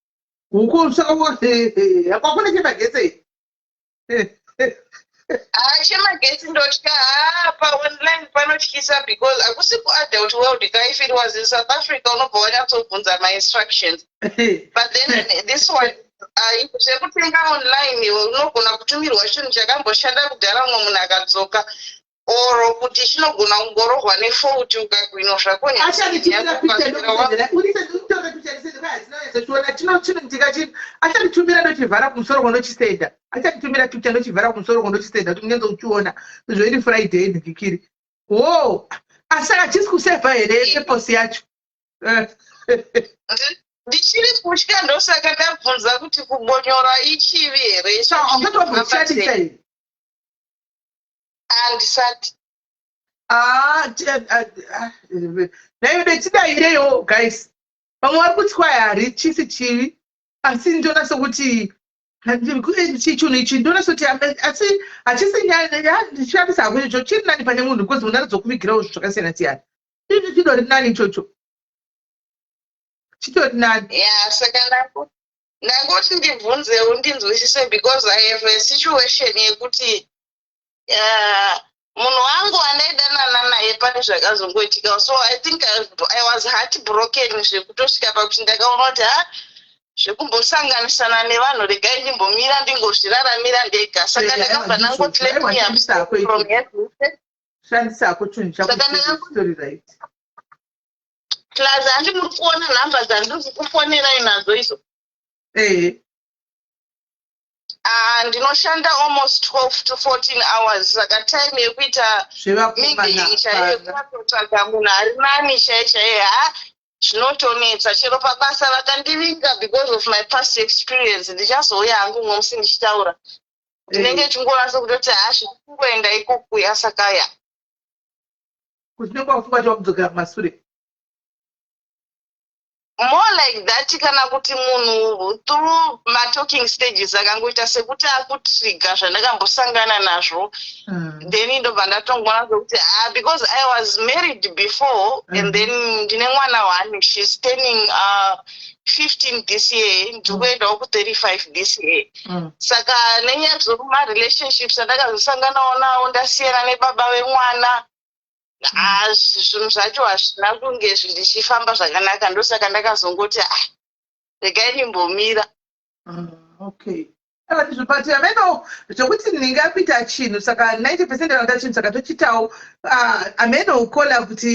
A: Uko saka hakuna chemagetse.
G: chemagetsi ndotya paonline panotyisa because hakusi kuadult world ka if it was in South Africa unobva wanyatsobvunza ma-instructions but then this one zvekutenga online unogona kutumirwa chinhu chakamboshanda kudhara umwe munhu akadzoka oro kuti chinogona kungorohwa nefouti ukagwino zvako
A: achatitumira ndochivhara kumusoro kondochisenda achatitumira picha ndochivhara kumusoro kondochisenda kuti munenge uchiona zvoiri friday ndikikiri asi achisi kusevha here peposi yacho
G: ndichiri kutya ndosaka ndabvunza kuti kubonyora ichivi here
A: ungatomboshandisa here
G: handisati
A: nayo ndechidaireyo guys vamwe vari kutyaya hari chisi chivi asi ndona sokuti chinhu ichi ndona soti asi hachisi ndishandisa hako ichocho chiri nani pane munhu because munhu arizokuvigirawo zvinhu zvakasiyana siyana chidori nani ichocho chitori nani
G: saka ndangoti ndibvunzewo ndinzwisise because I have a situation yekuti munhu wangu andaidanana naye pane zvakazongoitika so I think I was heartbroken zvekutosvika pakuti ndakaona kuti zvekumbosanganisana nevanhu regai ndimbomira ndingozviraramira ndega saka ndakabva nangoti
A: shandisako chinhu chakustory right
G: plus handi muri kuona nhamba dzandiri kufonerai nadzo izo ndinoshanda almost 12 to 14 hours saka time yekuita mingling chaiyo kutotsvaga munhu ari nani chaiye zvinotonetsa chero pabasa vakandivinga because of my past experience ndichazouya hangu umwe musi ndichitaura ndinenge chingorasa kutoti zvikungoenda ikokuya saka
A: kuti unenge wafunga kuti wakudzokera kumasure
G: more like that kana kuti munhu through ma-talking stages akangoita sekuti akutriga zvandakambosangana nazvo then indobva ndatongona sokuti because I was married before and then ndine mwana one she's turning 15 this year ndikuendawo ku35 this year saka nenyaya dzoruma-relationships andakazosanganawo nawo ndasiyana nebaba vemwana zvinhu zvacho hazvina kunge zvichifamba zvakanaka ndosaka ndakazongoti regai ndimbomira
A: okay zvopati ameno zvokuti ndingapita chinhu saka 90% vanoita chinhu saka tochitawo ameno ukola kuti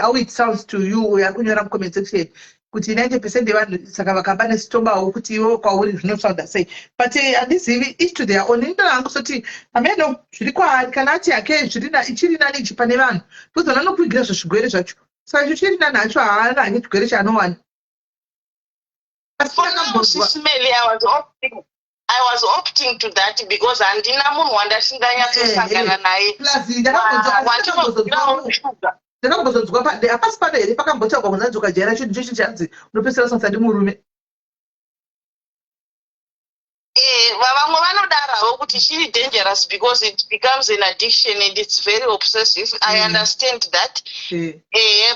A: how it sounds to you uya kunyora mucomment section kuti 90% yevanhu saka vakamba nesitombawo kuti iwo kwauri zvinosounda sei but handizivi each to their own indonangu soti ameno zviri kwaari kana ati yake ichiri nani ichi pane vanhu because vanhu vanokwigira zvozvigwere zvacho saka icho chiri nani hacho haana hanye chigwere chaanowana
G: I was opting to that because handina munhu wandasinganyatosangana naye
A: ndakambozonzwa hapasi pano here pakambotaurwa kunzanzoka jaira chinhu chochi chanzi unopesera sonsa ndimurume
G: vamwe vanodarawo kuti chiri dangerous because it becomes an addiction and it's very obsessive I understand that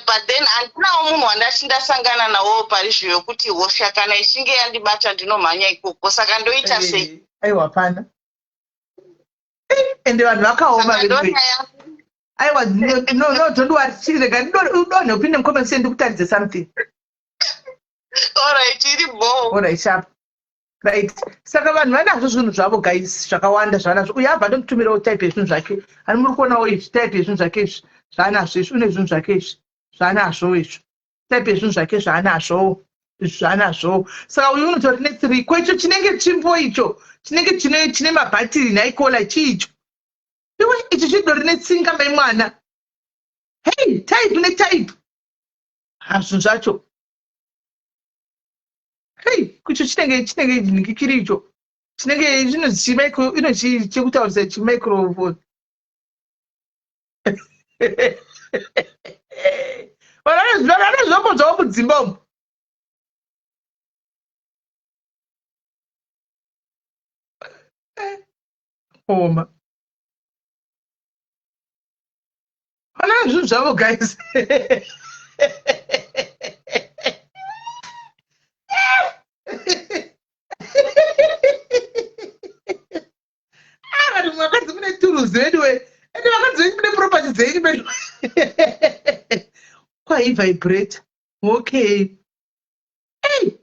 G: but then handinawo munhu wandasangana nawo parizvo yokuti hosha kana ichinge yandibata ndinomhanya ikoko saka ndoita sei
A: aiwa pana ende vanhu vakaoma aiwa tondiwa chirega udonhe upinde mucomment ndikutaridze something
G: alright iri bo
A: alright sharp right saka vanhu vanazvo zvinhu zvavo guys zvakawanda zvanazvo uye abva ndomutumirawo type yezvinhu zvake ani muri kuonawo izvi type yezvinhu zvake izvi zvaanazvo izvi une zvinhu zvake izvi zvaanazvo izvi type yezvinhu zvake zvaanazvo izvi zvaanazvo saka uyu unotori ne3 kwecho chinenge chimbo icho chinenge chine mabhatiri naikola chiicho iwe ichi chidori netsinga memwana hey type netype hazvinhu zvacho hey kucho chinenge ndikikiri icho chinenge inozi chekutaurisa chimicrophone vanozvombodzawo mudzimba umu oma vana zvinhu zvavo guys vanhu mwakadzi anyway. And vakadzi venyu property dzenyu bedu. Kwaivibrate. Okay. Hey.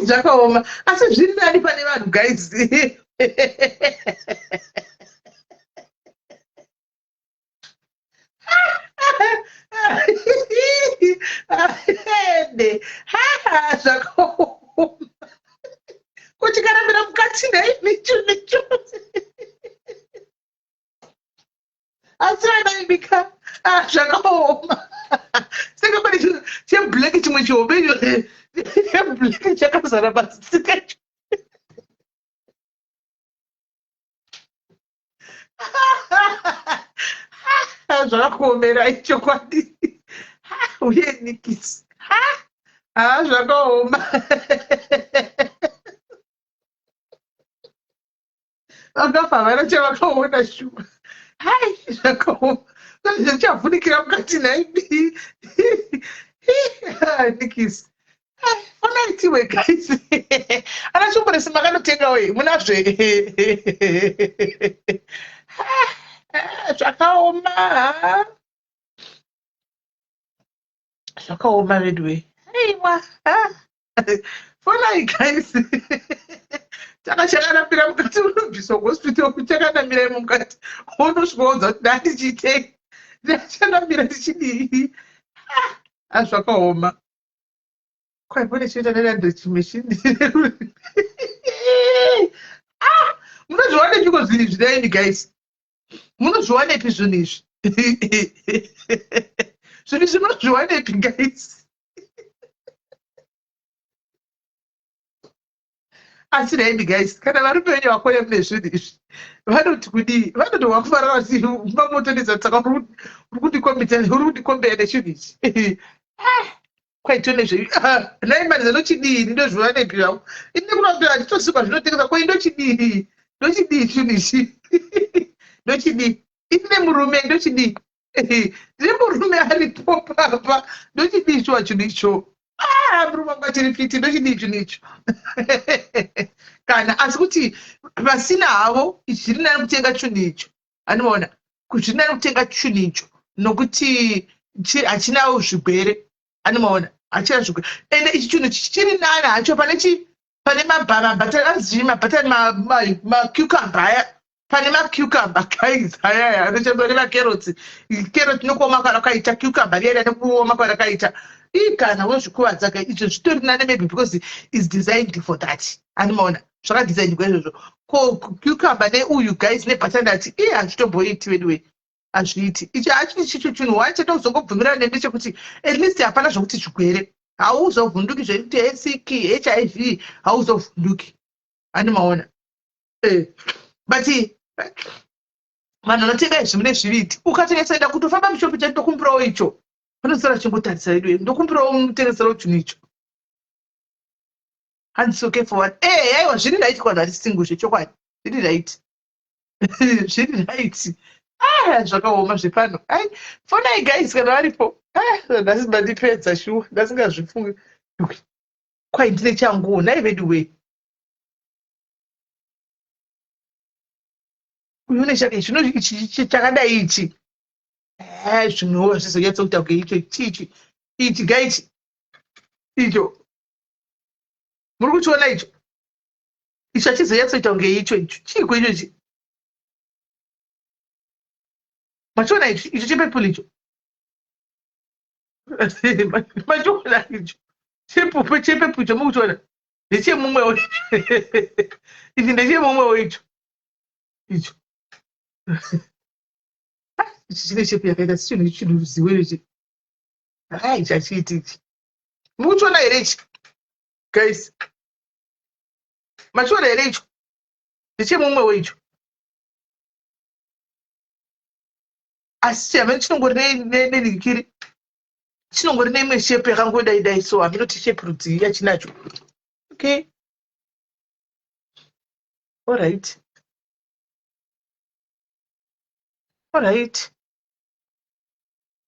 A: Zvakaoma. Asi zviri nani pane vanhu guys. Zvakaoma. Kuchikarambira mukati nicho. Asi vanaibika. Zvakaoma. Saka pane cheblack chimwe chihombe. Cheblack chakazara pasi kacho. Zvakakuomera chokwadi. Uye nikisi. Zvakaoma. Vakafa vana chavakaona shuwa. Hai, zvakaoma. Zvichavhunikira mukati naibi. Nikisi. Unaitiwe guys. Ana chomborese makanotenga we. Munazve. Zvakaoma. Zvakaoma vedwe. Aiwa. Fonai guys. Chakachakanapira mukati unobviswa kuhospital kuchakanamira mukati. Unosvikaudza kuti ndandichitei. Ndachanamira ndichidii. Zvakaoma. Kwaipone chinoita neradhechimeshini. Munozviwanepi zvinhu izvi daini guys? Munozviwanepi zvinhu izvi? Zvinhu izvi munozviwanepi guys? Asi daini guys, kana varume venyu vakoya mune zvinhu izvi, vanoti kudii? Vanoti wakufara wasi mamotonesa saka uri kundikombeya nechinhu ichi. Kwaitone zve naimari zanochidii ndozviwanepi zvavo. Ine kunoambira handitosikwa zvinotengesa kwai ndochidii? Ndochidii chinhu ichi? Ndochidii? Ine murume ndochidii? Ndine murume aripo papa. Ndochidii chiwa chinhu icho? Murume wangu achiripiti ndochidii chinhu icho? Kana asi kuti vasina havo zviri nani kutenga chinhu icho. Anoona zviri nani kutenga chinhu icho nokuti hachinawo zvigwere. Anoona hachina zvigwere. Ende ichi chinhu chiri nani hacho pane mabhatani anzii mabhatani macucumber aya. Pane macucumber guys aya anochambore macarrots. Carrot nokuoma kwarakaita cucumber riya nokuoma kwarakaita. Kana wozvikuvadza kai izvo zvitori nani maybe because is designed for that. Anoona zvakadesigned kwaizvozvo. Cucumber neuyu guys nebhatandati hazvitomboiti anyway. Hazviiti. Ichi hachiti chicho chinhu wacho tozongobvumirana ndechekuti at least hapana zvokuti zvigwere. Hauzovhunduki zvekuti ACK, HIV hauzovhunduki. Anomaona. But vanhu vanotenga izvi mune zviviti. Ukatengesaenda kutofamba mushopu chati ndokumbirawo icho. Vanosara chimbotarisa idu ndokumbirawo mutengeserawo chinhu icho. Hands okay for what? Aiwa zviri right kwa vari single zvechokwadi. Zviri right. Zviri right. Zvakaoma zvepano. Fonai guys kana varipo. Ndasingandipedza shuwa. Ndasingazvifungi. Kwai ndine changu nai veduwe. Uyone chake zvino chakadai ichi. Zvinowa zvizoyatsa kuita kunge icho chichi. Ichi guys. Icho. Muri kuchiona icho. Icho chizoyatsa kuita kunge icho icho. Chiko icho. Machiona icho chepepuli icho. Machiona icho. Chepepuli icho mukuchiona. Ndechemumwewo. Ichi ndechemumwewo icho. Icho. Ichi chine shepu yakaita sechinhu ziwere ichi. Chachiiti ichi. Mukuchiona here ichi. Guys. Machiona here icho. Ndechemumwewo icho. Asi hamene chinongori nenikiri. Chinongori neimwe shepu yakangodai so haminoti shepu rudzi yachinacho. Okay. All right. Alright.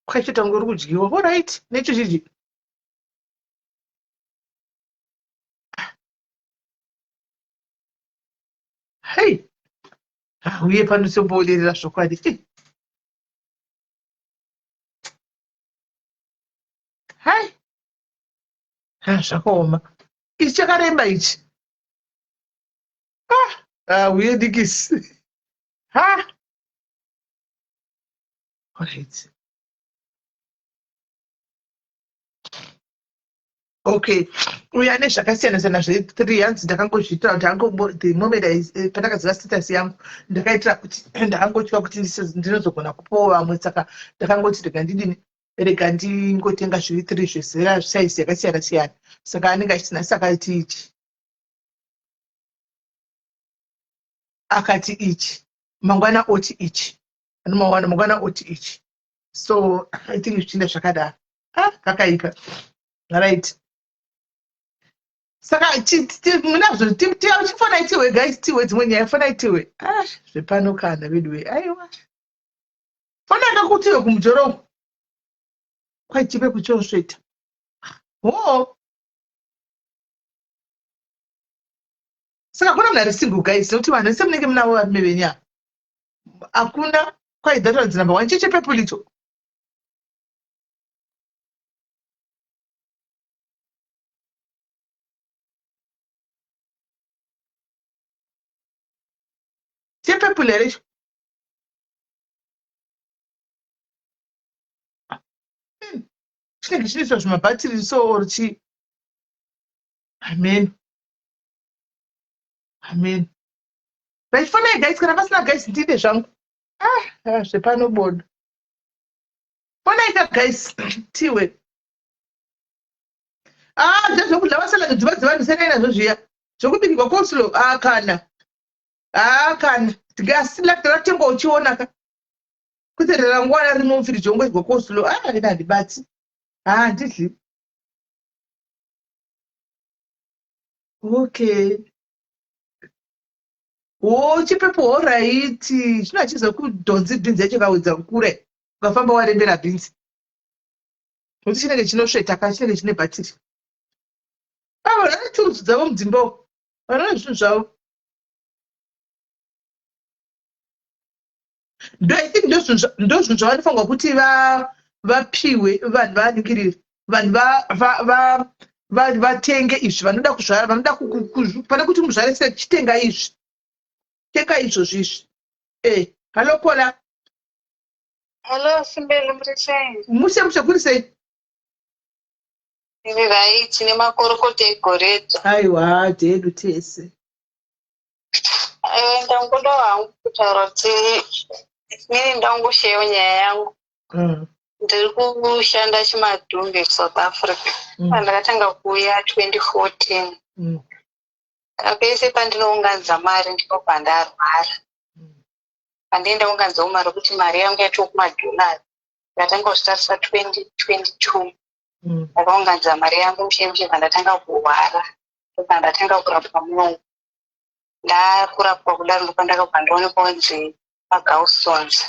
A: Kwacho tangu uri kudyiwa. Alright. Necho chichi. Hey, uye panotomboorera zvokwadi. Hai, zvakaoma. Ichi chakaremba ichi. Uye dikisi. Alright. Okay, uya nezvakasiyana-siyana zve3 hanzi ndakangozviitira kuti the moment pandakaziva status yangu ndakaitira kuti ndakangotya kuti ndinozogona kupawo vamwe, saka ndakangoti rega ndingotenga zviri 3 zvezera size yakasiyana-siyana, saka anenge achisina. Saka ati ichi akati ichi mangwana oti ichi mangwana oti ichi, so I think zvichinda zvakadaro kakaipa. Right. Saka munazvo chifana itiwe guys, tiwe dzimwe nyaya fana itiwe zvepano kana vedwe aiwa fanaka kutiwe kumujoro kwaichipe kuchosveta saka kuna mnari single guys, nokuti vanhu vese munenge munavo varume venyaya hakuna kwai that was number 1 chechepe pulito. People are chinenge zvimabhatiri so chi. Amen. Vaifana guys, kana pasina guys ndide zvangu zvepanobodo fonaika guys tiwe zvokudla vasala dzivanhu nazvo zviya zvokubikirwa kosulo kana tikasilatenga uchiona ka kuterera ngwana rino mufiriji ongwezwa kosulo handibati handidli. Okay, chipepo oraiti zvinochiza kudhonzi bhinzi yacho kawedza kukure ukafamba warembera bhinzi nokuti chinenge chinosveta ka chinenge chine bhatiri. Vane turudzo dzavo mudzimbawo, vanone zvinhu zvavo. I think ndo zvinhu zvavanofanirwa kuti vapiwe vanhu vaningirire, vanhu vatenge izvi vanoda kuzvara, vanoda pane kuti muzvare sei chitenga izvi, tenga izvozvi izvi. Halo Paula.
G: Hello Simbele, muri sei?
A: Mushe kuri sei?
G: Iri right, nemakorokota egoreto.
A: Aiwa tedu tese.
G: Ndangoda hangu kutaura kuti inini ndangoshewo nyaya yangu. Ndiri kushanda chimadhumbe South Africa. Pandakatanga kuuya 2014. Pese pandinounganidza mari ndipo pandarwara. Pandienda unganidzawo mari kuti mari yangu yacho kumadholari. Ndatanga kusitarisa 2022. Ndakaunganidza mari yangu mushe pandatanga kurwara. Pandatanga kurapwa mwoyo. Ndakurapwa kudaro ndopandakabva ndaonekwa kunzi magallstones.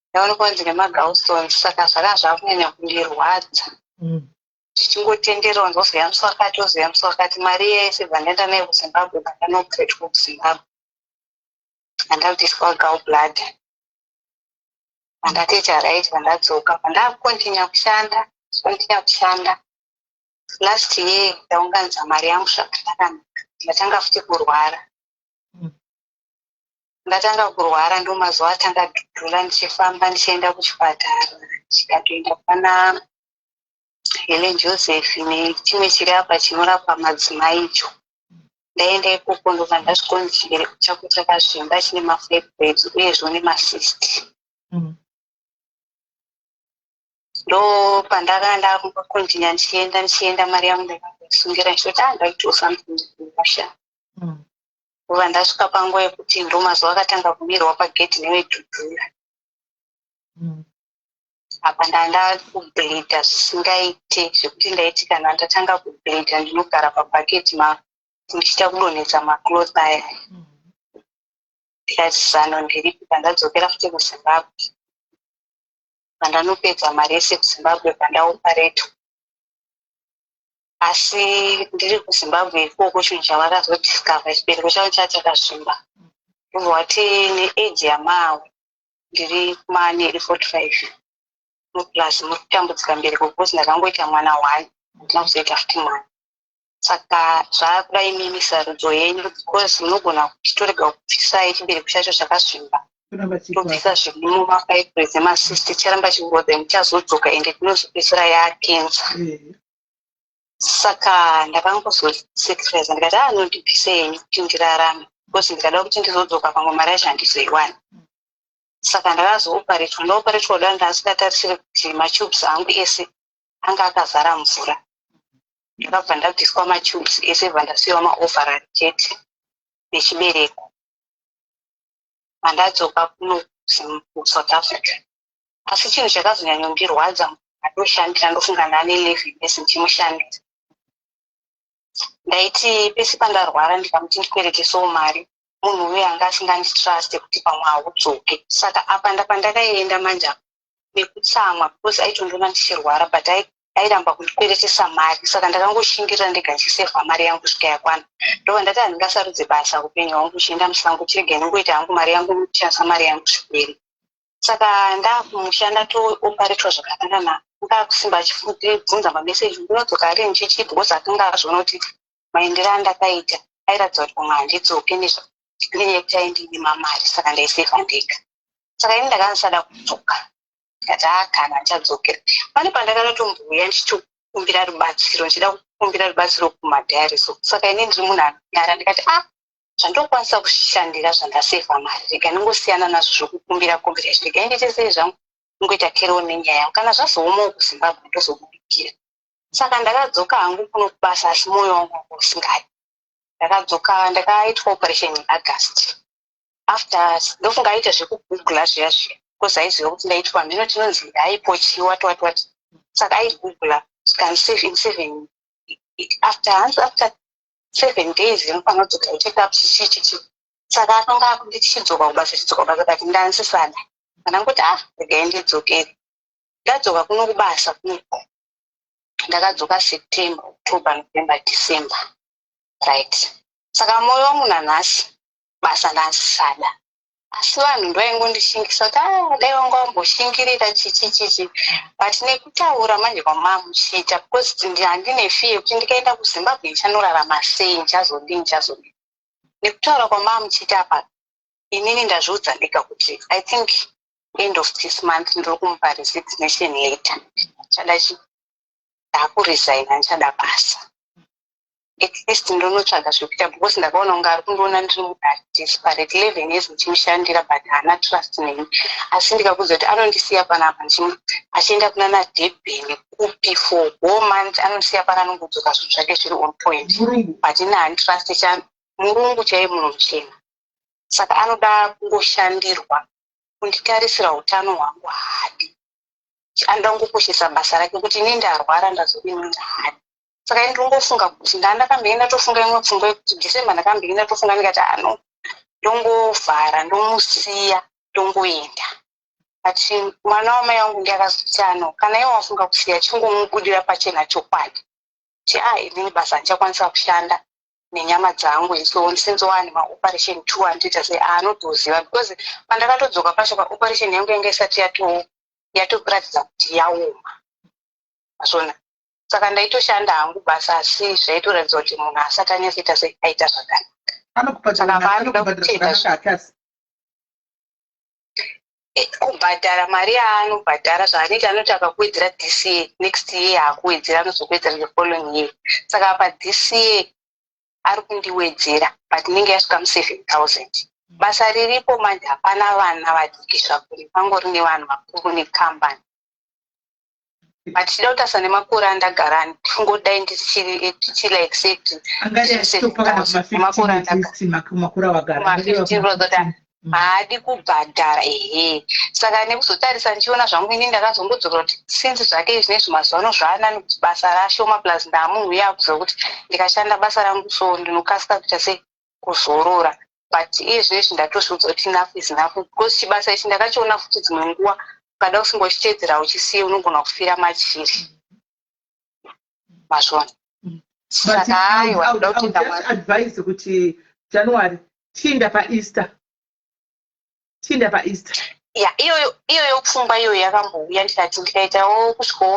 G: Ndaonekwa kunzi nemagallstones, saka zvanga zvakunyanya kundirwadza. Tichingotenderawo ndoziva muswakati mari yese bvandaenda nayo kuZimbabwe pandanopetuka kuZimbabwe. Handabviswa gallbladder. Pandatecha right pandadzoka pandakontinya kushanda. Last year ndaunganidza mari yangu zvakanaka. Ndatanga futi kurwara. Ndatanga kurwara ndo mazuva atanga dhudhura ndichifamba ndichienda kuchipatara. Ndikatoenda pana Helen Joseph nechimwe chiri apa chinorapa madzimai icho. Ndaenda ikoko ndobva ndasvika chibereko chako chakazvimba chine mafibroids uyezve nemacyst. Ndo pandakanda kungokontinya ndichienda mari yangu ndakasungira ndichoti ndaitowo something kumusha. Kuva ndasvika panguva yekuti ndo mazuva akatanga kumirwa pagedhi nevedhudhura. Apa ndanda kubhedha zvisingaite zvekuti ndaiti kana ndatanga kubhedha ndinogara pabhaketi ndichita kudonhedza maklothes aya. Ndikati zano ndiripi pandadzokera futi kuZimbabwe. Pandanopedza mari yese kuZimbabwe pandaoparetwa. Asi ndiri kuZimbabwe ikoko chinhu chavakazodiscover chibereko changu chakazvimba.
I: wati neage yamao ndiri mane iri 45 plus mukutambudzika mberi because ndakangoita mwana 1 ndina kuzoita futi mwana. Saka zvakudai mimi sarudzo yenyu because munogona kuchitorega kupfisai chibereko chacho chakasvimba tobvisa zviri mumafibroids emacyst ticharamba chirodza muchazodzoka ende tinozopedzisira yakenza. Saka ndakangozosacrifice ndikati nondibvisa yenyu kuti ndirarame because ndikada kuti ndizodzoka pamwe mari yacho handizoiwana. Saka ndakazooparetwa ndaoparetwa kudai ndasingatarisire kuti matubes angu ese anga akazara mvura. Ndakabva ndabviswa matubes ese bva ndasiyiwa maovaral chete nechibereko. Mandadzoka kuno South Africa. Asi chinhu chakazonyanyondirwadza ndoshandira ndofunga ndane 11 years ndichimushandira. Ndaiti pese pandarwara ndikamuti ndikwerekesewo mari munhu uyo anga asinganditrust kuti pamwe audzoke. Saka apa ndapandakaenda manja nekutsamwa because aitondiona ndichirwara but airamba kundikweretesa mari. Saka ndakangoshingirira ndega ndichisevha mari yangu kusvika yakwana. Ndova ndati handingasarudze basa upenyu hwangu uchienda musango chirege ndingoita hangu mari yangu muchishandisa mari yangu zviperi. Saka ndakumushanda tooparetwa zvakafanana ndakusimba achibvunza mameseji ndinodzoka ari nchichi because akanga azviona kuti maendero andakaita airatidza kuti pamwe handidzoke nenyaya yekuti aindine mamari. Saka ndaisevha ndega. Saka ini ndakasada kudzoka ndikati kana ndichadzokera. Pane pandakatombouya ndichitokumbira rubatsiro ndichida kukumbira rubatsiro kumadhayariso. Saka ini ndiri munhu anonyara ndikati zvandokwanisa kushandira zvandasevha mari rega ndingosiyana nazvo zvokukumbira rega ndiite sei zvangu ngoita kereo nenyaya yangu kana zvazoomawo kuZimbabwe ndozokubikira. Saka ndakadzoka hangu kuno kubasa asi mwoyo wangu usingadi. Ndakadzoka ndakaitwa operation in August. After ndofunga aita zvekugugula zviya zviya because aiziva kuti ndaitwa ndino tinonzi aipochi what. Saka aigugula scan 7 after 7 days inofanira kudzoka icheka chichi. Saka akanga akundidzoka kubasa but ndansisada ndangoti rega ndidzokere. Ndadzoka kuno kubasa kuno ndakadzoka September, October, November, December, right. Saka moyo wangu nanhasi basa ndansisada asi vanhu ndovaingondishingisa kuti dai wanga wamboshingirira chichi but nekutaura manje kwamamuchiita because handine fear kuti ndikaenda kuZimbabwe ndichanorarama sei ndichazodini. Nekutaura kwamamuchiita apa inini ndazviudza ndega kuti I think end of this month ndiri kumupa resignation letter. Ndichada ndakuresigna ndichada basa. At least ndonotsvaga zvekuita because ndakaona kunge ari kundoona ndiri munhu desperate 11 years ndichimushandira but haana trust neni. Asi ndikakudza kuti anondisiya panapa achienda kuna naDurban kupi for 4 months anondisiya pana anongodzoka zvinhu zvake zviri on point but ine handitrust murungu chaiye munhu muchena. Saka anoda kungoshandirwa kunditarisira utano hwangu hadi. Anoda kungokoshesa basa rake kuti ini ndarwara ndazodini hadi. Saka ndinongofunga kuti ndakamboenda tofunga imwe pfungwa yekuti December ndakamboenda tofunga ndikati ndongovhara ndomusiya ndongoenda. Ati mwana wamai wangu ndiakazoti kana iwe wafunga kusiya chingomubudira pachena chokwadi kuti inini basa ndichakwanisa kushanda nenyama dzangu so ndisinzowani maoperation 2 andita sei anotoziva because pandakatodzoka pacho paoperation yangu yanga isati yatokuratidza kuti yaoma azvona. Saka ndaitoshanda hangu basa asi zvaitoratidza kuti munhu asati anyasoita sei aita zvakanaka. Kubhadhara mari yaanobhadhara zvaanoita anoti akakuwedzera DCA next year haakuwedzera anozokuwedzera the following year. Saka apa DCA ari kundiwedzera but inenge yasvika mu7,000. Basa riripo manje hapana vana vadiki zvakuri pangori nevanhu vakuru nekambani. But chida kutarisa nemakore andagara ndingodai ndichiri accept haadi kubhadhara saka nekuzotarisa ndichiona zvangu ini ndakazongodzokera kuti sinzi zvake zvinezvi mazuva ano zvaanani kuti basa rashoma plus ndamunhu uye akuziva kuti ndikashanda basa rangu so ndinokasika kuita sei kuzorora but iye zvinezvi ndatozviudza kuti enough is enough because chibasa ichi ndakachiona futi dzimwe nguva ukada kusingochiteedzera uchisiye unogona kufira machiri mazvona. Saka aiwa
A: advise kuti January chinda paEaster Tinda paEaster.
G: Ya, iyo pfungwa iyo yakambouya ndikati ndikaitawo kusvikawo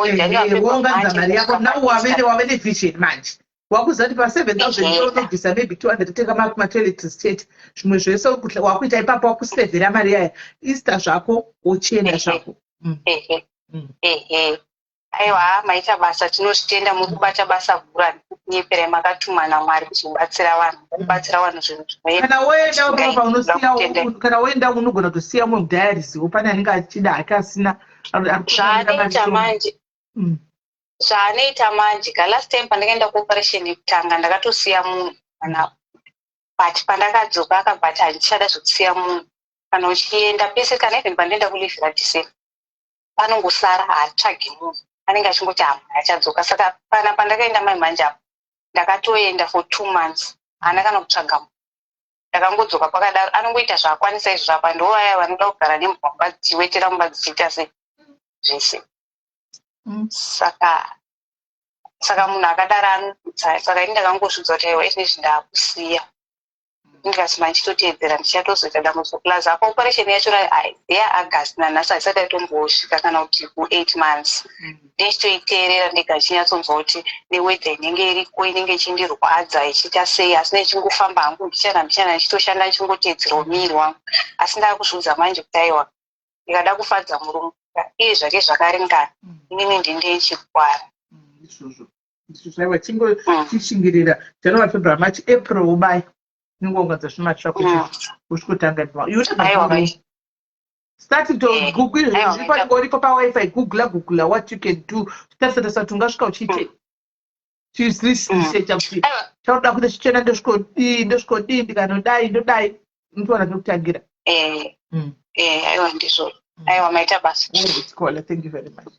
A: wonganza mari yako now wave vision manje. Wakuzati pa 7,000 unobvisa maybe 200 teka matoilet state. Zvimwe zvese wakuita ipapo wakusevhera mari yaya. Easter zvako wochienda zvako.
G: Aiwa maita basa tinotenda mukubata basa gura nyepera makatuma naMwari kuzobatsira vanhu zvinhu zvinoenda.
A: Kana woenda unogona kusiya mu diaries upana anenge achida akasina
G: zvanoita manje last time pandakaenda kuoperation yekutanga ndakatosiya munhu kana but pandakadzoka akabata handichada zvokusiya munhu kana uchienda pese kana even pandaenda kulivhira December panongosara haatsvagi munhu anenge achingoti achadzoka. Saka pana pandakaenda mai manje apo ndakatoenda for 2 months haana kana kutsvaga munhu. Ndakangodzoka pakadaro anongoita zvaakwanisa izvo apa ndo vaya vanoda kugara nemubva dziwetera mumba dzichiita sei zvese. Saka munhu akadaro anotsa. Saka ini ndakangozvidza kuti aiwa izvezvi ndaakusiya ndikati mandichitoteedzera ndichatozoita dambudziko plus apa operation yacho there August nanhasi haisati yatombosvika kana kuti ku8 months. Ndichitoiteerera ndega chinyatsonzwa kuti newedha inenge iriko inenge ichindirwadza ichiita sei asi nechingofamba hangu mbichana ndichitoshanda ndichingoteedzerawo miri wangu asi ndakuzviudza manje kuti aiwa ndikada kufadza murungu iye zvake zvakaringana inini ndinde chikwara.
A: Zvaiwa chingirira January February March April ubaya ningongadza zvimatsva kuti uskutanga start to google zvipo pa wifi google what you can do tasata tungasvika uchite research tauda kuti chichena ndosvikodi ndikanodai ndodai ndinowana zvekutangira.
G: Aiwa ndizvo. Aiwa maita basa.
A: Thank you very much.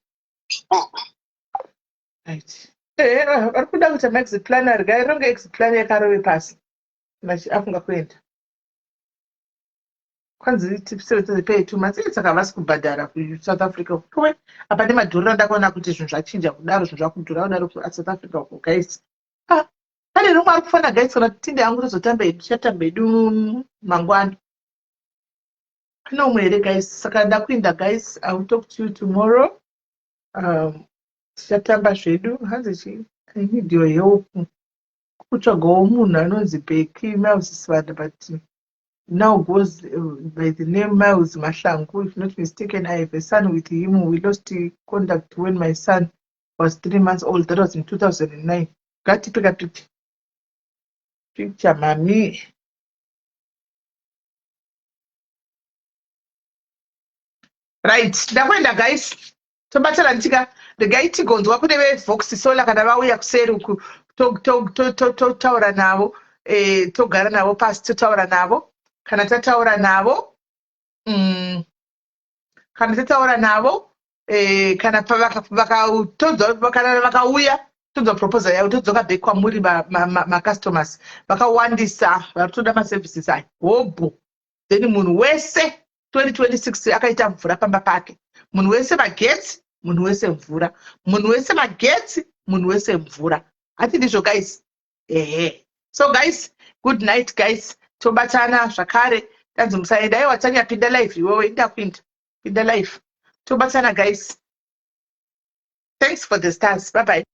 A: Right. Vari kuda kuti maexit plan arigaronge exit plan yakarove pasi afunga kuenda kwanzi tipay 2 months saka vasi kubhadhara kuSouth Africa uko apa nemadhorera ndakaona kuti zvinhu zvachinja kudaro zvinhu zvakudhura kudaro kuSouth Africa uko guys. Pane rumwe ari kufana guys kana tinde yangu tozotamba edu chatamba edu mangwana pane umwe here guys saka ndakuinda guys. I will talk to you tomorrow. Chatamba zvedu hanzi I need your help kutsvagawo munhu anonzi Becky Miles Svanda but now goes by the name Miles Mahlangu. If not mistaken, I have a son with him. We lost contact when my son was 3 months old. That was in 2009. Got to pick a picture mami. Right, ndakwenda guys. Tobatala ntika the guy tigonzwa kune veVox Solar kana vauya kuseri uku totaura navo togara navo pasi totaura navo kana tataura navo kana vakauya tonzwa proposal yavo todzoka back kwamuri macustomers vakawandisa varitoda maservices aya hobho then munhu wese 2026 akaita mvura pamba pake. Munhu wese magetsi, munhu wese mvura. Munhu wese magetsi, munhu wese mvura. Ati ndizvo guys. So guys, good night guys. Tobatana zvakare. Tanzi musaenda iwa Tanya pinda live iwewe ndakuinda. Pinda live. Tobatana guys. Thanks for the stars. Bye bye.